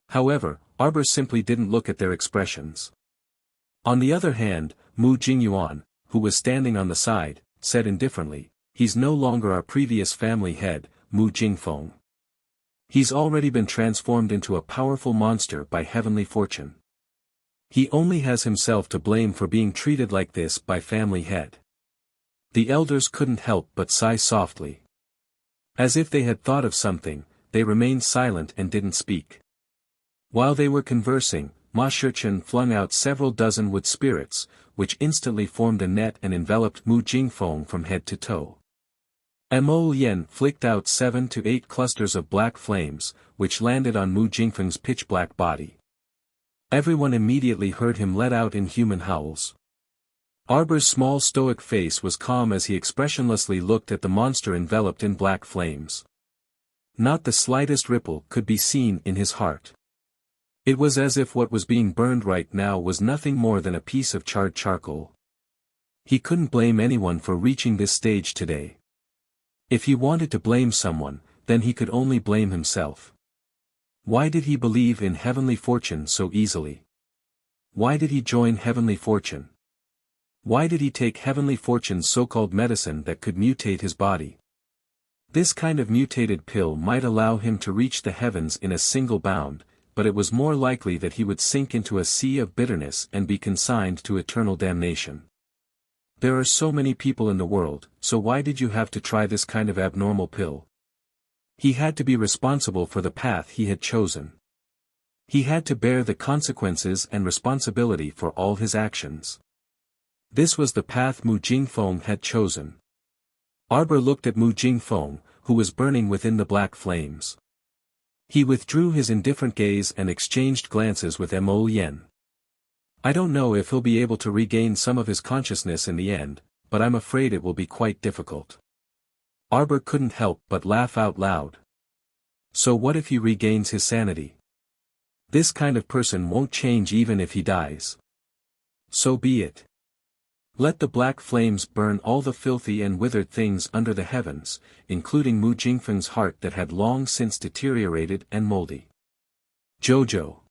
However, Arbor simply didn't look at their expressions. On the other hand, Mu Jingyuan, who was standing on the side, said indifferently, "He's no longer our previous family head, Mu Jingfeng. He's already been transformed into a powerful monster by heavenly fortune. He only has himself to blame for being treated like this by family head." The elders couldn't help but sigh softly. As if they had thought of something, they remained silent and didn't speak. While they were conversing, Ma Shichen flung out several dozen wood spirits, which instantly formed a net and enveloped Mu Jingfeng from head to toe. Mo Lien flicked out 7 to 8 clusters of black flames, which landed on Mu Jingfeng's pitch-black body. Everyone immediately heard him let out inhuman howls. Arbor's small stoic face was calm as he expressionlessly looked at the monster enveloped in black flames. Not the slightest ripple could be seen in his heart. It was as if what was being burned right now was nothing more than a piece of charred charcoal. He couldn't blame anyone for reaching this stage today. If he wanted to blame someone, then he could only blame himself. Why did he believe in heavenly fortune so easily? Why did he join heavenly fortune? Why did he take heavenly fortune's so-called medicine that could mutate his body? This kind of mutated pill might allow him to reach the heavens in a single bound, but it was more likely that he would sink into a sea of bitterness and be consigned to eternal damnation. There are so many people in the world, so why did you have to try this kind of abnormal pill? He had to be responsible for the path he had chosen. He had to bear the consequences and responsibility for all his actions. This was the path Mu Jingfeng had chosen. Arbor looked at Mu Jingfeng, who was burning within the black flames. He withdrew his indifferent gaze and exchanged glances with Mo Lien. "I don't know if he'll be able to regain some of his consciousness in the end, but I'm afraid it will be quite difficult." Arbor couldn't help but laugh out loud. So what if he regains his sanity? This kind of person won't change even if he dies. So be it. Let the black flames burn all the filthy and withered things under the heavens, including Mu Jingfeng's heart that had long since deteriorated and moldy. Jojo.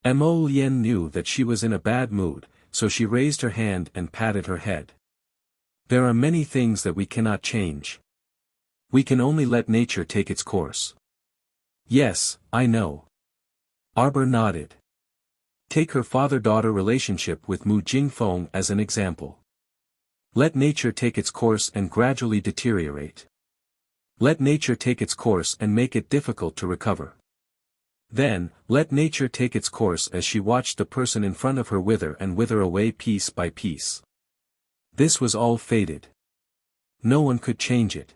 Mo Lien knew that she was in a bad mood, so she raised her hand and patted her head. "There are many things that we cannot change. We can only let nature take its course." "Yes, I know." Arbor nodded. Take her father-daughter relationship with Mu Jingfeng as an example. Let nature take its course and gradually deteriorate. Let nature take its course and make it difficult to recover. Then, let nature take its course as she watched the person in front of her wither away piece by piece. This was all fated. No one could change it.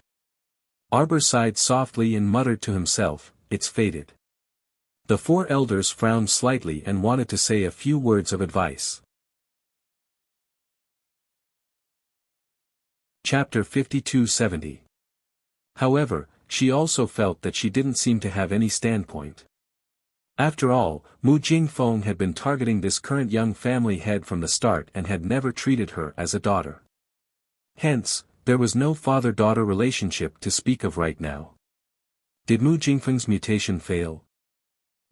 Arbor sighed softly and muttered to himself, "It's fated." The four elders frowned slightly and wanted to say a few words of advice. Chapter 5270. However, she also felt that she didn't seem to have any standpoint. After all, Mu Jingfeng had been targeting this current young family head from the start and had never treated her as a daughter. Hence, there was no father-daughter relationship to speak of right now. Did Mu Jingfeng's mutation fail?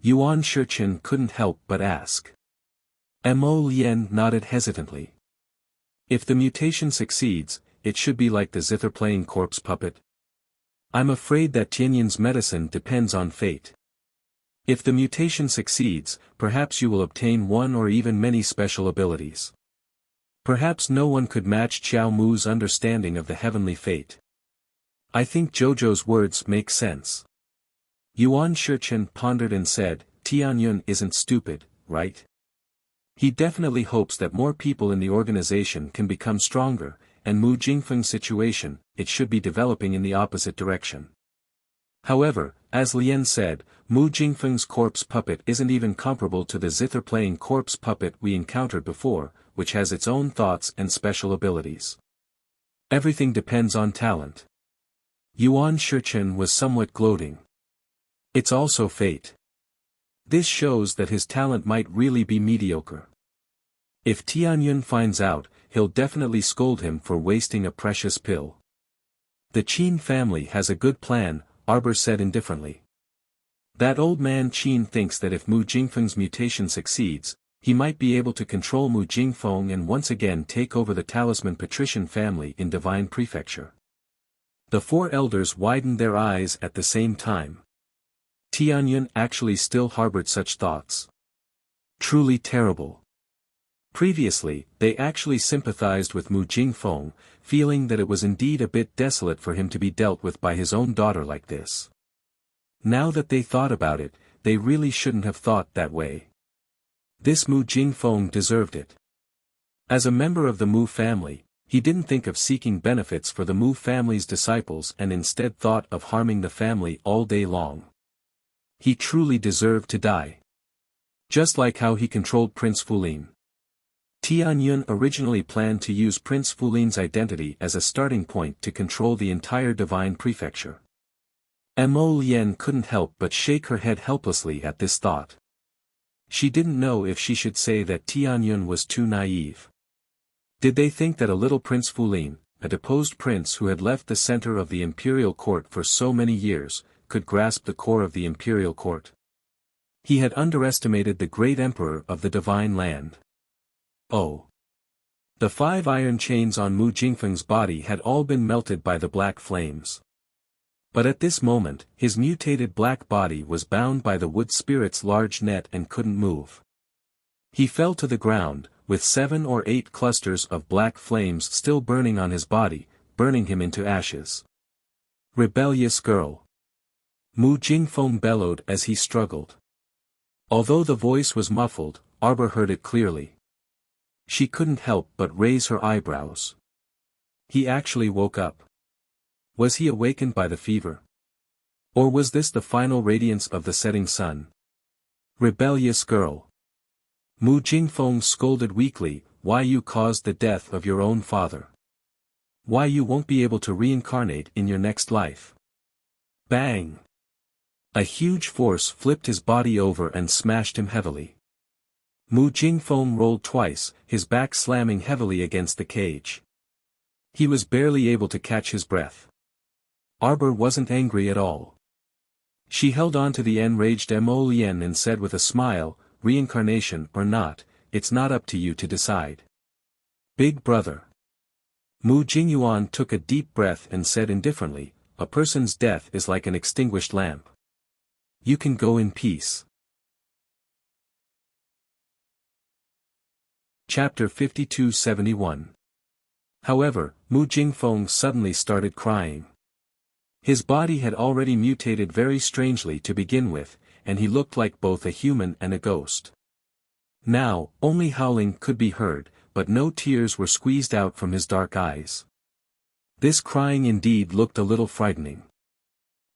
Yuan Shichen couldn't help but ask. Mo Lien nodded hesitantly. If the mutation succeeds, it should be like the zither-playing corpse puppet. I'm afraid that Tianyun's medicine depends on fate. If the mutation succeeds, perhaps you will obtain one or even many special abilities. Perhaps no one could match Qiao Mu's understanding of the heavenly fate. I think Jojo's words make sense. Yuan Shichen pondered and said, Tianyun isn't stupid, right? He definitely hopes that more people in the organization can become stronger, and Mu Jingfeng's situation, it should be developing in the opposite direction. However, as Lien said, Mu Jingfeng's corpse puppet isn't even comparable to the zither-playing corpse puppet we encountered before, which has its own thoughts and special abilities. Everything depends on talent. Yuan Shichen was somewhat gloating. It's also fate. This shows that his talent might really be mediocre. If Tianyun finds out, he'll definitely scold him for wasting a precious pill. The Qin family has a good plan, Arbor said indifferently. That old man Qin thinks that if Mu Jingfeng's mutation succeeds, he might be able to control Mu Jingfeng and once again take over the talisman patrician family in Divine Prefecture. The four elders widened their eyes at the same time. Tianyun actually still harbored such thoughts. Truly terrible. Previously, they actually sympathized with Mu Jingfeng, feeling that it was indeed a bit desolate for him to be dealt with by his own daughter like this. Now that they thought about it, they really shouldn't have thought that way. This Mu Jingfeng deserved it. As a member of the Mu family, he didn't think of seeking benefits for the Mu family's disciples and instead thought of harming the family all day long. He truly deserved to die. Just like how he controlled Prince Fulin. Tianyun originally planned to use Prince Fulin's identity as a starting point to control the entire Divine Prefecture. Mo Lien couldn't help but shake her head helplessly at this thought. She didn't know if she should say that Tianyun was too naive. Did they think that a little Prince Fulin, a deposed prince who had left the center of the imperial court for so many years, could grasp the core of the imperial court? He had underestimated the great emperor of the divine land. Oh! The 5 iron chains on Mu Jingfeng's body had all been melted by the black flames. But at this moment, his mutated black body was bound by the wood spirit's large net and couldn't move. He fell to the ground, with 7 or 8 clusters of black flames still burning on his body, burning him into ashes. Rebellious girl! Mu Jingfeng bellowed as he struggled. Although the voice was muffled, Arbor heard it clearly. She couldn't help but raise her eyebrows. He actually woke up. Was he awakened by the fever? Or was this the final radiance of the setting sun? Rebellious girl! Mu Jingfeng scolded weakly, why you caused the death of your own father? Why you won't be able to reincarnate in your next life? Bang! A huge force flipped his body over and smashed him heavily. Mu Jingfeng rolled twice, his back slamming heavily against the cage. He was barely able to catch his breath. Arbor wasn't angry at all. She held on to the enraged Mo Lien and said with a smile, reincarnation or not, it's not up to you to decide. Big brother. Mu Jingyuan took a deep breath and said indifferently, a person's death is like an extinguished lamp. You can go in peace. Chapter 5271. However, Mu Jingfeng suddenly started crying. His body had already mutated very strangely to begin with, and he looked like both a human and a ghost. Now, only howling could be heard, but no tears were squeezed out from his dark eyes. This crying indeed looked a little frightening.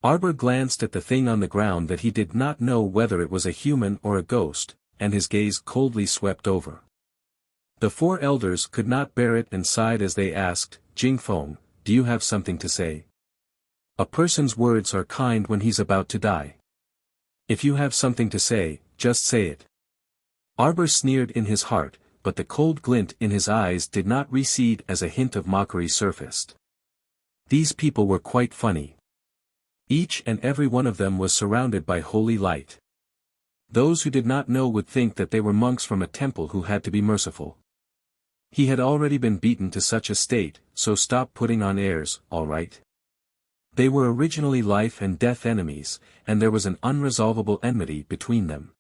Arbor glanced at the thing on the ground that he did not know whether it was a human or a ghost, and his gaze coldly swept over. The four elders could not bear it and sighed as they asked, "Jingfeng, do you have something to say? A person's words are kind when he's about to die. If you have something to say, just say it." Arbor sneered in his heart, but the cold glint in his eyes did not recede as a hint of mockery surfaced. These people were quite funny. Each and every one of them was surrounded by holy light. Those who did not know would think that they were monks from a temple who had to be merciful. He had already been beaten to such a state, so stop putting on airs, all right? They were originally life and death enemies, and there was an unresolvable enmity between them.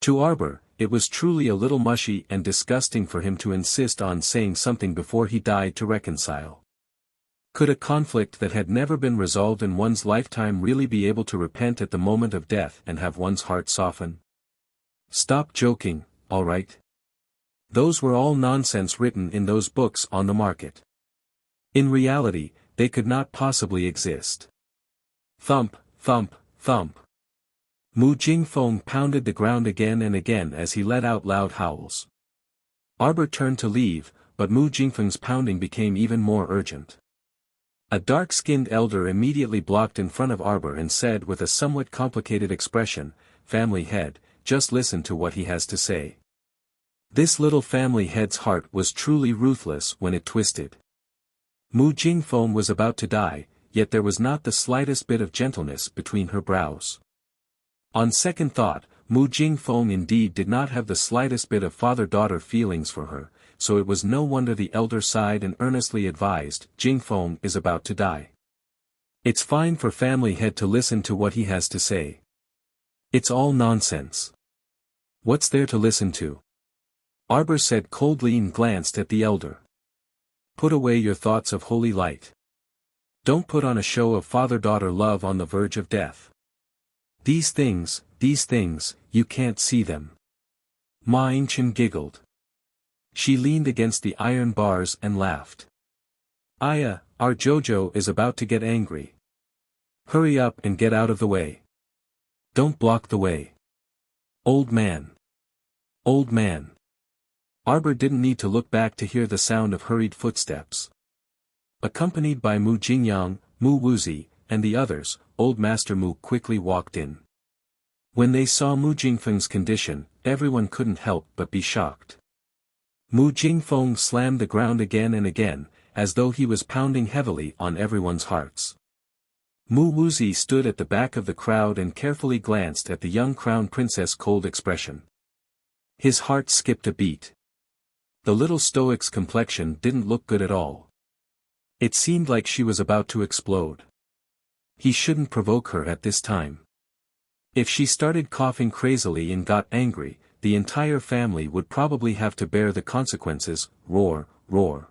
To Arbor, it was truly a little mushy and disgusting for him to insist on saying something before he died to reconcile. Could a conflict that had never been resolved in one's lifetime really be able to repent at the moment of death and have one's heart soften? Stop joking, all right? Those were all nonsense written in those books on the market. In reality, they could not possibly exist. Thump, thump, thump. Mu Jingfeng pounded the ground again and again as he let out loud howls. Arbor turned to leave, but Mu Jingfeng's pounding became even more urgent. A dark-skinned elder immediately blocked in front of Arbor and said with a somewhat complicated expression, "Family head, just listen to what he has to say." This little family head's heart was truly ruthless when it twisted. Mu Jingfeng was about to die, yet there was not the slightest bit of gentleness between her brows. On second thought, Mu Jingfeng indeed did not have the slightest bit of father-daughter feelings for her, so it was no wonder the elder sighed and earnestly advised, "Jingfeng is about to die. It's fine for family head to listen to what he has to say. It's all nonsense. What's there to listen to?" Arbor said coldly and glanced at the elder. "Put away your thoughts of holy light. Don't put on a show of father-daughter love on the verge of death. These things, you can't see them." Ma Yingchen giggled. She leaned against the iron bars and laughed. "Aya, our Jojo is about to get angry. Hurry up and get out of the way. Don't block the way. Old man. Old man." Arbor didn't need to look back to hear the sound of hurried footsteps. Accompanied by Mu Jingyang, Mu Wuxia, and the others, old Master Mu quickly walked in. When they saw Mu Jingfeng's condition, everyone couldn't help but be shocked. Mu Jingfeng slammed the ground again and again, as though he was pounding heavily on everyone's hearts. Mu Wuxia stood at the back of the crowd and carefully glanced at the young crown princess' cold expression. His heart skipped a beat. The little stoic's complexion didn't look good at all. It seemed like she was about to explode. He shouldn't provoke her at this time. If she started coughing crazily and got angry, the entire family would probably have to bear the consequences. Roar, roar.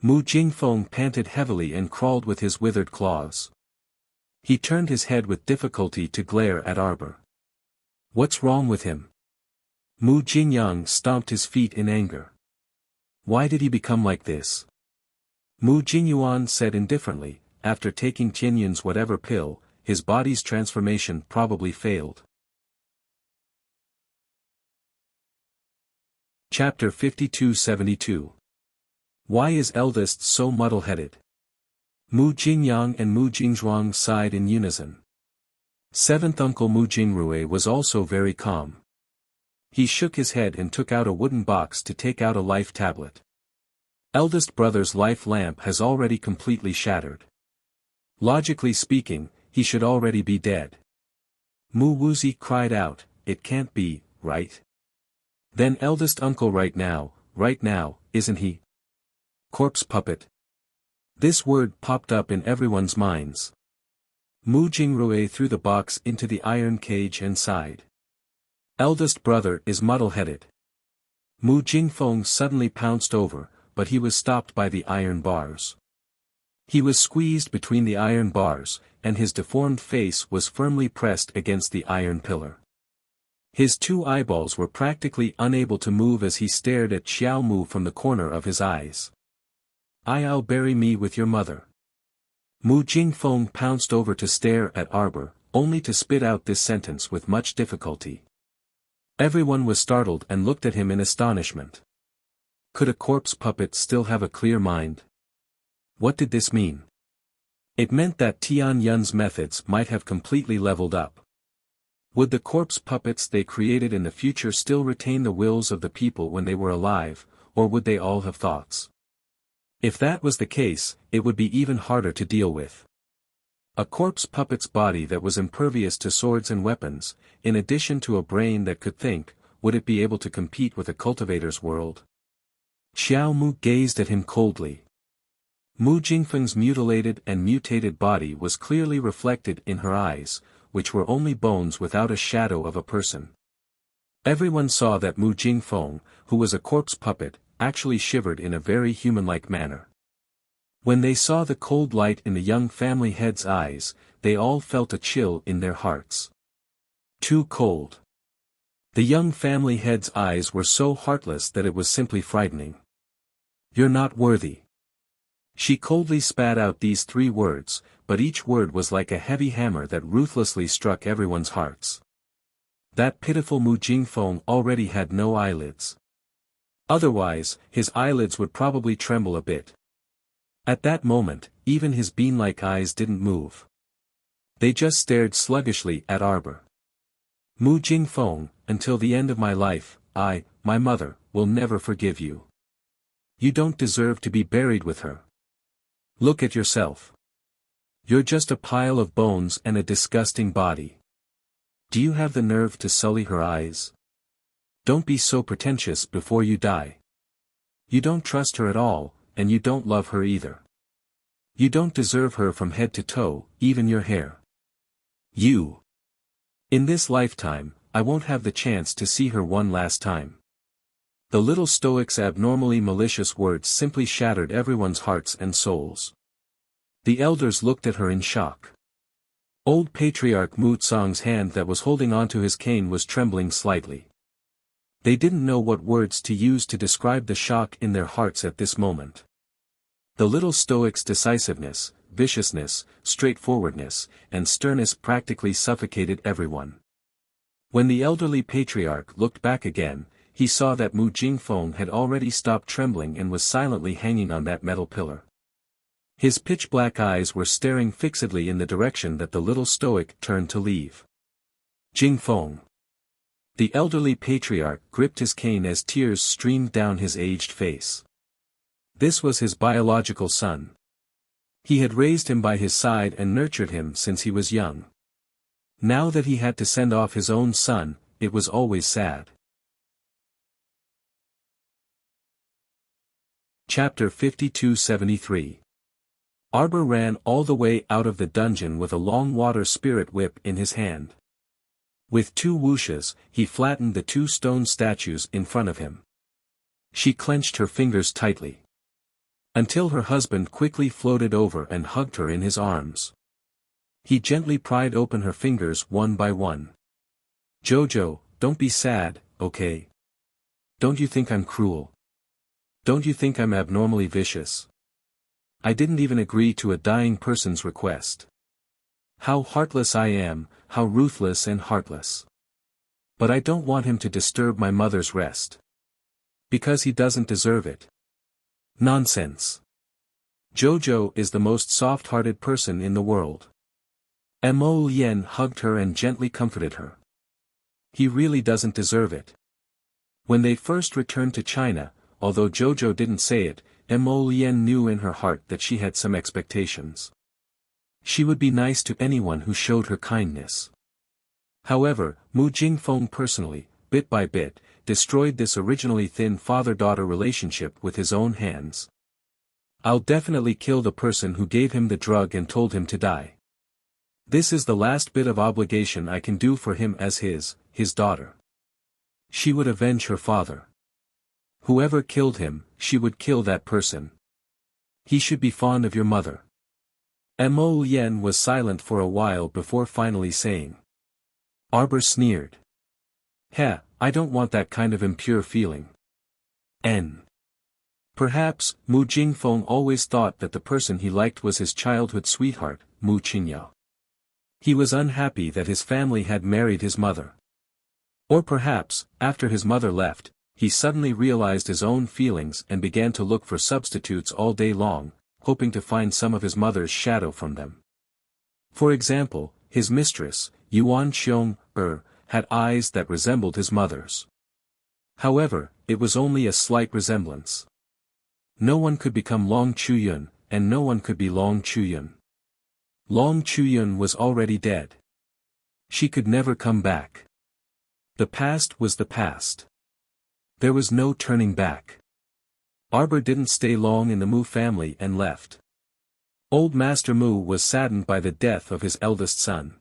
Mu Jingfeng panted heavily and crawled with his withered claws. He turned his head with difficulty to glare at Arbor. What's wrong with him? Mu Jingyang stomped his feet in anger. Why did he become like this? Mu Jingyuan said indifferently, after taking Tianyun's whatever pill, his body's transformation probably failed. Chapter 52-72. Why is eldest so muddle-headed? Mu Jingyang and Mu Jingzhuang sighed in unison. Seventh uncle Mu Jingrui was also very calm. He shook his head and took out a wooden box to take out a life tablet. Eldest brother's life lamp has already completely shattered. Logically speaking, he should already be dead. Mu Wuxia cried out, "It can't be, right? Then eldest uncle right now, isn't he? Corpse puppet." This word popped up in everyone's minds. Mu Jingrui threw the box into the iron cage and sighed. Eldest brother is muddle-headed. Mu Jingfeng suddenly pounced over, but he was stopped by the iron bars. He was squeezed between the iron bars, and his deformed face was firmly pressed against the iron pillar. His two eyeballs were practically unable to move as he stared at Xiao Mu from the corner of his eyes. "I'll bury me with your mother." Mu Jingfeng pounced over to stare at Arbor, only to spit out this sentence with much difficulty. Everyone was startled and looked at him in astonishment. Could a corpse puppet still have a clear mind? What did this mean? It meant that Tian Yun's methods might have completely leveled up. Would the corpse puppets they created in the future still retain the wills of the people when they were alive, or would they all have thoughts? If that was the case, it would be even harder to deal with. A corpse puppet's body that was impervious to swords and weapons, in addition to a brain that could think, would it be able to compete with a cultivator's world? Xiao Mu gazed at him coldly. Mu Jingfeng's mutilated and mutated body was clearly reflected in her eyes, which were only bones without a shadow of a person. Everyone saw that Mu Jingfeng, who was a corpse puppet, actually shivered in a very human-like manner. When they saw the cold light in the young family head's eyes, they all felt a chill in their hearts. Too cold. The young family head's eyes were so heartless that it was simply frightening. "You're not worthy." She coldly spat out these 3 words, but each word was like a heavy hammer that ruthlessly struck everyone's hearts. That pitiful Mu Jingfeng already had no eyelids. Otherwise, his eyelids would probably tremble a bit. At that moment, even his bean-like eyes didn't move. They just stared sluggishly at Arbor. "Mu Jingfeng, until the end of my life, my mother, will never forgive you. You don't deserve to be buried with her. Look at yourself. You're just a pile of bones and a disgusting body. Do you have the nerve to sully her eyes? Don't be so pretentious before you die. You don't trust her at all, and you don't love her either. You don't deserve her from head to toe, even your hair. In this lifetime, I won't have the chance to see her one last time." The little stoic's abnormally malicious words simply shattered everyone's hearts and souls. The elders looked at her in shock. Old Patriarch Mu Tsang's hand that was holding onto his cane was trembling slightly. They didn't know what words to use to describe the shock in their hearts at this moment. The little stoic's decisiveness, viciousness, straightforwardness, and sternness practically suffocated everyone. When the elderly patriarch looked back again, he saw that Mu Jingfeng had already stopped trembling and was silently hanging on that metal pillar. His pitch-black eyes were staring fixedly in the direction that the little stoic turned to leave. "Jingfeng." The elderly patriarch gripped his cane as tears streamed down his aged face. This was his biological son. He had raised him by his side and nurtured him since he was young. Now that he had to send off his own son, it was always sad. Chapter 5273. Arbor ran all the way out of the dungeon with a long water spirit whip in his hand. With 2 whooshes, he flattened the 2 stone statues in front of him. She clenched her fingers tightly. Until her husband quickly floated over and hugged her in his arms. He gently pried open her fingers one by one. "Jojo, don't be sad, okay? Don't you think I'm cruel? Don't you think I'm abnormally vicious? I didn't even agree to a dying person's request. How heartless I am, how ruthless and heartless. But I don't want him to disturb my mother's rest. Because he doesn't deserve it." Nonsense. Jojo is the most soft-hearted person in the world. Mo Lien hugged her and gently comforted her. He really doesn't deserve it. When they first returned to China, although Jojo didn't say it, Mo Lien knew in her heart that she had some expectations. She would be nice to anyone who showed her kindness. However, Mu Jingfeng personally, bit by bit, destroyed this originally thin father-daughter relationship with his own hands. "I'll definitely kill the person who gave him the drug and told him to die. This is the last bit of obligation I can do for him as his daughter. She would avenge her father. Whoever killed him, she would kill that person. He should be fond of your mother." Mo Lien was silent for a while before finally saying. Arbor sneered. Heh, I don't want that kind of impure feeling. N. Perhaps, Mu Jingfeng always thought that the person he liked was his childhood sweetheart, Mu Qingyao. He was unhappy that his family had married his mother. Or perhaps, after his mother left, he suddenly realized his own feelings and began to look for substitutes all day long, hoping to find some of his mother's shadow from them. For example, his mistress, Yuan Xiong, had eyes that resembled his mother's. However, it was only a slight resemblance. No one could become Long Chuyun, and no one could be Long Chuyun. Long Chuyun was already dead. She could never come back. The past was the past. There was no turning back. Arbor didn't stay long in the Mu family and left. Old Master Mu was saddened by the death of his eldest son.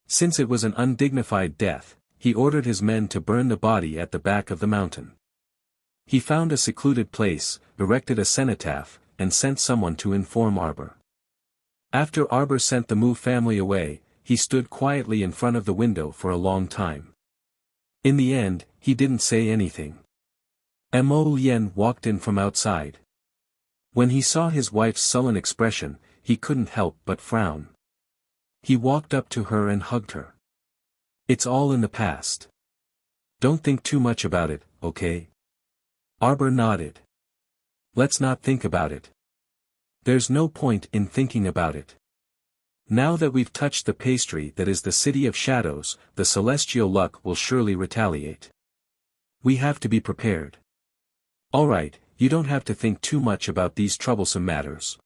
Since it was an undignified death, he ordered his men to burn the body at the back of the mountain. He found a secluded place, erected a cenotaph, and sent someone to inform Arbor. After Arbor sent the Mu family away, he stood quietly in front of the window for a long time. In the end, he didn't say anything. Mo Lien walked in from outside. When he saw his wife's sullen expression, he couldn't help but frown. He walked up to her and hugged her. It's all in the past. Don't think too much about it, okay? Arbor nodded. Let's not think about it. There's no point in thinking about it. Now that we've touched the pastry that is the city of shadows, the celestial luck will surely retaliate. We have to be prepared. Alright, you don't have to think too much about these troublesome matters.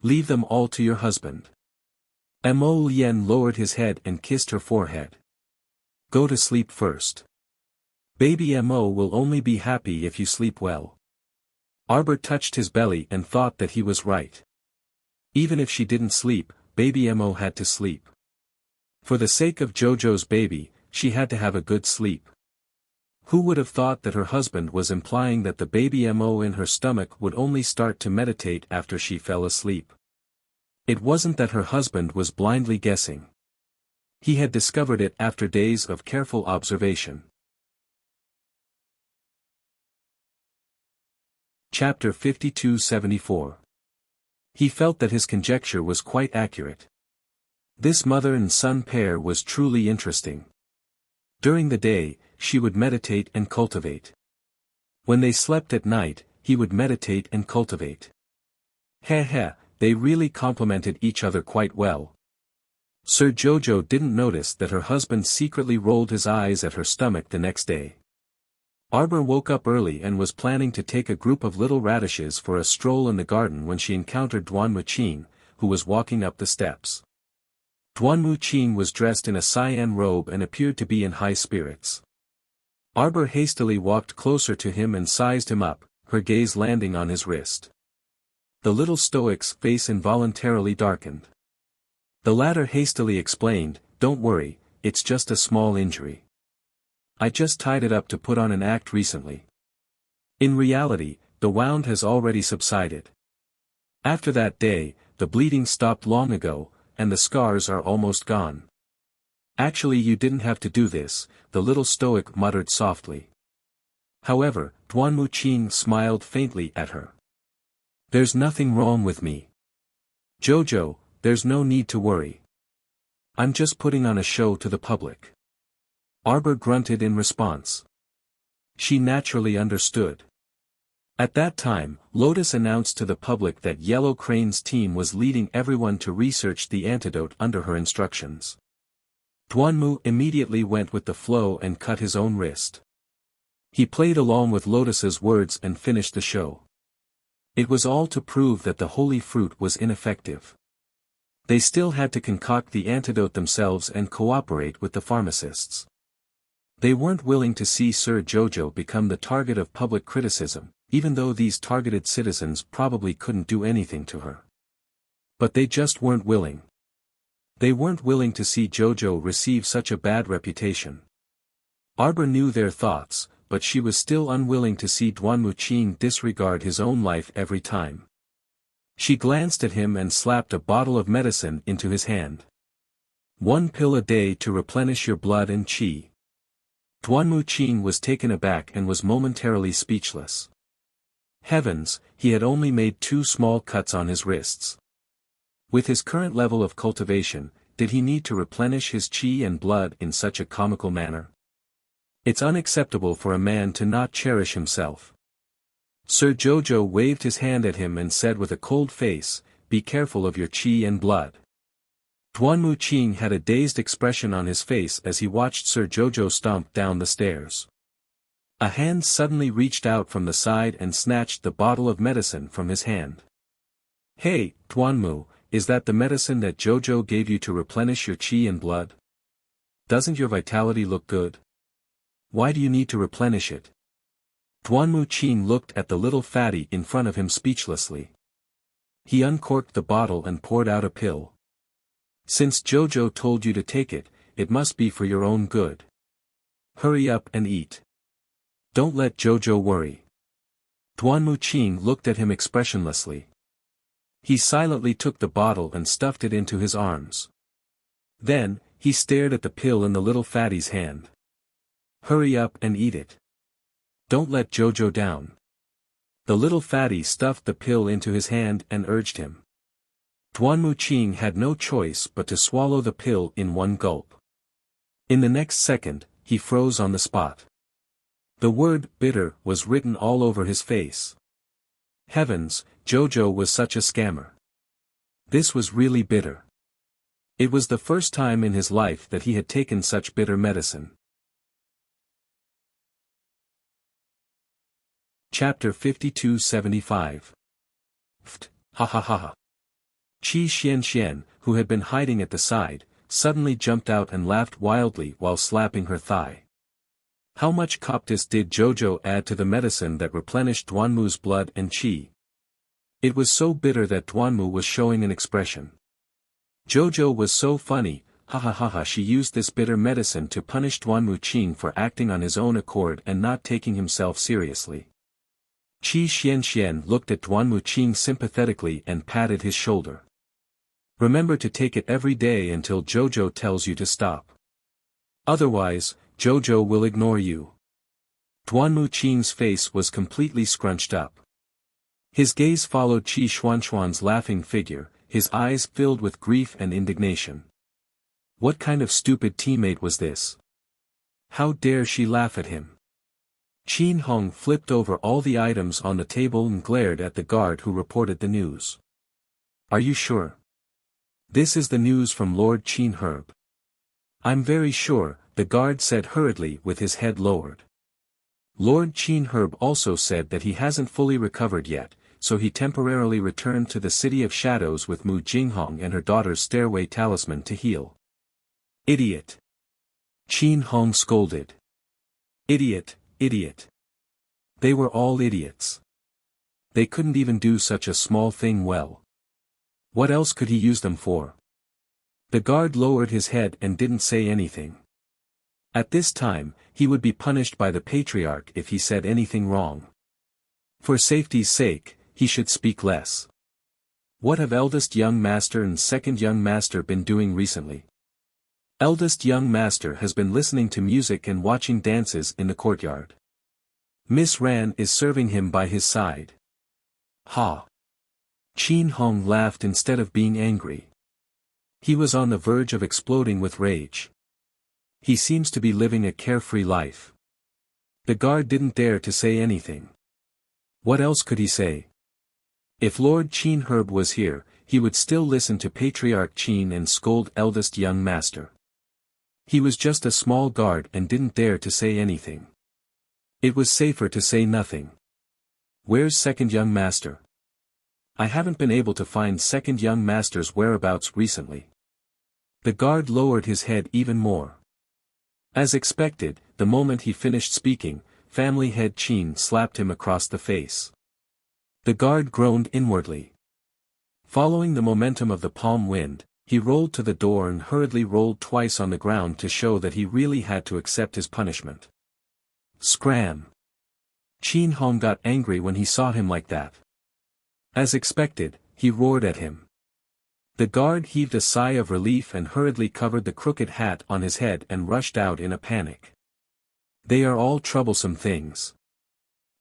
Leave them all to your husband. Mo Lien lowered his head and kissed her forehead. Go to sleep first. Baby Mo will only be happy if you sleep well. Arbor touched his belly and thought that he was right. Even if she didn't sleep, Baby Mo had to sleep. For the sake of Jojo's baby, she had to have a good sleep. Who would have thought that her husband was implying that the baby Mo in her stomach would only start to meditate after she fell asleep? It wasn't that her husband was blindly guessing. He had discovered it after days of careful observation. Chapter 52-74. He felt that his conjecture was quite accurate. This mother and son pair was truly interesting. During the day, she would meditate and cultivate. When they slept at night, he would meditate and cultivate. They really complemented each other quite well. Sir Jojo didn't notice that her husband secretly rolled his eyes at her stomach the next day. Arbor woke up early and was planning to take a group of little radishes for a stroll in the garden when she encountered Duan Muqin, who was walking up the steps. Duan Muqin was dressed in a cyan robe and appeared to be in high spirits. Arbor hastily walked closer to him and sized him up, her gaze landing on his wrist. The little stoic's face involuntarily darkened. The latter hastily explained, "Don't worry, it's just a small injury. I just tied it up to put on an act recently." In reality, the wound has already subsided. After that day, the bleeding stopped long ago, and the scars are almost gone. Actually, you didn't have to do this, the little stoic muttered softly. However, Duan Muqin smiled faintly at her. There's nothing wrong with me. Jojo, there's no need to worry. I'm just putting on a show to the public. Arbor grunted in response. She naturally understood. At that time, Lotus announced to the public that Yellow Crane's team was leading everyone to research the antidote under her instructions. Duanmu immediately went with the flow and cut his own wrist. He played along with Lotus's words and finished the show. It was all to prove that the holy fruit was ineffective. They still had to concoct the antidote themselves and cooperate with the pharmacists. They weren't willing to see Sir Jojo become the target of public criticism, even though these targeted citizens probably couldn't do anything to her. But they just weren't willing. They weren't willing to see Jojo receive such a bad reputation. Arbor knew their thoughts, but she was still unwilling to see Duan Muqin disregard his own life every time. She glanced at him and slapped a bottle of medicine into his hand. 1 pill a day to replenish your blood and qi. Duanmu Qing was taken aback and was momentarily speechless. Heavens, he had only made 2 small cuts on his wrists. With his current level of cultivation, did he need to replenish his qi and blood in such a comical manner? It's unacceptable for a man to not cherish himself. Sir Jojo waved his hand at him and said with a cold face, "Be careful of your qi and blood." Duanmu Qing had a dazed expression on his face as he watched Sir Jojo stomp down the stairs. A hand suddenly reached out from the side and snatched the bottle of medicine from his hand. "Hey, Duanmu, is that the medicine that Jojo gave you to replenish your qi and blood? Doesn't your vitality look good? Why do you need to replenish it?" Duanmu Qing looked at the little fatty in front of him speechlessly. He uncorked the bottle and poured out a pill. "Since Jojo told you to take it, it must be for your own good. Hurry up and eat. Don't let Jojo worry." Duanmu Qing looked at him expressionlessly. He silently took the bottle and stuffed it into his arms. Then, he stared at the pill in the little fatty's hand. "Hurry up and eat it. Don't let Jojo down." The little fatty stuffed the pill into his hand and urged him. Duanmu Qing had no choice but to swallow the pill in one gulp. In the next second, he froze on the spot. The word "bitter" was written all over his face. Heavens, Jojo was such a scammer. This was really bitter. It was the first time in his life that he had taken such bitter medicine. Chapter 5275. Ft. Ha ha ha ha. Qi Xian, who had been hiding at the side, suddenly jumped out and laughed wildly while slapping her thigh. How much coptis did Jojo add to the medicine that replenished Duanmu's blood and qi? It was so bitter that Duanmu was showing an expression. Jojo was so funny, ha ha ha ha. She used this bitter medicine to punish Duanmu Qing for acting on his own accord and not taking himself seriously. Qi Xian looked at Duanmu Qing sympathetically and patted his shoulder. "Remember to take it every day until Jojo tells you to stop. Otherwise, Jojo will ignore you." Duanmu Qing's face was completely scrunched up. His gaze followed Qi Xuanxuan's laughing figure, his eyes filled with grief and indignation. What kind of stupid teammate was this? How dare she laugh at him? Qin Hong flipped over all the items on the table and glared at the guard who reported the news. "Are you sure? This is the news from Lord Qin Herb." "I'm very sure," the guard said hurriedly with his head lowered. Lord Qin Herb also said that he hasn't fully recovered yet, so he temporarily returned to the City of Shadows with Mu Jinghong and her daughter's stairway talisman to heal. "Idiot!" Qin Hong scolded. "Idiot, idiot. They were all idiots. They couldn't even do such a small thing well. What else could he use them for?" The guard lowered his head and didn't say anything. At this time, he would be punished by the patriarch if he said anything wrong. For safety's sake, he should speak less. What have eldest young master and second young master been doing recently? Eldest young master has been listening to music and watching dances in the courtyard. Miss Ran is serving him by his side. Ha! Qin Hong laughed instead of being angry. He was on the verge of exploding with rage. He seems to be living a carefree life. The guard didn't dare to say anything. What else could he say? If Lord Qin Herb was here, he would still listen to Patriarch Qin and scold eldest young master. He was just a small guard and didn't dare to say anything. It was safer to say nothing. Where's second young master? I haven't been able to find second young master's whereabouts recently. The guard lowered his head even more. As expected, the moment he finished speaking, family head Qin slapped him across the face. The guard groaned inwardly. Following the momentum of the palm wind, he rolled to the door and hurriedly rolled twice on the ground to show that he really had to accept his punishment. Scram! Qin Hong got angry when he saw him like that. As expected, he roared at him. The guard heaved a sigh of relief and hurriedly covered the crooked hat on his head and rushed out in a panic. They are all troublesome things.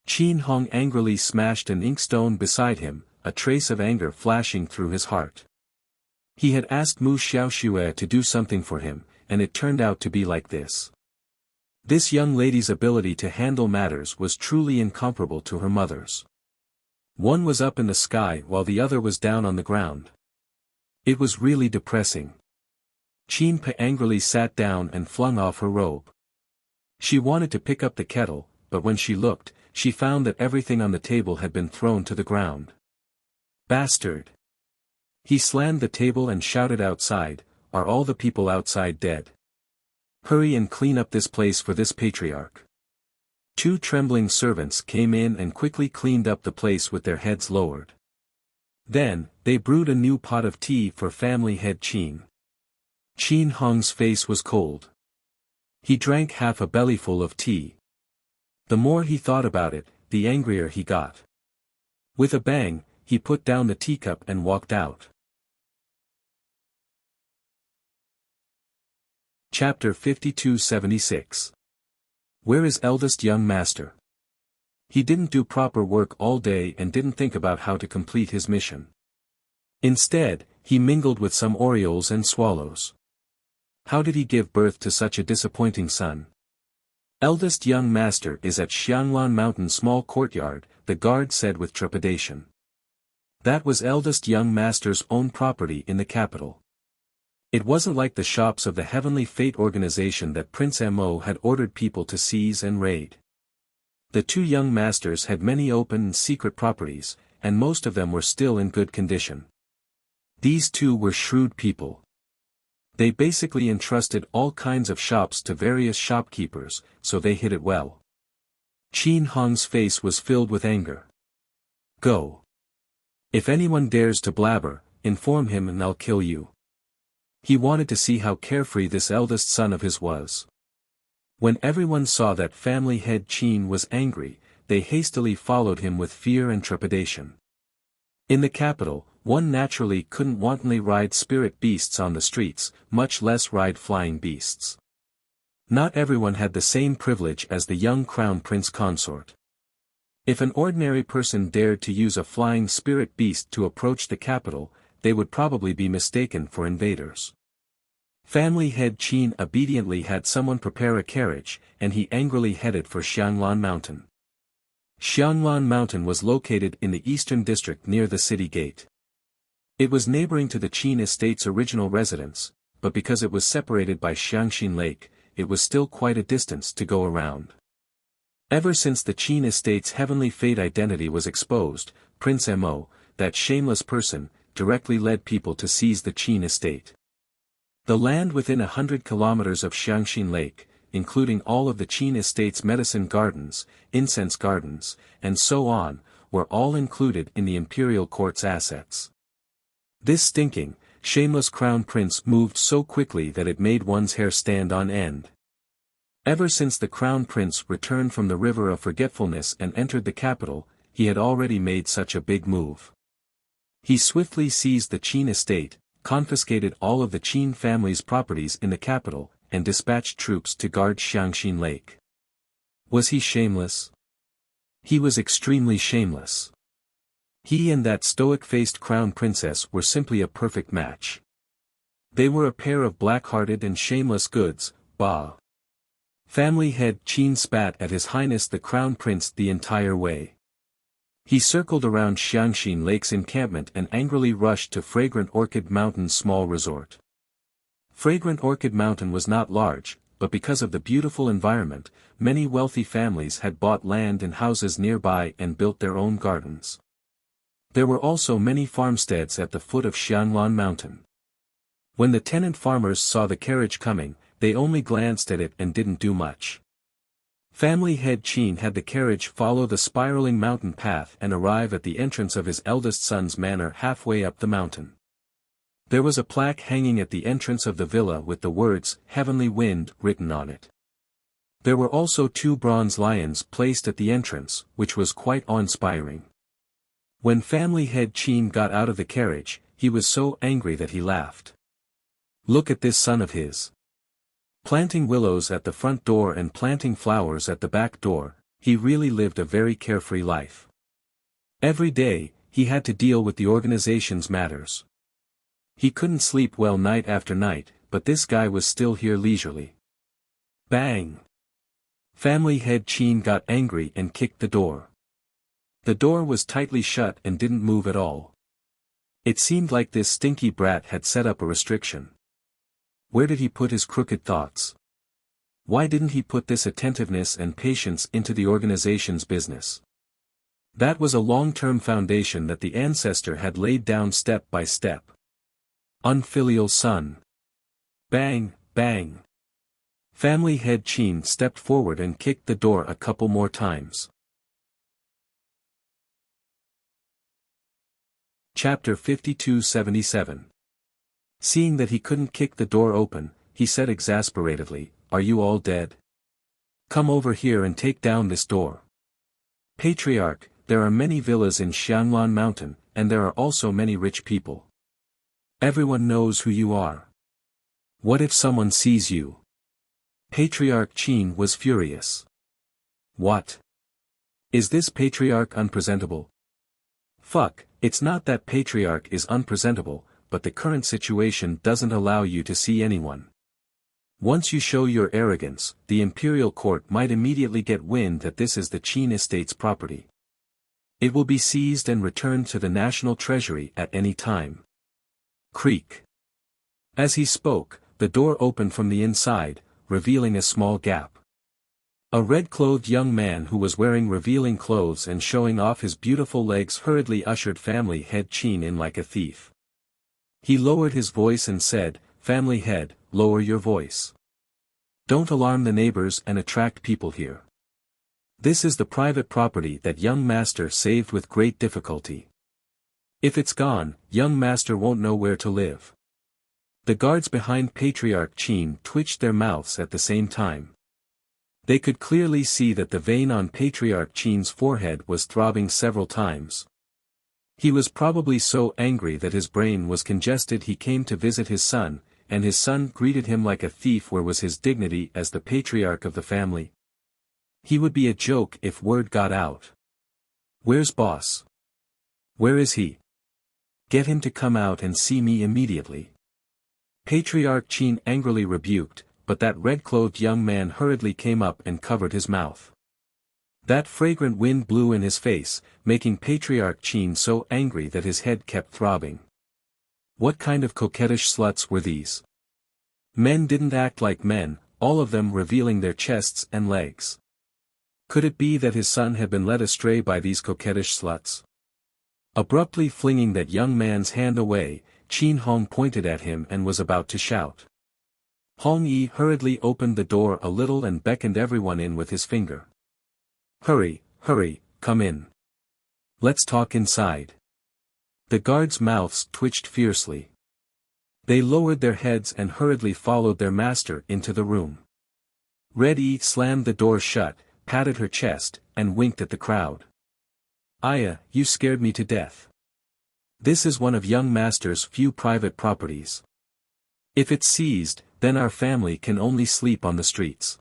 Qin Hong angrily smashed an inkstone beside him, a trace of anger flashing through his heart. He had asked Mu Xiaoxue to do something for him, and it turned out to be like this. This young lady's ability to handle matters was truly incomparable to her mother's. One was up in the sky while the other was down on the ground. It was really depressing. Qin Pe angrily sat down and flung off her robe. She wanted to pick up the kettle, but when she looked, she found that everything on the table had been thrown to the ground. Bastard! He slammed the table and shouted outside, "Are all the people outside dead? Hurry and clean up this place for this patriarch." Two trembling servants came in and quickly cleaned up the place with their heads lowered. Then, they brewed a new pot of tea for family head Qin. Qin Hong's face was cold. He drank half a bellyful of tea. The more he thought about it, the angrier he got. With a bang, he put down the teacup and walked out. Chapter 5276. Where is eldest young master? He didn't do proper work all day and didn't think about how to complete his mission. Instead, he mingled with some orioles and swallows. How did he give birth to such a disappointing son? Eldest young master is at Xianglan Mountain small courtyard, the guard said with trepidation. That was eldest young master's own property in the capital. It wasn't like the shops of the Heavenly Fate organization that Prince Mo had ordered people to seize and raid. The two young masters had many open and secret properties, and most of them were still in good condition. These two were shrewd people. They basically entrusted all kinds of shops to various shopkeepers, so they hid it well. Qin Hong's face was filled with anger. Go. If anyone dares to blabber, inform him and I'll kill you. He wanted to see how carefree this eldest son of his was. When everyone saw that family head Qin was angry, they hastily followed him with fear and trepidation. In the capital, one naturally couldn't wantonly ride spirit beasts on the streets, much less ride flying beasts. Not everyone had the same privilege as the young crown prince consort. If an ordinary person dared to use a flying spirit beast to approach the capital, they would probably be mistaken for invaders. Family head Qin obediently had someone prepare a carriage, and he angrily headed for Xianglan Mountain. Xianglan Mountain was located in the eastern district near the city gate. It was neighboring to the Qin estate's original residence, but because it was separated by Xiangxin Lake, it was still quite a distance to go around. Ever since the Qin estate's Heavenly Fate identity was exposed, Prince Mo, that shameless person, directly led people to seize the Qin estate. The land within 100 kilometers of Xiangxin Lake, including all of the Qin estate's medicine gardens, incense gardens, and so on, were all included in the imperial court's assets. This stinking, shameless crown prince moved so quickly that it made one's hair stand on end. Ever since the crown prince returned from the River of Forgetfulness and entered the capital, he had already made such a big move. He swiftly seized the Qin estate, confiscated all of the Qin family's properties in the capital, and dispatched troops to guard Xiangxin Lake. Was he shameless? He was extremely shameless. He and that stoic-faced crown princess were simply a perfect match. They were a pair of black-hearted and shameless goods, bah. Family head Qin spat at His Highness the Crown Prince the entire way. He circled around Xiangxin Lake's encampment and angrily rushed to Fragrant Orchid Mountain's small resort. Fragrant Orchid Mountain was not large, but because of the beautiful environment, many wealthy families had bought land and houses nearby and built their own gardens. There were also many farmsteads at the foot of Xianglan Mountain. When the tenant farmers saw the carriage coming, they only glanced at it and didn't do much. Family head Qin had the carriage follow the spiraling mountain path and arrive at the entrance of his eldest son's manor halfway up the mountain. There was a plaque hanging at the entrance of the villa with the words, "Heavenly Wind," written on it. There were also two bronze lions placed at the entrance, which was quite awe-inspiring. When family head Qin got out of the carriage, he was so angry that he laughed. Look at this son of his. Planting willows at the front door and planting flowers at the back door, he really lived a very carefree life. Every day, he had to deal with the organization's matters. He couldn't sleep well night after night, but this guy was still here leisurely. Bang! Family head Qin got angry and kicked the door. The door was tightly shut and didn't move at all. It seemed like this stinky brat had set up a restriction. Where did he put his crooked thoughts? Why didn't he put this attentiveness and patience into the organization's business? That was a long-term foundation that the ancestor had laid down step by step. Unfilial son. Bang, bang. Family head Qin stepped forward and kicked the door a couple more times. Chapter 5277. Seeing that he couldn't kick the door open, he said exasperatedly, "Are you all dead? Come over here and take down this door." Patriarch, there are many villas in Xianglan Mountain, and there are also many rich people. Everyone knows who you are. What if someone sees you? Patriarch Qin was furious. What? Is this patriarch unpresentable? Fuck, it's not that patriarch is unpresentable, but the current situation doesn't allow you to see anyone. Once you show your arrogance, the imperial court might immediately get wind that this is the Qin estate's property. It will be seized and returned to the national treasury at any time. Creak. As he spoke, the door opened from the inside, revealing a small gap. A red-clothed young man who was wearing revealing clothes and showing off his beautiful legs hurriedly ushered family head Qin in like a thief. He lowered his voice and said, "Family head, lower your voice. Don't alarm the neighbors and attract people here. This is the private property that young master saved with great difficulty. If it's gone, young master won't know where to live." The guards behind Patriarch Qin twitched their mouths at the same time. They could clearly see that the vein on Patriarch Qin's forehead was throbbing several times. He was probably so angry that his brain was congested. He came to visit his son, and his son greeted him like a thief. Where was his dignity as the patriarch of the family? He would be a joke if word got out. "Where's boss? Where is he? Get him to come out and see me immediately." Patriarch Qin angrily rebuked, but that red-clothed young man hurriedly came up and covered his mouth. That fragrant wind blew in his face, making Patriarch Qin so angry that his head kept throbbing. What kind of coquettish sluts were these? Men didn't act like men, all of them revealing their chests and legs. Could it be that his son had been led astray by these coquettish sluts? Abruptly flinging that young man's hand away, Qin Hong pointed at him and was about to shout. Hong Yi hurriedly opened the door a little and beckoned everyone in with his finger. "Hurry, hurry, come in. Let's talk inside." The guards' mouths twitched fiercely. They lowered their heads and hurriedly followed their master into the room. Red Yi slammed the door shut, patted her chest, and winked at the crowd. "Aya, you scared me to death. This is one of young master's few private properties. If it's seized, then our family can only sleep on the streets."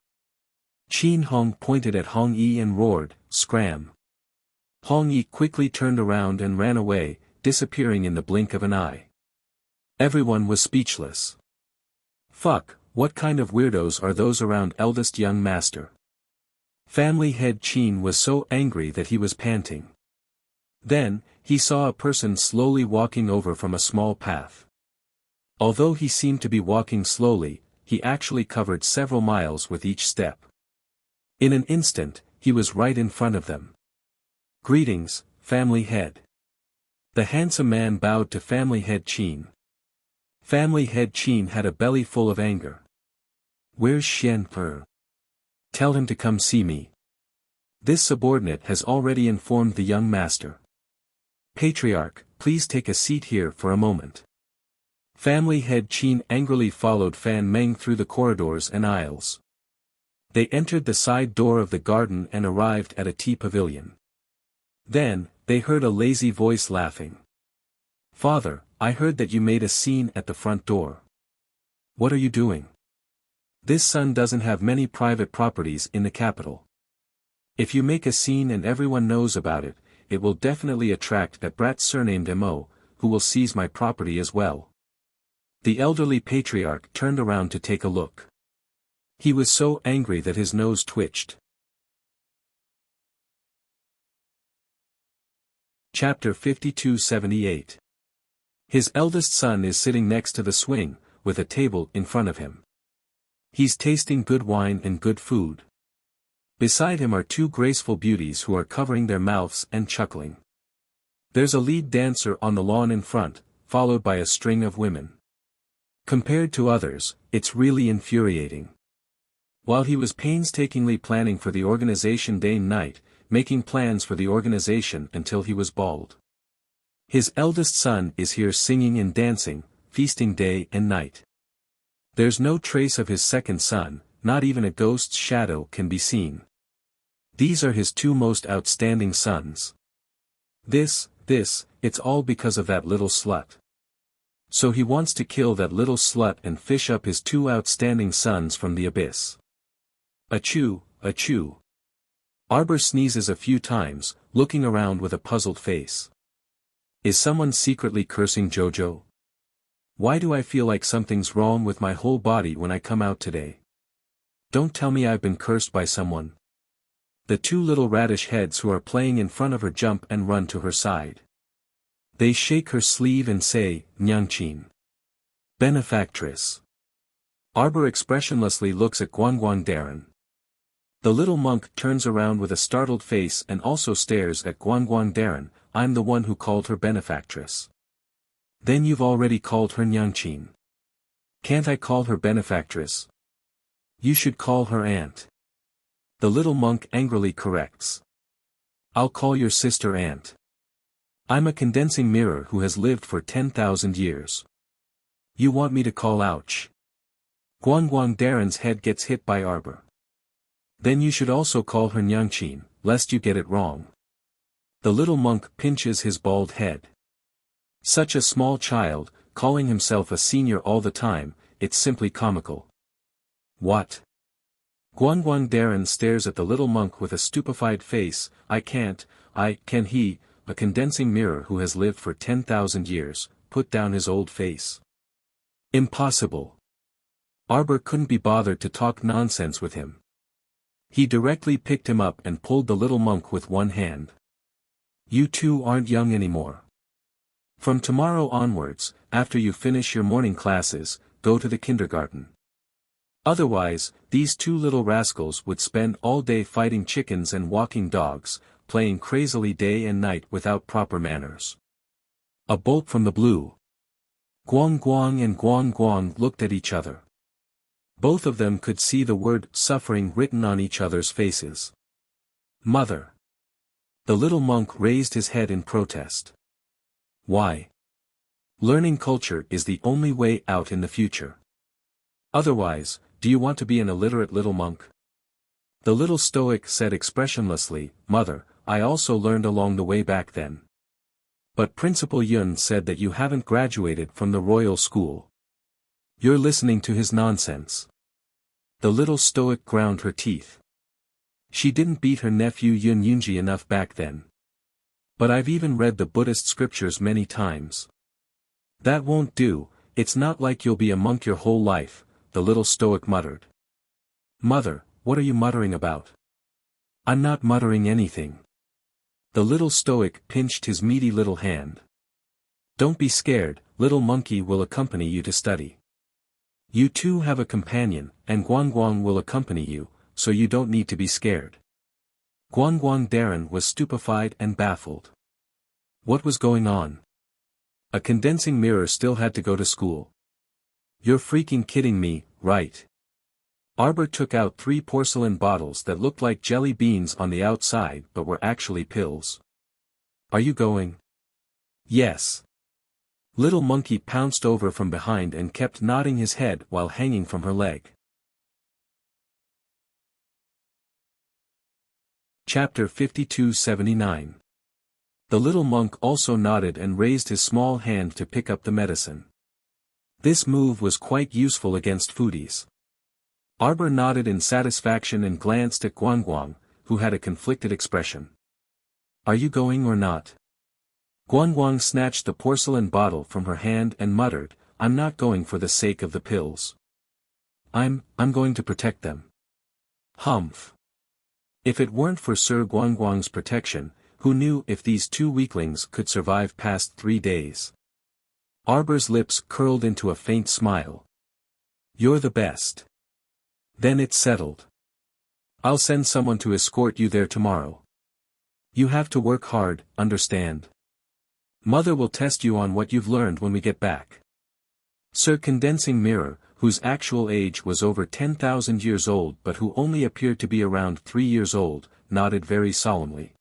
Qin Hong pointed at Hong Yi and roared, "Scram!" Hong Yi quickly turned around and ran away, disappearing in the blink of an eye. Everyone was speechless. Fuck, what kind of weirdos are those around eldest young master? Family head Qin was so angry that he was panting. Then, he saw a person slowly walking over from a small path. Although he seemed to be walking slowly, he actually covered several miles with each step. In an instant, he was right in front of them. "Greetings, family head." The handsome man bowed to family head Qin. Family head Qin had a belly full of anger. "Where's Xian He? Tell him to come see me. This subordinate has already informed the young master. Patriarch, please take a seat here for a moment." Family head Qin angrily followed Fan Meng through the corridors and aisles. They entered the side door of the garden and arrived at a tea pavilion. Then, they heard a lazy voice laughing. "Father, I heard that you made a scene at the front door. What are you doing? This son doesn't have many private properties in the capital. If you make a scene and everyone knows about it, it will definitely attract that brat surnamed Mo, who will seize my property as well." The elderly patriarch turned around to take a look. He was so angry that his nose twitched. Chapter 5278. His eldest son is sitting next to the swing, with a table in front of him. He's tasting good wine and good food. Beside him are two graceful beauties who are covering their mouths and chuckling. There's a lead dancer on the lawn in front, followed by a string of women. Compared to others, it's really infuriating. While he was painstakingly planning for the organization day and night, making plans for the organization until he was bald. His eldest son is here singing and dancing, feasting day and night. There's no trace of his second son, not even a ghost's shadow can be seen. These are his two most outstanding sons. It's all because of that little slut. So he wants to kill that little slut and fish up his two outstanding sons from the abyss. Achoo, achoo. Arbor sneezes a few times, looking around with a puzzled face. Is someone secretly cursing Jojo? Why do I feel like something's wrong with my whole body when I come out today? Don't tell me I've been cursed by someone. The two little radish heads who are playing in front of her jump and run to her side. They shake her sleeve and say, "Nyangchin. Benefactress." Arbor expressionlessly looks at Guangguangdaran. The little monk turns around with a startled face and also stares at Guangguangdaran. "I'm the one who called her benefactress." "Then you've already called her Nyangchin. Can't I call her benefactress? You should call her aunt." The little monk angrily corrects. "I'll call your sister aunt. I'm a condensing mirror who has lived for 10,000 years. You want me to call ouch?" Guangguangdaran's head gets hit by Arbor. "Then you should also call her Nyangchin, lest you get it wrong." The little monk pinches his bald head. Such a small child, calling himself a senior all the time, it's simply comical. "What?" Guangguangdaran stares at the little monk with a stupefied face. Can he, a condensing mirror who has lived for 10,000 years, put down his old face? Impossible. Arbor couldn't be bothered to talk nonsense with him. He directly picked him up and pulled the little monk with one hand. "You two aren't young anymore. From tomorrow onwards, after you finish your morning classes, go to the kindergarten. Otherwise, these two little rascals would spend all day fighting chickens and walking dogs, playing crazily day and night without proper manners." A bolt from the blue. Guang Guang and Guang Guang looked at each other. Both of them could see the word suffering written on each other's faces. "Mother." The little monk raised his head in protest. "Why? Learning culture is the only way out in the future. Otherwise, do you want to be an illiterate little monk?" The little stoic said expressionlessly, "Mother, I also learned along the way back then. But Principal Yun said that you haven't graduated from the royal school. You're listening to his nonsense." The little stoic ground her teeth. She didn't beat her nephew Yun Yunji enough back then. "But I've even read the Buddhist scriptures many times." "That won't do, it's not like you'll be a monk your whole life," the little stoic muttered. "Mother, what are you muttering about?" "I'm not muttering anything." The little stoic pinched his meaty little hand. "Don't be scared, little monkey will accompany you to study. You two have a companion, and Guangguang will accompany you, so you don't need to be scared." Guangguangdaran was stupefied and baffled. What was going on? A condensing mirror still had to go to school. "You're freaking kidding me, right?" Arbor took out 3 porcelain bottles that looked like jelly beans on the outside but were actually pills. "Are you going?" "Yes." Little monkey pounced over from behind and kept nodding his head while hanging from her leg. Chapter 5279. The little monk also nodded and raised his small hand to pick up the medicine. This move was quite useful against foodies. Arbor nodded in satisfaction and glanced at Guangguang, who had a conflicted expression. Are you going or not? Guangguang snatched the porcelain bottle from her hand and muttered, I'm not going for the sake of the pills. I'm going to protect them. Humph. If it weren't for Sir Guangguang's protection, who knew if these two weaklings could survive past 3 days? Arbor's lips curled into a faint smile. You're the best. Then it's settled. I'll send someone to escort you there tomorrow. You have to work hard, understand? Mother will test you on what you've learned when we get back. Sir Condensing Mirror, whose actual age was over 10,000 years old but who only appeared to be around 3 years old, nodded very solemnly.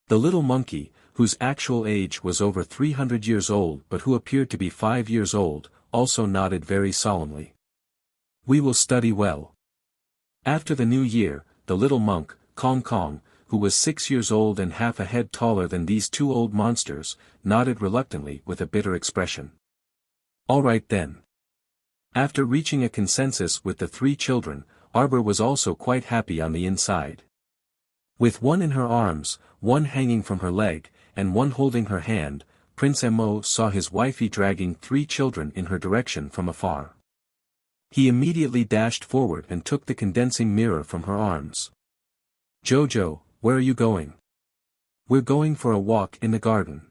The little monkey, whose actual age was over 300 years old but who appeared to be 5 years old, also nodded very solemnly. We will study well. After the new year, the little monk, Kong Kong, who was 6 years old and half a head taller than these two old monsters, nodded reluctantly with a bitter expression. All right then. After reaching a consensus with the 3 children, Arbor was also quite happy on the inside. With one in her arms, one hanging from her leg, and one holding her hand, Prince Mo saw his wifey dragging 3 children in her direction from afar. He immediately dashed forward and took the condensing mirror from her arms. Jojo, where are you going? We're going for a walk in the garden.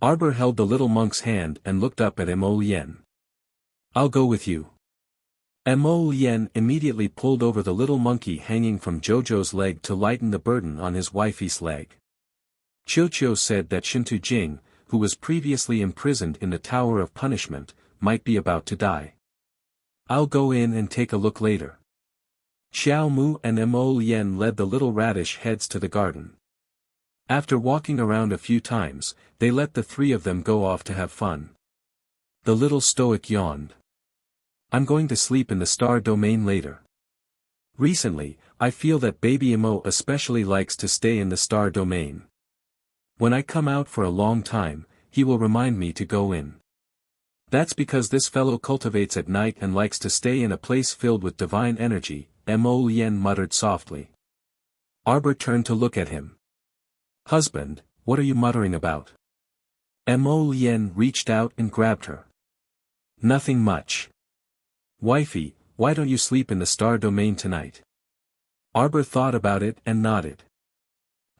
Arbor held the little monk's hand and looked up at Mo Lien. I'll go with you. Mo Lien immediately pulled over the little monkey hanging from Jojo's leg to lighten the burden on his wifey's leg. Qiuqiu said that Shintu Jing, who was previously imprisoned in the Tower of Punishment, might be about to die. I'll go in and take a look later. Xiao Mu and Mo Lien led the little radish heads to the garden. After walking around a few times, they let the 3 of them go off to have fun. The little stoic yawned. I'm going to sleep in the star domain later. Recently, I feel that baby Mo especially likes to stay in the star domain. When I come out for a long time, he will remind me to go in. That's because this fellow cultivates at night and likes to stay in a place filled with divine energy, Mo Lien muttered softly. Arbor turned to look at him. Husband, what are you muttering about? Mo Lien reached out and grabbed her. Nothing much. Wifey, why don't you sleep in the star domain tonight? Arbor thought about it and nodded.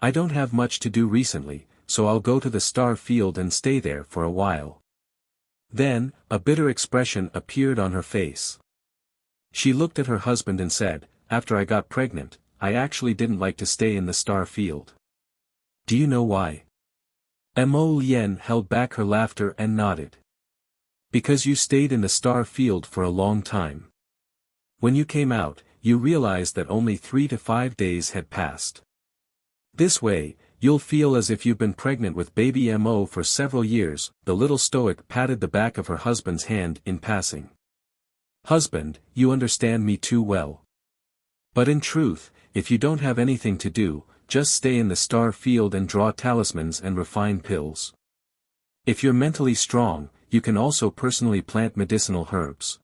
I don't have much to do recently, so I'll go to the star field and stay there for a while. Then, a bitter expression appeared on her face. She looked at her husband and said, after I got pregnant, I actually didn't like to stay in the star field. Do you know why? Mo Lien held back her laughter and nodded. Because you stayed in the star field for a long time. When you came out, you realized that only 3 to 5 days had passed. This way, you'll feel as if you've been pregnant with baby Mo for several years. The little stoic patted the back of her husband's hand in passing. Husband, you understand me too well. But in truth, if you don't have anything to do, just stay in the star field and draw talismans and refine pills. If you're mentally strong, you can also personally plant medicinal herbs.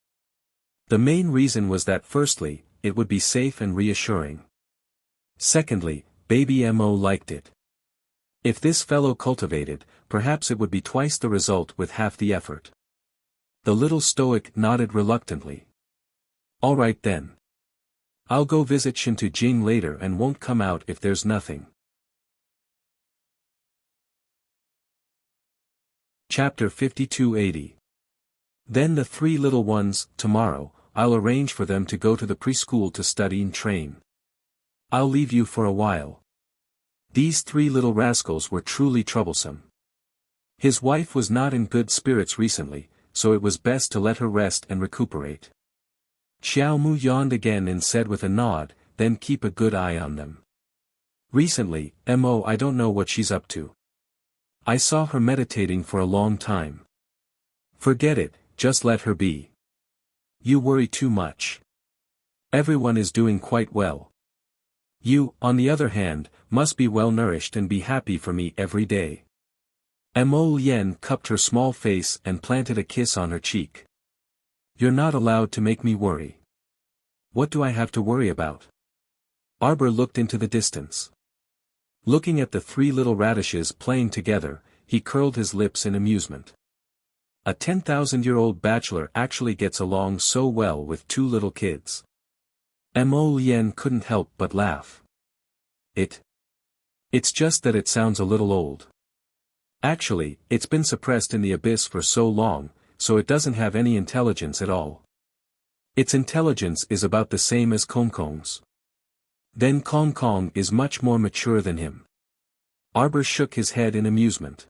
The main reason was that firstly, it would be safe and reassuring. Secondly, baby Mo liked it. If this fellow cultivated, perhaps it would be twice the result with half the effort. The little stoic nodded reluctantly. All right then. I'll go visit Shintu Jing later and won't come out if there's nothing. Chapter 5280. Then the 3 little ones, tomorrow, I'll arrange for them to go to the preschool to study and train. I'll leave you for a while. These 3 little rascals were truly troublesome. His wife was not in good spirits recently, so it was best to let her rest and recuperate. Xiao Mu yawned again and said with a nod, then keep a good eye on them. Recently, Mo, I don't know what she's up to. I saw her meditating for a long time. Forget it, just let her be. You worry too much. Everyone is doing quite well. You, on the other hand, must be well nourished and be happy for me every day. Mo Lien cupped her small face and planted a kiss on her cheek. You're not allowed to make me worry. What do I have to worry about? Arbor looked into the distance. Looking at the three little radishes playing together, he curled his lips in amusement. A 10,000-year-old bachelor actually gets along so well with two little kids. Mo Lien couldn't help but laugh. It's just that it sounds a little old. Actually, it's been suppressed in the abyss for so long, so it doesn't have any intelligence at all. Its intelligence is about the same as Kong Kong's. Then Kong Kong is much more mature than him. Arbor shook his head in amusement.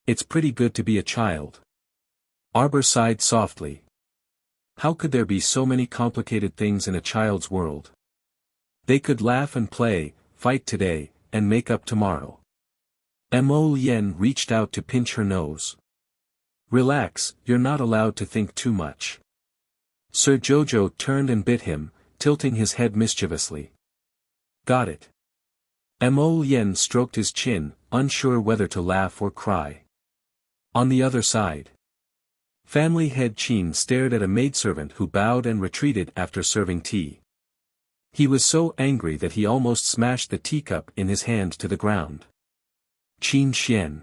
It's pretty good to be a child. Arbor sighed softly. How could there be so many complicated things in a child's world? They could laugh and play, fight today, and make up tomorrow. Mo Lien reached out to pinch her nose. Relax, you're not allowed to think too much. Sir Jojo turned and bit him, tilting his head mischievously. Got it. Mo Lien stroked his chin, unsure whether to laugh or cry. On the other side. Family head Qin stared at a maidservant who bowed and retreated after serving tea. He was so angry that he almost smashed the teacup in his hand to the ground. Qin Xian.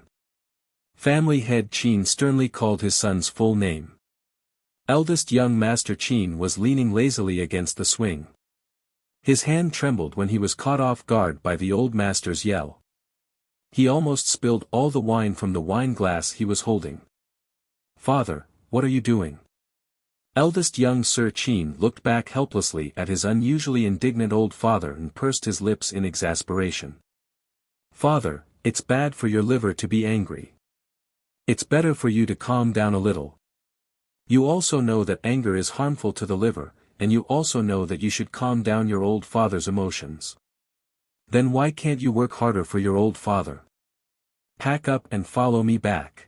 Family head Qin sternly called his son's full name. Eldest young Master Qin was leaning lazily against the swing. His hand trembled when he was caught off guard by the old master's yell. He almost spilled all the wine from the wine glass he was holding. Father, what are you doing? Eldest young Sir Qin looked back helplessly at his unusually indignant old father and pursed his lips in exasperation. Father, it's bad for your liver to be angry. It's better for you to calm down a little. You also know that anger is harmful to the liver, and you also know that you should calm down your old father's emotions. Then why can't you work harder for your old father? Pack up and follow me back.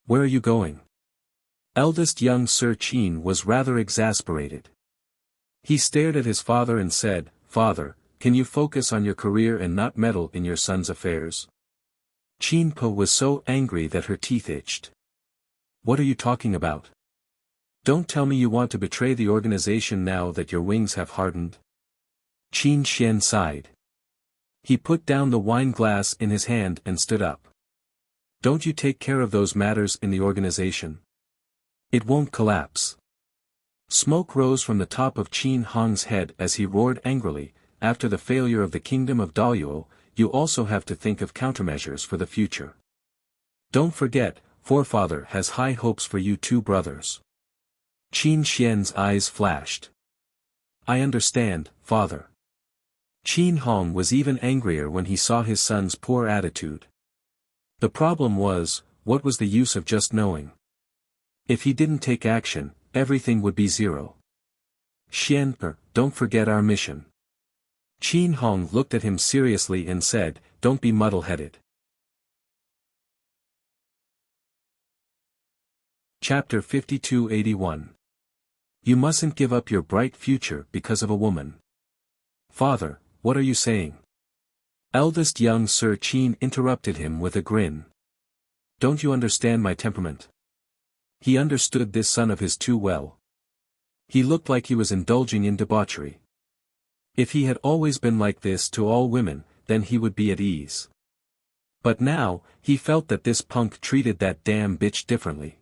Where are you going? Eldest young Sir Qin was rather exasperated. He stared at his father and said, Father, can you focus on your career and not meddle in your son's affairs? Qin Po was so angry that her teeth itched. What are you talking about? Don't tell me you want to betray the organization now that your wings have hardened. Qin Xian sighed. He put down the wine glass in his hand and stood up. Don't you take care of those matters in the organization? It won't collapse. Smoke rose from the top of Qin Hong's head as he roared angrily, after the failure of the kingdom of Daliuo, you also have to think of countermeasures for the future. Don't forget, Forefather has high hopes for you two brothers. Qin Xian's eyes flashed. I understand, Father. Qin Hong was even angrier when he saw his son's poor attitude. The problem was, what was the use of just knowing? If he didn't take action, everything would be zero. Xian, don't forget our mission. Qin Hong looked at him seriously and said, don't be muddle-headed. Chapter 5281. You mustn't give up your bright future because of a woman. Father, what are you saying? Eldest young Sir Qin interrupted him with a grin. Don't you understand my temperament? He understood this son of his too well. He looked like he was indulging in debauchery. If he had always been like this to all women, then he would be at ease. But now, he felt that this punk treated that damn bitch differently.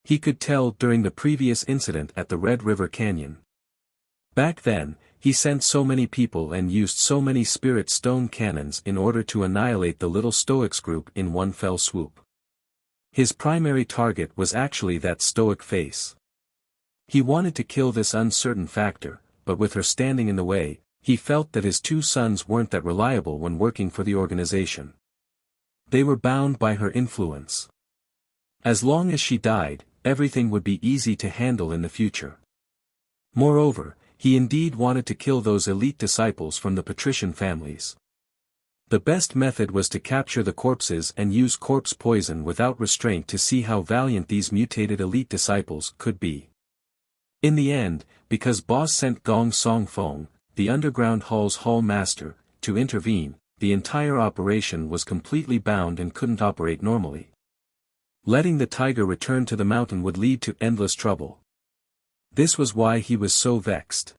He could tell during the previous incident at the Red River Canyon. Back then, he sent so many people and used so many spirit stone cannons in order to annihilate the little Stoics group in one fell swoop. His primary target was actually that stoic face. He wanted to kill this uncertain factor, but with her standing in the way, he felt that his two sons weren't that reliable when working for the organization. They were bound by her influence. As long as she died, everything would be easy to handle in the future. Moreover, he indeed wanted to kill those elite disciples from the patrician families. The best method was to capture the corpses and use corpse poison without restraint to see how valiant these mutated elite disciples could be. In the end, because boss sent Gong Song Fong, the underground hall's hall master, to intervene. The entire operation was completely bound and couldn't operate normally. Letting the tiger return to the mountain would lead to endless trouble. This was why he was so vexed.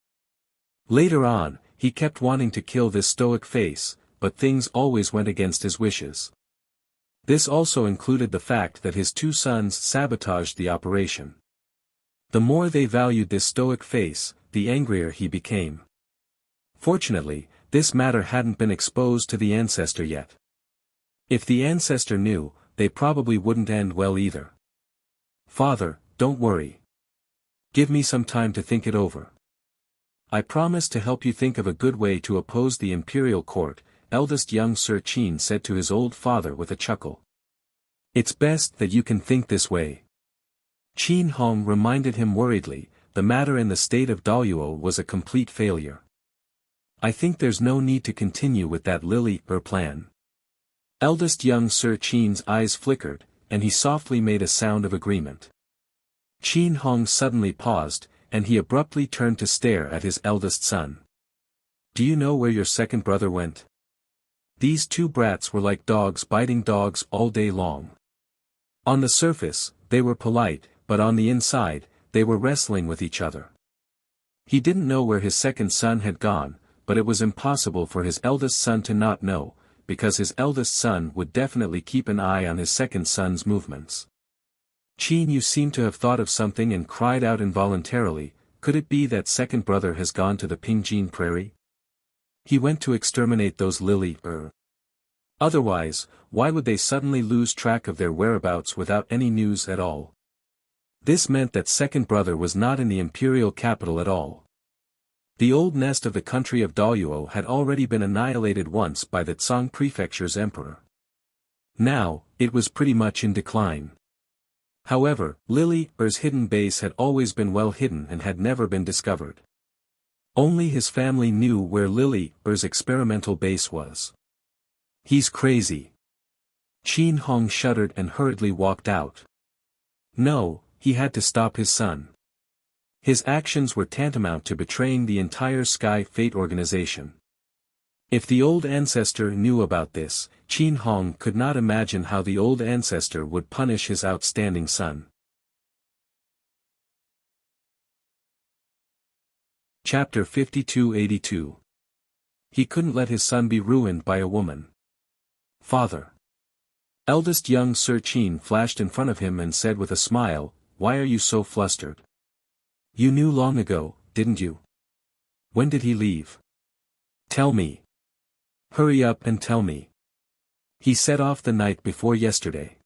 Later on, he kept wanting to kill this stoic face, but things always went against his wishes. This also included the fact that his two sons sabotaged the operation. The more they valued this stoic face, the angrier he became. Fortunately, this matter hadn't been exposed to the ancestor yet. If the ancestor knew, they probably wouldn't end well either. Father, don't worry. Give me some time to think it over. I promise to help you think of a good way to oppose the imperial court, eldest young Sir Qin said to his old father with a chuckle. It's best that you can think this way. Qin Hong reminded him worriedly, the matter in the state of Daluo was a complete failure. I think there's no need to continue with that Lily plan. Eldest young Sir Qin's eyes flickered, and he softly made a sound of agreement. Qin Hong suddenly paused, and he abruptly turned to stare at his eldest son. Do you know where your second brother went? These two brats were like dogs biting dogs all day long. On the surface, they were polite, but on the inside, they were wrestling with each other. He didn't know where his second son had gone, but it was impossible for his eldest son to not know, because his eldest son would definitely keep an eye on his second son's movements. Qin, you seem to have thought of something and cried out involuntarily, could it be that second brother has gone to the Pingjin Prairie? He went to exterminate those Lily. Otherwise, why would they suddenly lose track of their whereabouts without any news at all? This meant that second brother was not in the imperial capital at all. The old nest of the country of Daluo had already been annihilated once by the Tsang prefecture's emperor. Now, it was pretty much in decline. However, Lily's hidden base had always been well hidden and had never been discovered. Only his family knew where Lily's experimental base was. He's crazy. Qin Hong shuddered and hurriedly walked out. No, he had to stop his son. His actions were tantamount to betraying the entire Sky Fate organization. If the old ancestor knew about this, Qin Hong could not imagine how the old ancestor would punish his outstanding son. Chapter 5282. He couldn't let his son be ruined by a woman. Father. Eldest young Sir Qin flashed in front of him and said with a smile, why are you so flustered? You knew long ago, didn't you? When did he leave? Tell me. Hurry up and tell me. He set off the night before yesterday.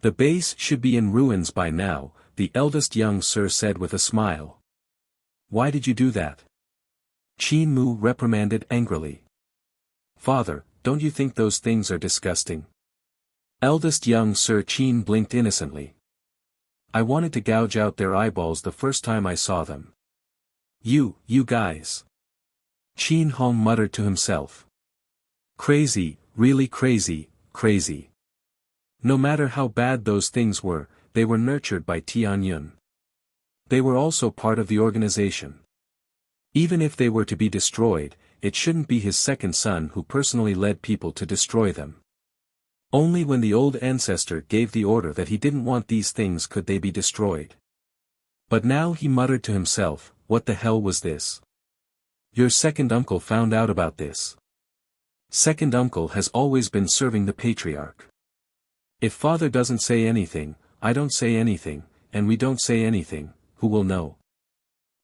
The base should be in ruins by now, the eldest young sir said with a smile. Why did you do that? Qin Mu reprimanded angrily. Father, don't you think those things are disgusting? Eldest young Sir Qin blinked innocently. I wanted to gouge out their eyeballs the first time I saw them. You guys. Qin Hong muttered to himself. Crazy, really crazy, crazy. No matter how bad those things were, they were nurtured by Tianyun. They were also part of the organization. Even if they were to be destroyed, it shouldn't be his second son who personally led people to destroy them. Only when the old ancestor gave the order that he didn't want these things could they be destroyed. But now he muttered to himself, what the hell was this? Your second uncle found out about this. Second uncle has always been serving the patriarch. If father doesn't say anything, I don't say anything, and we don't say anything, who will know?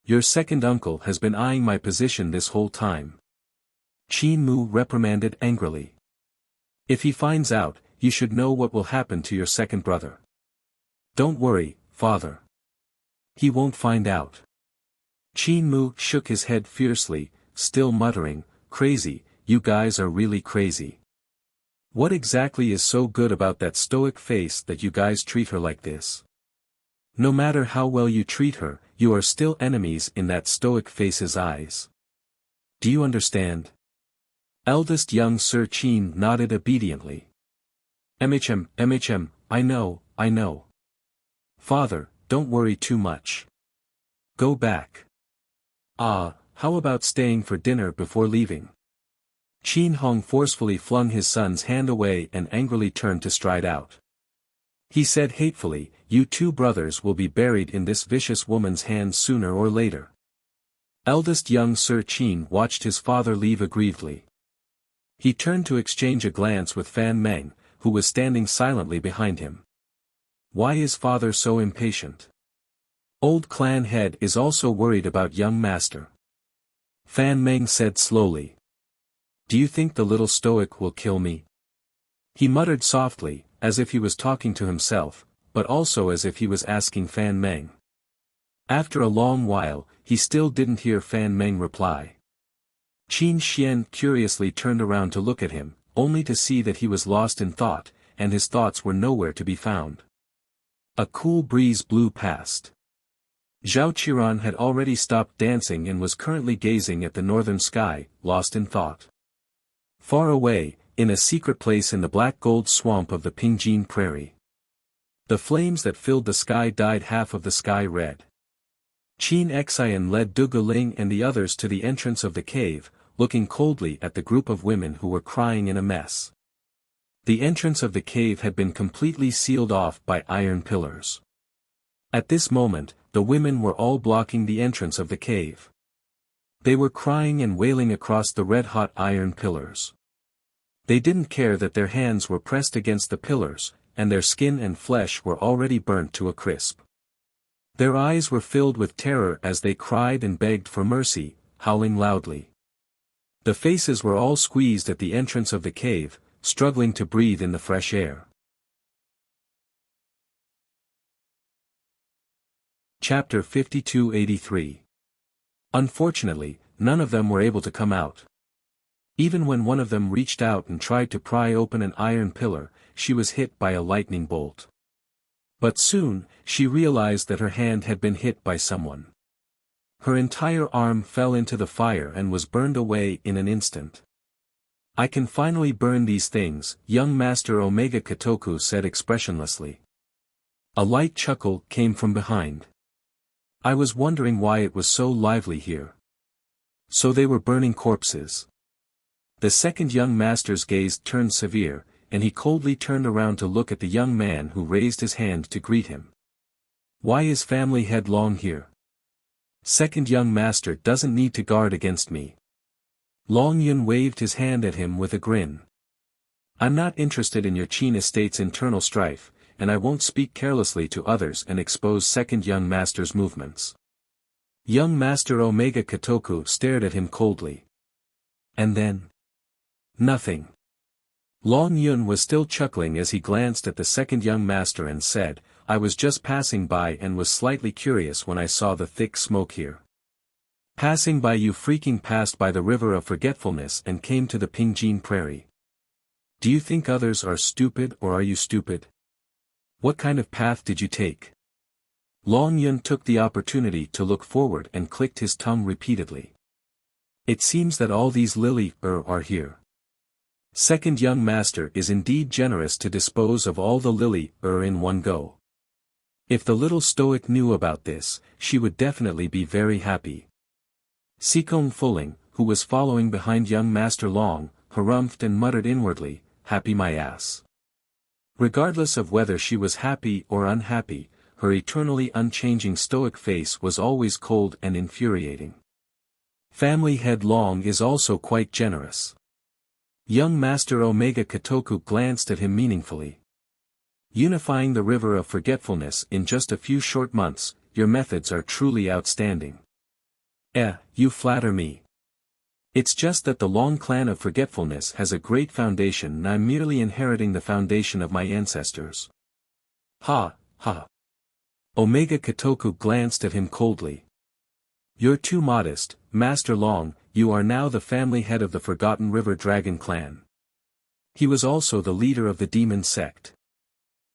Your second uncle has been eyeing my position this whole time. Qin Mu reprimanded angrily. If he finds out, you should know what will happen to your second brother. Don't worry, father. He won't find out. Qin Mu shook his head fiercely, still muttering, crazy, you guys are really crazy. What exactly is so good about that stoic face that you guys treat her like this? No matter how well you treat her, you are still enemies in that stoic face's eyes. Do you understand? Eldest young Sir Qin nodded obediently. MHM, I know. Father, don't worry too much. Go back. how about staying for dinner before leaving? Qin Hong forcefully flung his son's hand away and angrily turned to stride out. He said hatefully, "You two brothers will be buried in this vicious woman's hands sooner or later." Eldest young Sir Qin watched his father leave aggrievedly. He turned to exchange a glance with Fan Meng, who was standing silently behind him. Why is father so impatient? Old clan head is also worried about young master. Fan Meng said slowly. Do you think the little stoic will kill me? He muttered softly, as if he was talking to himself, but also as if he was asking Fan Meng. After a long while, he still didn't hear Fan Meng reply. Qin Xian curiously turned around to look at him, only to see that he was lost in thought, and his thoughts were nowhere to be found. A cool breeze blew past. Zhao Qiran had already stopped dancing and was currently gazing at the northern sky, lost in thought. Far away, in a secret place in the black gold swamp of the Pingjin Prairie. The flames that filled the sky dyed half of the sky red. Qin Xian led Du Guling and the others to the entrance of the cave, looking coldly at the group of women who were crying in a mess. The entrance of the cave had been completely sealed off by iron pillars. At this moment, the women were all blocking the entrance of the cave. They were crying and wailing across the red-hot iron pillars. They didn't care that their hands were pressed against the pillars, and their skin and flesh were already burnt to a crisp. Their eyes were filled with terror as they cried and begged for mercy, howling loudly. The faces were all squeezed at the entrance of the cave, struggling to breathe in the fresh air. Chapter 5283. Unfortunately, none of them were able to come out. Even when one of them reached out and tried to pry open an iron pillar, she was hit by a lightning bolt. But soon, she realized that her hand had been hit by someone. Her entire arm fell into the fire and was burned away in an instant. I can finally burn these things, young Master Omega Kotoku said expressionlessly. A light chuckle came from behind. I was wondering why it was so lively here. So they were burning corpses. The second young master's gaze turned severe, and he coldly turned around to look at the young man who raised his hand to greet him. Why is family headlong here? Second young master doesn't need to guard against me. Long Yun waved his hand at him with a grin. I'm not interested in your Qin estate's internal strife, and I won't speak carelessly to others and expose second young master's movements. Young master Omega Kotoku stared at him coldly. And then? Nothing. Long Yun was still chuckling as he glanced at the second young master and said, I was just passing by and was slightly curious when I saw the thick smoke here. Passing by you freaking passed by the river of forgetfulness and came to the Pingjin Prairie. Do you think others are stupid or are you stupid? What kind of path did you take? Long Yun took the opportunity to look forward and clicked his tongue repeatedly. It seems that all these lily are here. Second young master is indeed generous to dispose of all the lily in one go. If the little stoic knew about this, she would definitely be very happy. Sikong Fuling, who was following behind young master Long, harumphed and muttered inwardly, happy my ass. Regardless of whether she was happy or unhappy, her eternally unchanging stoic face was always cold and infuriating. Family head Long is also quite generous. Young Master Omega Kotoku glanced at him meaningfully. Unifying the river of forgetfulness in just a few short months, your methods are truly outstanding. You flatter me. It's just that the long clan of forgetfulness has a great foundation and I'm merely inheriting the foundation of my ancestors. Ha, ha. Omega Kotoku glanced at him coldly. You're too modest, Master Long, you are now the family head of the Forgotten River Dragon clan. He was also the leader of the demon sect.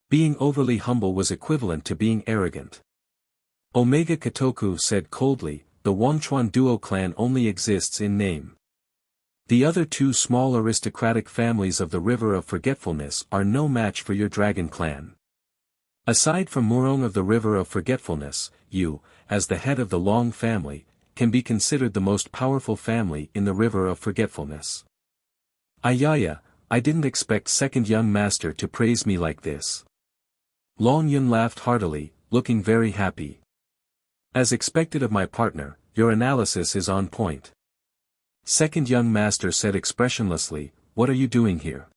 Being overly humble was equivalent to being arrogant. Omega Kotoku said coldly, the Wangchuan Duo clan only exists in name. The other two small aristocratic families of the River of Forgetfulness are no match for your dragon clan. Aside from Murong of the River of Forgetfulness, you, as the head of the Long family, can be considered the most powerful family in the River of Forgetfulness. Ayaya, I didn't expect second young master to praise me like this. Long Yun laughed heartily, looking very happy. As expected of my partner, your analysis is on point. Second young master said expressionlessly, what are you doing here?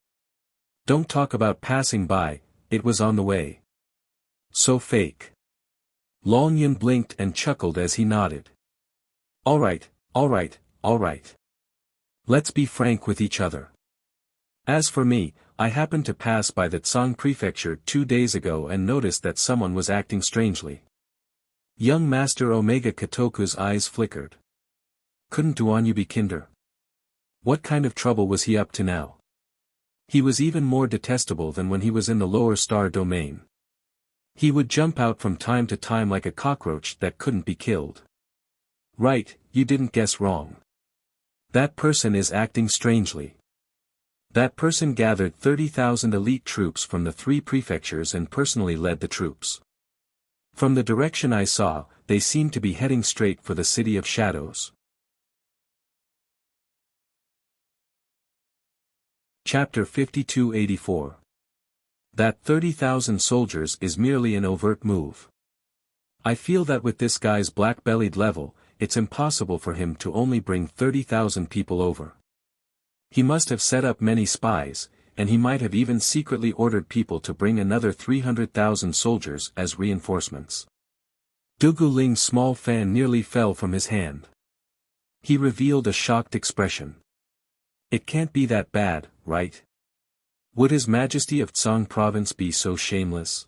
Don't talk about passing by, it was on the way. So fake. Long Yun blinked and chuckled as he nodded. Alright, alright, alright. Let's be frank with each other. As for me, I happened to pass by the Tsang prefecture 2 days ago and noticed that someone was acting strangely. Young Master Omega Kotoku's eyes flickered. Couldn't Duanyu be kinder? What kind of trouble was he up to now? He was even more detestable than when he was in the lower star domain. He would jump out from time to time like a cockroach that couldn't be killed. Right, you didn't guess wrong. That person is acting strangely. That person gathered 30,000 elite troops from the 3 prefectures and personally led the troops. From the direction I saw, they seemed to be heading straight for the City of Shadows. Chapter 5284. That 30,000 soldiers is merely an overt move. I feel that with this guy's black-bellied level, it's impossible for him to only bring 30,000 people over. He must have set up many spies, and he might have even secretly ordered people to bring another 300,000 soldiers as reinforcements. Dugu Ling's small fan nearly fell from his hand. He revealed a shocked expression. It can't be that bad, right? Would His Majesty of Tsang Province be so shameless?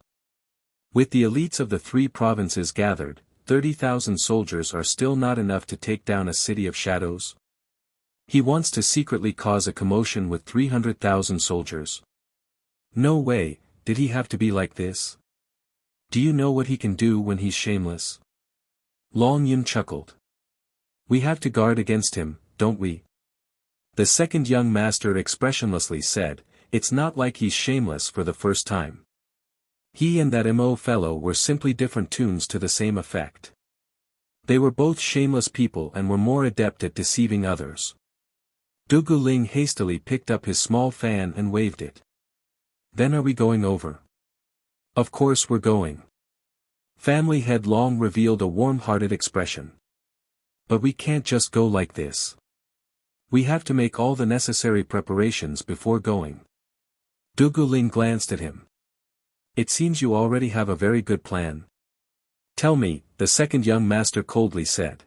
With the elites of the 3 provinces gathered, 30,000 soldiers are still not enough to take down a City of Shadows? He wants to secretly cause a commotion with 300,000 soldiers. No way, did he have to be like this? Do you know what he can do when he's shameless? Long Yun chuckled. We have to guard against him, don't we? The second young master expressionlessly said, it's not like he's shameless for the first time. He and that Mo fellow were simply different tunes to the same effect. They were both shameless people and were more adept at deceiving others. Dugu Ling hastily picked up his small fan and waved it. Then are we going over? Of course we're going. Family Head Long revealed a warm-hearted expression. But we can't just go like this. We have to make all the necessary preparations before going. Dugu Ling glanced at him. It seems you already have a very good plan. Tell me, the second young master coldly said.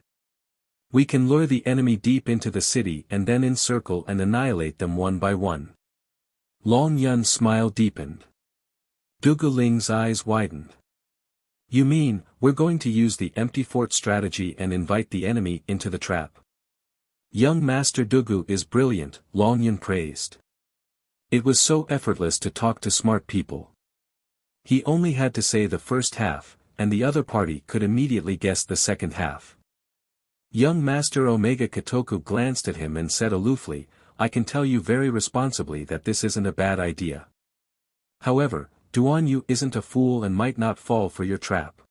We can lure the enemy deep into the city and then encircle and annihilate them one by one. Long Yun's smile deepened. Dugu Ling's eyes widened. You mean, we're going to use the empty fort strategy and invite the enemy into the trap? Young Master Dugu is brilliant, Long Yun praised. It was so effortless to talk to smart people. He only had to say the first half, and the other party could immediately guess the second half. Young Master Omega Kotoku glanced at him and said aloofly, I can tell you very responsibly that this isn't a bad idea. However, Duanyu isn't a fool and might not fall for your trap.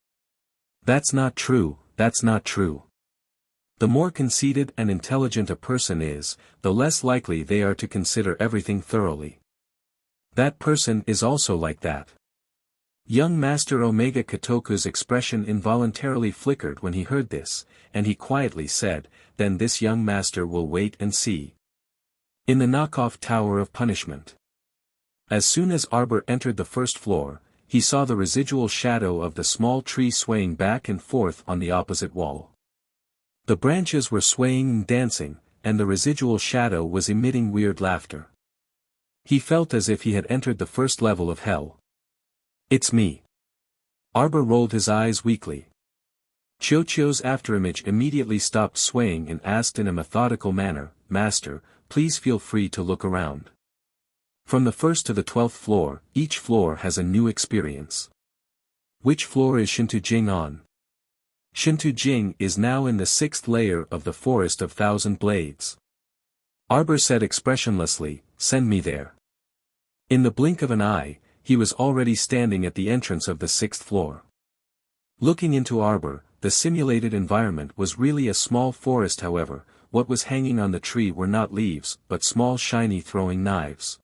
That's not true, that's not true. The more conceited and intelligent a person is, the less likely they are to consider everything thoroughly. That person is also like that. Young Master Omega Kotoku's expression involuntarily flickered when he heard this, and he quietly said, then this young master will wait and see. In the knockoff Tower of Punishment. As soon as Arbor entered the first floor, he saw the residual shadow of the small tree swaying back and forth on the opposite wall. The branches were swaying and dancing, and the residual shadow was emitting weird laughter. He felt as if he had entered the first level of hell. It's me. Arbor rolled his eyes weakly. Chiochio's afterimage immediately stopped swaying and asked in a methodical manner, Master, please feel free to look around. From the first to the 12th floor, each floor has a new experience. Which floor is Shinto Jing on? Shinto Jing is now in the 6th layer of the Forest of Thousand Blades. Arbor said expressionlessly, send me there. In the blink of an eye, he was already standing at the entrance of the 6th floor. Looking into Arbor, the simulated environment was really a small forest. However, what was hanging on the tree were not leaves, but small shiny throwing knives.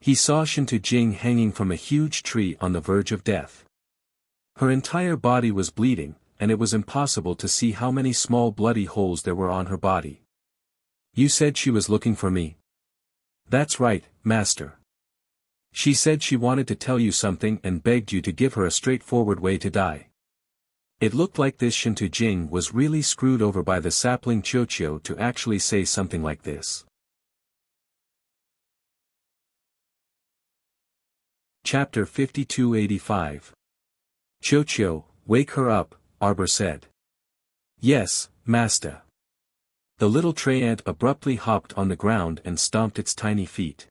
He saw Shintu Jing hanging from a huge tree on the verge of death. Her entire body was bleeding, and it was impossible to see how many small bloody holes there were on her body. You said she was looking for me. That's right, Master. She said she wanted to tell you something and begged you to give her a straightforward way to die. It looked like this Shintu Jing was really screwed over by the sapling Qiuqiu to actually say something like this. Chapter 5285. Qiuqiu, wake her up, Arbor said. Yes, Master. The little tray ant abruptly hopped on the ground and stomped its tiny feet.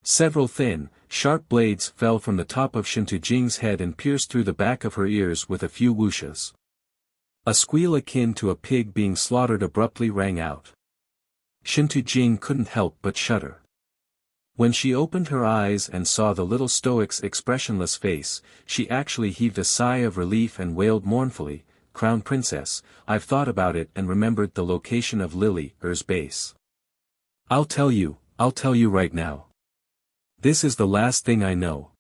Several thin, sharp blades fell from the top of Shintu Jing's head and pierced through the back of her ears with a few whooshes. A squeal akin to a pig being slaughtered abruptly rang out. Shintu Jing couldn't help but shudder. When she opened her eyes and saw the little stoic's expressionless face, she actually heaved a sigh of relief and wailed mournfully, "Crown Princess, I've thought about it and remembered the location of Lily-Er's base. I'll tell you right now. This is the last thing I know.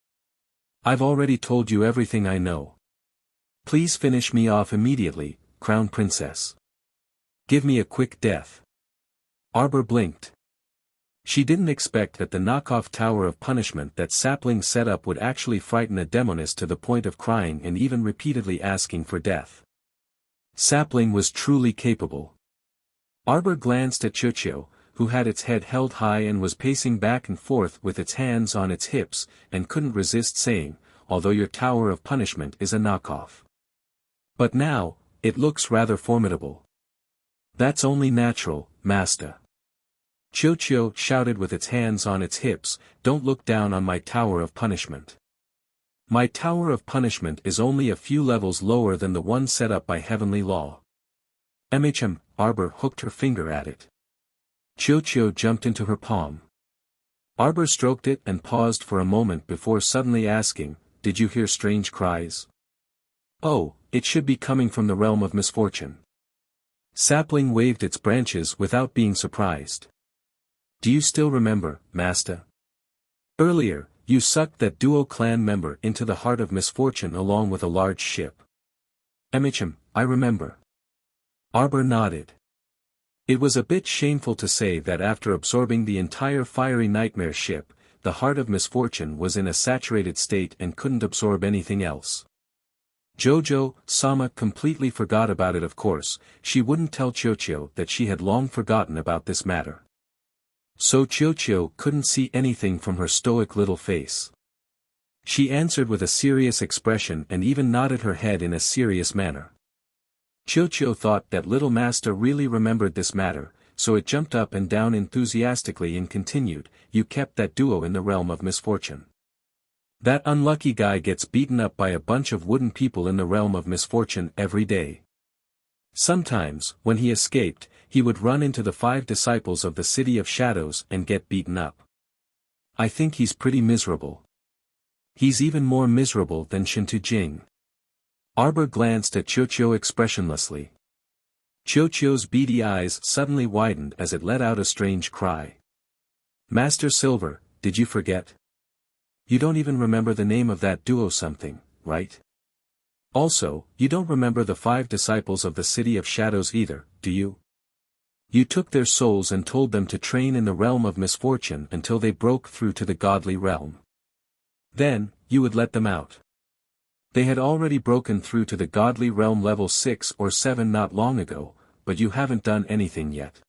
I've already told you everything I know. Please finish me off immediately, Crown Princess. Give me a quick death." Arbor blinked. She didn't expect that the knockoff tower of punishment that Sapling set up would actually frighten a demoness to the point of crying and even repeatedly asking for death. Sapling was truly capable. Arbor glanced at Qiuqiu, who had its head held high and was pacing back and forth with its hands on its hips, and couldn't resist saying, "Although your tower of punishment is a knockoff. But now, it looks rather formidable." "That's only natural, Master." Qiuqiu shouted with its hands on its hips, "Don't look down on my tower of punishment. My tower of punishment is only a few levels lower than the one set up by heavenly law." Arbor hooked her finger at it. Qiuqiu jumped into her palm. Arbor stroked it and paused for a moment before suddenly asking, "Did you hear strange cries?" "Oh, it should be coming from the realm of misfortune." Sapling waved its branches without being surprised. "Do you still remember, Master? Earlier, you sucked that Duo clan member into the heart of misfortune along with a large ship." "I remember." Arbor nodded. It was a bit shameful to say that after absorbing the entire fiery nightmare ship, the heart of misfortune was in a saturated state and couldn't absorb anything else. Jojo-sama completely forgot about it. Of course, she wouldn't tell Qiuqiu that she had long forgotten about this matter. So Qiuqiu couldn't see anything from her stoic little face. She answered with a serious expression and even nodded her head in a serious manner. Qiuqiu thought that little Master really remembered this matter, so it jumped up and down enthusiastically and continued, "You kept that Duo in the realm of misfortune. That unlucky guy gets beaten up by a bunch of wooden people in the realm of misfortune every day. Sometimes, when he escaped, he would run into the 5 disciples of the City of Shadows and get beaten up. I think he's pretty miserable. He's even more miserable than Shintu Jing." Arbor glanced at Qiuqiu expressionlessly. Qiuqiu's beady eyes suddenly widened as it let out a strange cry. "Master Silver, did you forget? You don't even remember the name of that Duo something, right? Also, you don't remember the 5 disciples of the City of Shadows either, do you? You took their souls and told them to train in the realm of misfortune until they broke through to the godly realm. Then, you would let them out. They had already broken through to the godly realm level 6 or 7 not long ago, but you haven't done anything yet.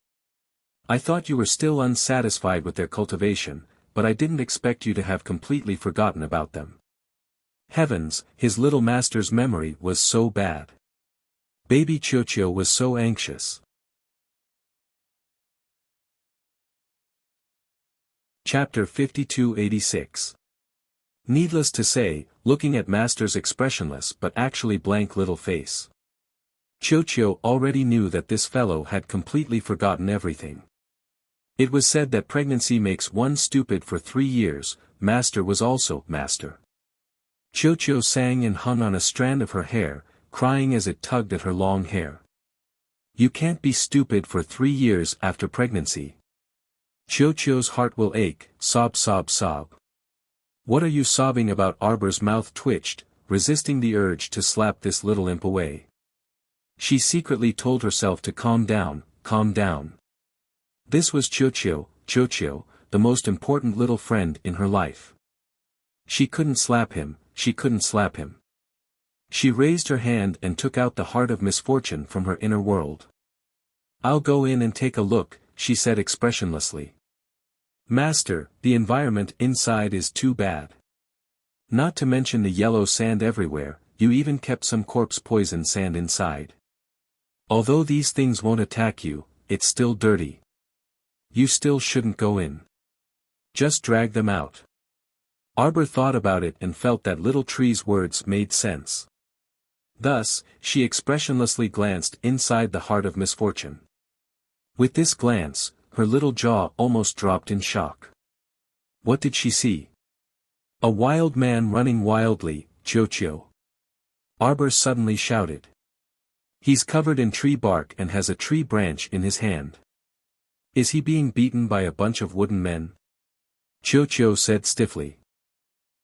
I thought you were still unsatisfied with their cultivation, but I didn't expect you to have completely forgotten about them." Heavens, his little master's memory was so bad. Baby Qiuqiu was so anxious. Chapter 5286. Needless to say, looking at Master's expressionless but actually blank little face, Qiuqiu already knew that this fellow had completely forgotten everything. It was said that pregnancy makes one stupid for 3 years. Master was also Master. Qiuqiu sang and hung on a strand of her hair, crying as it tugged at her long hair. You can't be stupid for 3 years after pregnancy. Chiuchiu's heart will ache, sob sob sob. What are you sobbing about? Arbor's mouth twitched, resisting the urge to slap this little imp away. She secretly told herself to calm down, calm down. This was Chiuchiu, the most important little friend in her life. She couldn't slap him, she couldn't slap him. She raised her hand and took out the heart of misfortune from her inner world. I'll go in and take a look, she said expressionlessly. Master, the environment inside is too bad. Not to mention the yellow sand everywhere, you even kept some corpse poison sand inside. Although these things won't attack you, it's still dirty. You still shouldn't go in. Just drag them out. Arbor thought about it and felt that little tree's words made sense. Thus, she expressionlessly glanced inside the heart of misfortune. With this glance, her little jaw almost dropped in shock. What did she see? A wild man running wildly, Chiuchiu. Arbor suddenly shouted. He's covered in tree bark and has a tree branch in his hand. Is he being beaten by a bunch of wooden men? Chiuchiu said stiffly.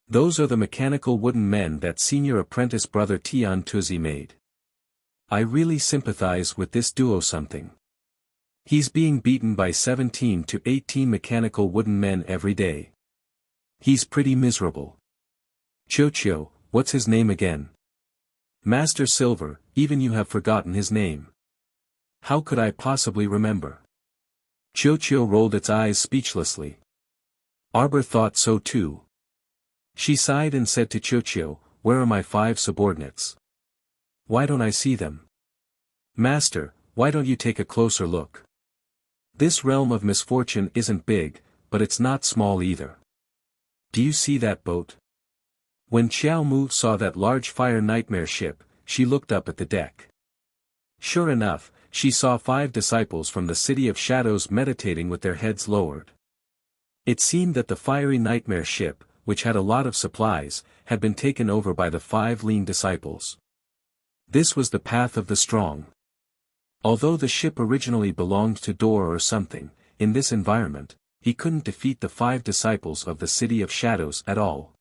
Those are the mechanical wooden men that senior apprentice brother Tian Tuzi made. I really sympathize with this duo something. He's being beaten by 17 to 18 mechanical wooden men every day. He's pretty miserable. Chiuchiu, what's his name again? Master Silver, even you have forgotten his name. How could I possibly remember? Chiuchiu rolled its eyes speechlessly. Arbor thought so too. She sighed and said to Chiuchiu, where are my 5 subordinates? Why don't I see them? Master, why don't you take a closer look? This realm of misfortune isn't big, but it's not small either. Do you see that boat? When Xiao Mu saw that large fire nightmare ship, she looked up at the deck. Sure enough, she saw 5 disciples from the City of Shadows meditating with their heads lowered. It seemed that the fiery nightmare ship, which had a lot of supplies, had been taken over by the 5 lean disciples. This was the path of the strong. Although the ship originally belonged to Dor or something, in this environment, he couldn't defeat the 5 disciples of the City of Shadows at all.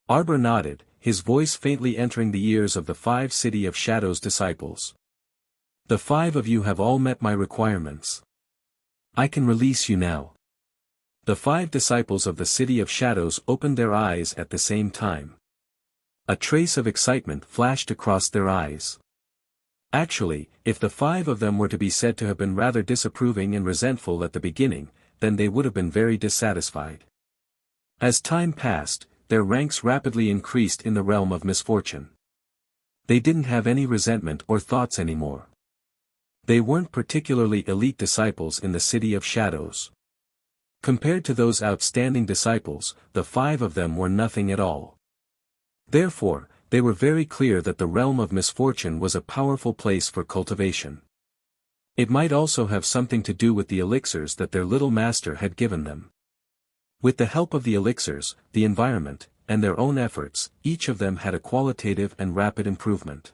Arbor nodded, his voice faintly entering the ears of the 5 City of Shadows disciples. The 5 of you have all met my requirements. I can release you now. The 5 disciples of the City of Shadows opened their eyes at the same time. A trace of excitement flashed across their eyes. Actually, if the 5 of them were to be said to have been rather disapproving and resentful at the beginning, then they would have been very dissatisfied. As time passed, their ranks rapidly increased in the realm of misfortune. They didn't have any resentment or thoughts anymore. They weren't particularly elite disciples in the City of Shadows. Compared to those outstanding disciples, the 5 of them were nothing at all. Therefore, they were very clear that the realm of misfortune was a powerful place for cultivation. It might also have something to do with the elixirs that their little master had given them. With the help of the elixirs, the environment, and their own efforts, each of them had a qualitative and rapid improvement.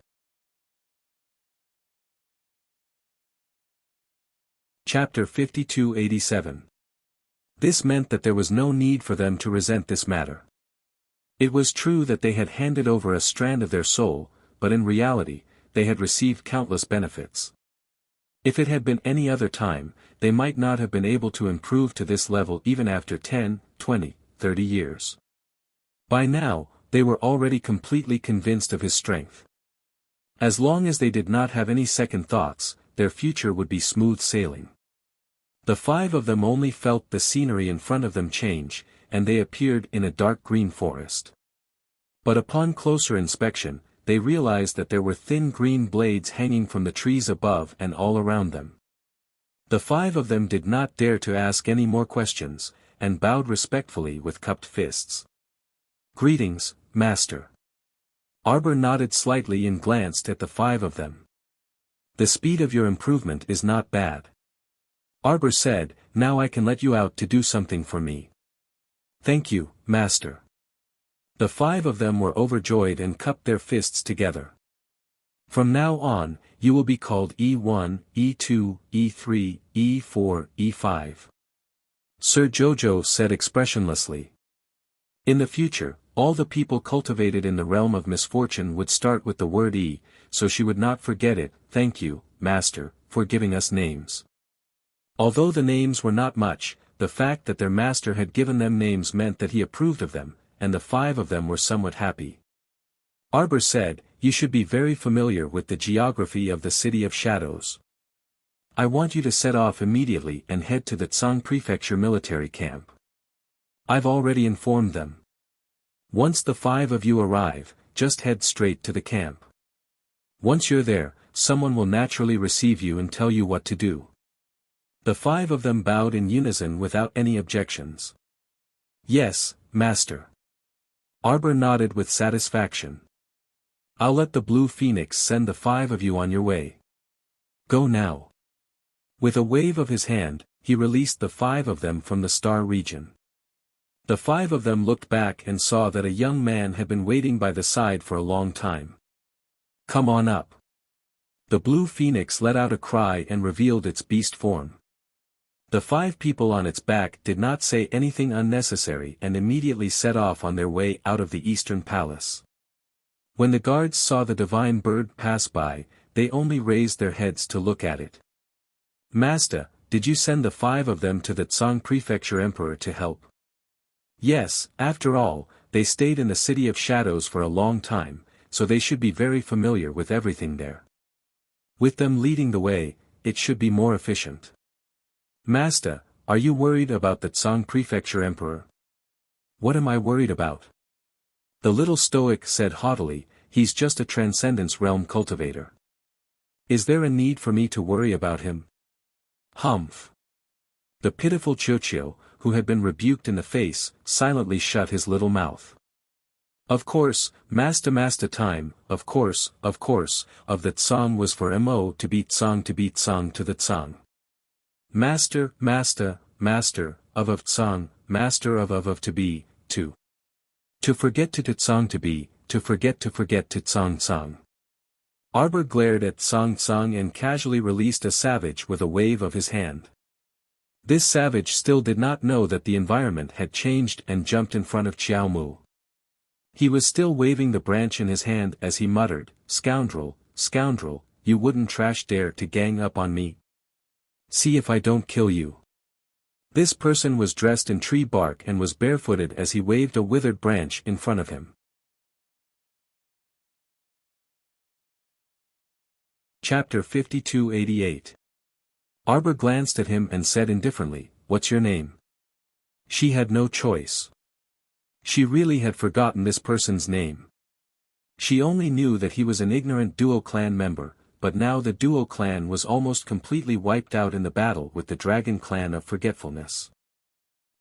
Chapter 5287. This meant that there was no need for them to resent this matter. It was true that they had handed over a strand of their soul, but in reality, they had received countless benefits. If it had been any other time, they might not have been able to improve to this level even after 10, 20, 30 years. By now, they were already completely convinced of his strength. As long as they did not have any second thoughts, their future would be smooth sailing. The 5 of them only felt the scenery in front of them change, and they appeared in a dark green forest. But upon closer inspection, they realized that there were thin green blades hanging from the trees above and all around them. The 5 of them did not dare to ask any more questions, and bowed respectfully with cupped fists. Greetings, Master. Arbor nodded slightly and glanced at the 5 of them. The speed of your improvement is not bad. Arbor said, now I can let you out to do something for me. Thank you, Master. The 5 of them were overjoyed and cupped their fists together. From now on, you will be called E1, E2, E3, E4, E5. Sir Jojo said expressionlessly. In the future, all the people cultivated in the realm of misfortune would start with the word E, so she would not forget it. Thank you, Master, for giving us names. Although the names were not much, the fact that their master had given them names meant that he approved of them, and the 5 of them were somewhat happy. Arbor said, you should be very familiar with the geography of the City of Shadows. I want you to set off immediately and head to the Tsang Prefecture military camp. I've already informed them. Once the 5 of you arrive, just head straight to the camp. Once you're there, someone will naturally receive you and tell you what to do. The 5 of them bowed in unison without any objections. Yes, Master. Arbor nodded with satisfaction. I'll let the Blue Phoenix send the 5 of you on your way. Go now. With a wave of his hand, he released the 5 of them from the star region. The 5 of them looked back and saw that a young man had been waiting by the side for a long time. Come on up. The Blue Phoenix let out a cry and revealed its beast form. The 5 people on its back did not say anything unnecessary and immediately set off on their way out of the Eastern Palace. When the guards saw the divine bird pass by, they only raised their heads to look at it. Master, did you send the 5 of them to the Tsang Prefecture Emperor to help? Yes, after all, they stayed in the City of Shadows for a long time, so they should be very familiar with everything there. With them leading the way, it should be more efficient. Master, are you worried about the Tsang Prefecture Emperor? What am I worried about? The little stoic said haughtily, he's just a Transcendence Realm cultivator. Is there a need for me to worry about him? Humph. The pitiful Chochio, who had been rebuked in the face, silently shut his little mouth. Of course, Master time, of course, of the Tsang was for Mo to beat Tsang to the Tsang. Master, of Tsang, master of to be, to. To forget to Tsang to be, to forget to Tsang Tsang. Arbor glared at Tsang Tsang and casually released a savage with a wave of his hand. This savage still did not know that the environment had changed and jumped in front of Xiao Mu. He was still waving the branch in his hand as he muttered, scoundrel, you wouldn't trash dare to gang up on me. See if I don't kill you. This person was dressed in tree bark and was barefooted as he waved a withered branch in front of him. Chapter 5288. Arbor glanced at him and said indifferently, what's your name? She had no choice. She really had forgotten this person's name. She only knew that he was an ignorant Duo clan member, but now the Duo clan was almost completely wiped out in the battle with the Dragon clan of Forgetfulness.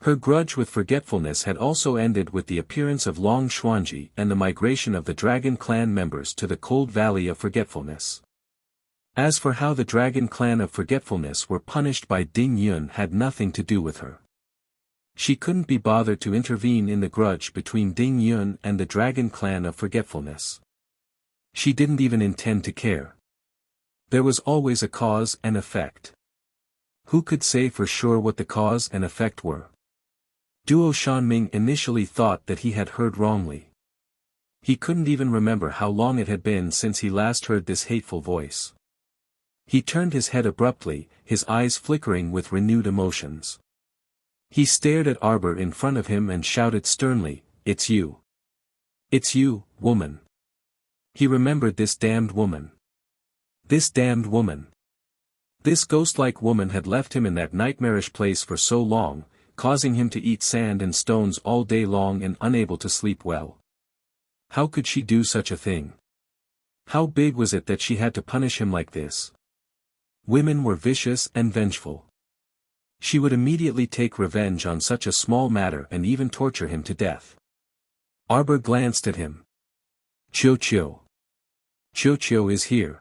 Her grudge with Forgetfulness had also ended with the appearance of Long Xuanji and the migration of the Dragon clan members to the cold valley of Forgetfulness. As for how the Dragon clan of Forgetfulness were punished by Ding Yun had nothing to do with her. She couldn't be bothered to intervene in the grudge between Ding Yun and the Dragon clan of Forgetfulness. She didn't even intend to care. There was always a cause and effect. Who could say for sure what the cause and effect were? Duo Shanming initially thought that he had heard wrongly. He couldn't even remember how long it had been since he last heard this hateful voice. He turned his head abruptly, his eyes flickering with renewed emotions. He stared at Arbor in front of him and shouted sternly, "It's you. It's you, woman." He remembered this damned woman. This damned woman. This ghost-like woman had left him in that nightmarish place for so long, causing him to eat sand and stones all day long and unable to sleep well. How could she do such a thing? How big was it that she had to punish him like this? Women were vicious and vengeful. She would immediately take revenge on such a small matter and even torture him to death. Arbor glanced at him. Chochio. Chochio is here.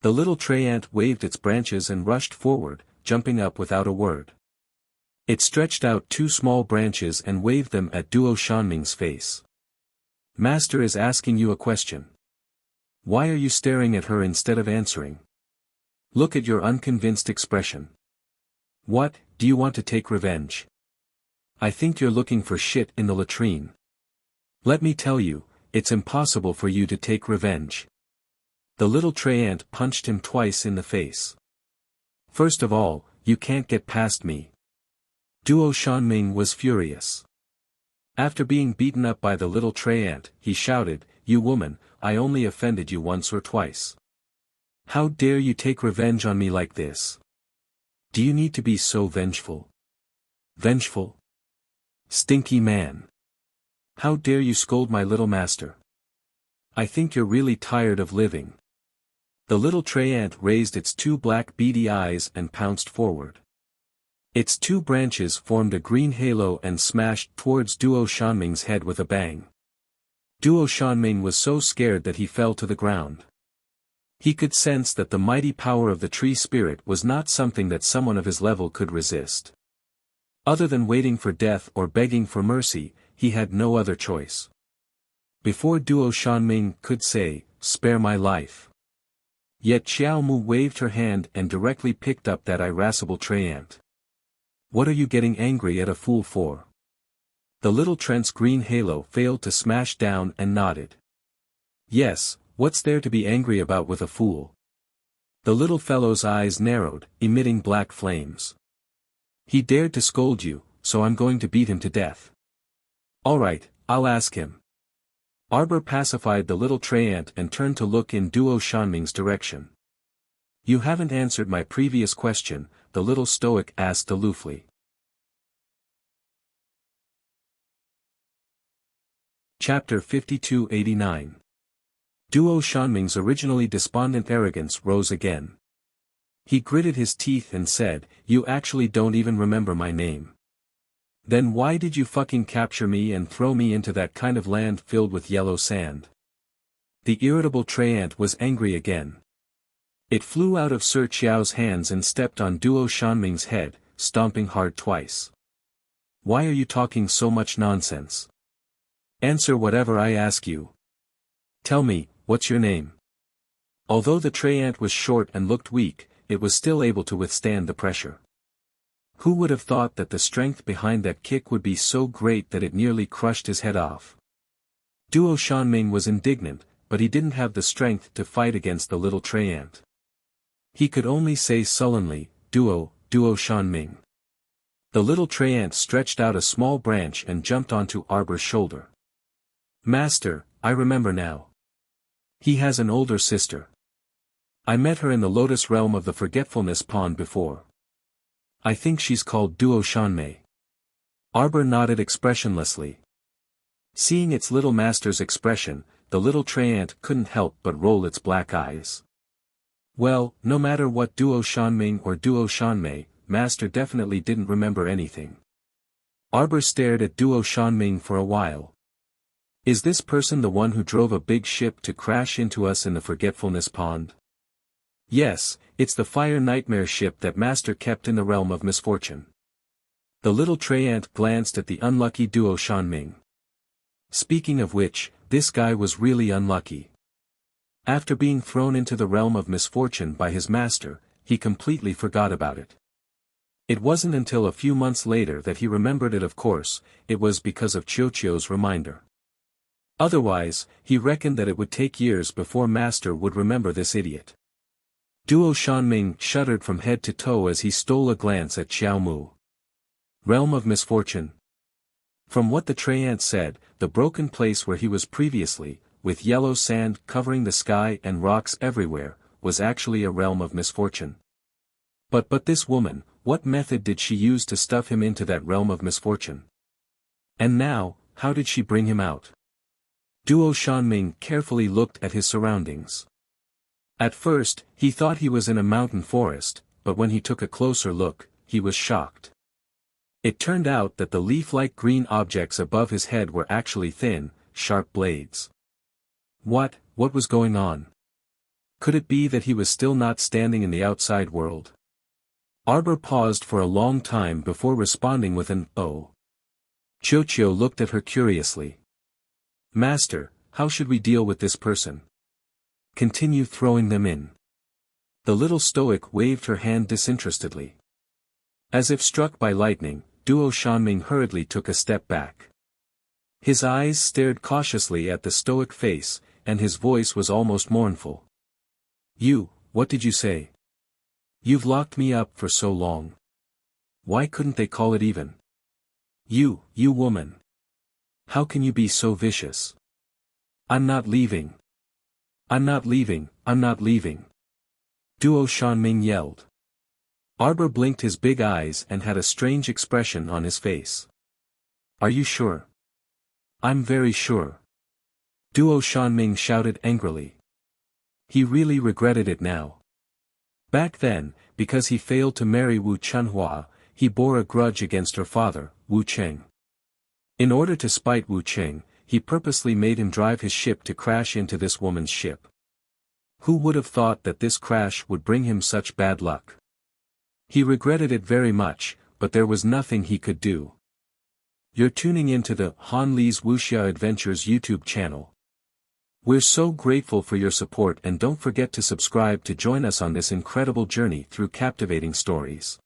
The little tree ant waved its branches and rushed forward, jumping up without a word. It stretched out 2 small branches and waved them at Duo Shanming's face. Master is asking you a question. Why are you staring at her instead of answering? Look at your unconvinced expression. What, do you want to take revenge? I think you're looking for shit in the latrine. Let me tell you, it's impossible for you to take revenge. The little tray ant punched him twice in the face. First of all, you can't get past me. Duo Shanming was furious. After being beaten up by the little tray ant, he shouted, "You woman, I only offended you once or twice. How dare you take revenge on me like this? Do you need to be so vengeful? Vengeful? Stinky man. How dare you scold my little master? I think you're really tired of living." The little tray ant raised its two black beady eyes and pounced forward. Its two branches formed a green halo and smashed towards Duo Shanming's head with a bang. Duo Shanming was so scared that he fell to the ground. He could sense that the mighty power of the tree spirit was not something that someone of his level could resist. Other than waiting for death or begging for mercy, he had no other choice. Before Duo Shanming could say, "Spare my life." Yet Xiao Mu waved her hand and directly picked up that irascible tray ant. "What are you getting angry at a fool for?" The little Trent's green halo failed to smash down and nodded. "Yes, what's there to be angry about with a fool?" The little fellow's eyes narrowed, emitting black flames. "He dared to scold you, so I'm going to beat him to death." "All right, I'll ask him." Arbor pacified the little tray ant and turned to look in Duo Shanming's direction. "You haven't answered my previous question," the little stoic asked aloofly. Chapter 5289. Duo Shanming's originally despondent arrogance rose again. He gritted his teeth and said, "You actually don't even remember my name. Then why did you fucking capture me and throw me into that kind of land filled with yellow sand?" The irritable tray ant was angry again. It flew out of Sir Qiao's hands and stepped on Duo Shanming's head, stomping hard twice. "Why are you talking so much nonsense? Answer whatever I ask you. Tell me, what's your name?" Although the tray ant was short and looked weak, it was still able to withstand the pressure. Who would have thought that the strength behind that kick would be so great that it nearly crushed his head off? Duo Shanming was indignant, but he didn't have the strength to fight against the little tray ant. He could only say sullenly, Duo Shanming." The little tray ant stretched out a small branch and jumped onto Arbor's shoulder. "Master, I remember now. He has an older sister. I met her in the Lotus Realm of the Forgetfulness Pond before. I think she's called Duo Shanmei." Arbor nodded expressionlessly. Seeing its little master's expression, the little tray ant couldn't help but roll its black eyes. Well, no matter what Duo Shanming or Duo Shanmei, Master definitely didn't remember anything. Arbor stared at Duo Shanming for a while. "Is this person the one who drove a big ship to crash into us in the Forgetfulness Pond?" "Yes, it's the fire nightmare ship that Master kept in the realm of misfortune." The little tray ant glanced at the unlucky Duo Shanming. Speaking of which, this guy was really unlucky. After being thrown into the realm of misfortune by his master, he completely forgot about it. It wasn't until a few months later that he remembered it. Of course, it was because of Qiuqiu's reminder. Otherwise, he reckoned that it would take years before Master would remember this idiot. Duo Shanming shuddered from head to toe as he stole a glance at Xiao Mu. Realm of misfortune. From what the tray ant said, the broken place where he was previously, with yellow sand covering the sky and rocks everywhere, was actually a realm of misfortune. But this woman, what method did she use to stuff him into that realm of misfortune? And now, how did she bring him out? Duo Shanming carefully looked at his surroundings. At first, he thought he was in a mountain forest, but when he took a closer look, he was shocked. It turned out that the leaf-like green objects above his head were actually thin, sharp blades. What was going on? Could it be that he was still not standing in the outside world? Arbor paused for a long time before responding with an "oh." Qiuqiu looked at her curiously. "Master, how should we deal with this person? continue throwing them in. The little stoic waved her hand disinterestedly. As if struck by lightning, Duo Shanming hurriedly took a step back. His eyes stared cautiously at the stoic face, and his voice was almost mournful. What did you say? You've locked me up for so long. Why couldn't they call it even? You woman. How can you be so vicious? I'm not leaving. I'm not leaving, I'm not leaving. Duo Shanming yelled. Arbor blinked his big eyes and had a strange expression on his face. Are you sure? I'm very sure. Duo Shanming shouted angrily. He really regretted it now. Back then, because he failed to marry Wu Chunhua, he bore a grudge against her father, Wu Cheng. In order to spite Wu Cheng, he purposely made him drive his ship to crash into this woman's ship. Who would have thought that this crash would bring him such bad luck? He regretted it very much, but there was nothing he could do. You're tuning into the Han Li's Wuxia Adventures YouTube channel. We're so grateful for your support, and don't forget to subscribe to join us on this incredible journey through captivating stories.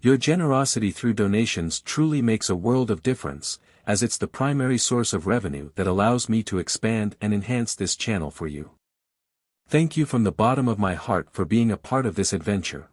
Your generosity through donations truly makes a world of difference, as it's the primary source of revenue that allows me to expand and enhance this channel for you. Thank you from the bottom of my heart for being a part of this adventure.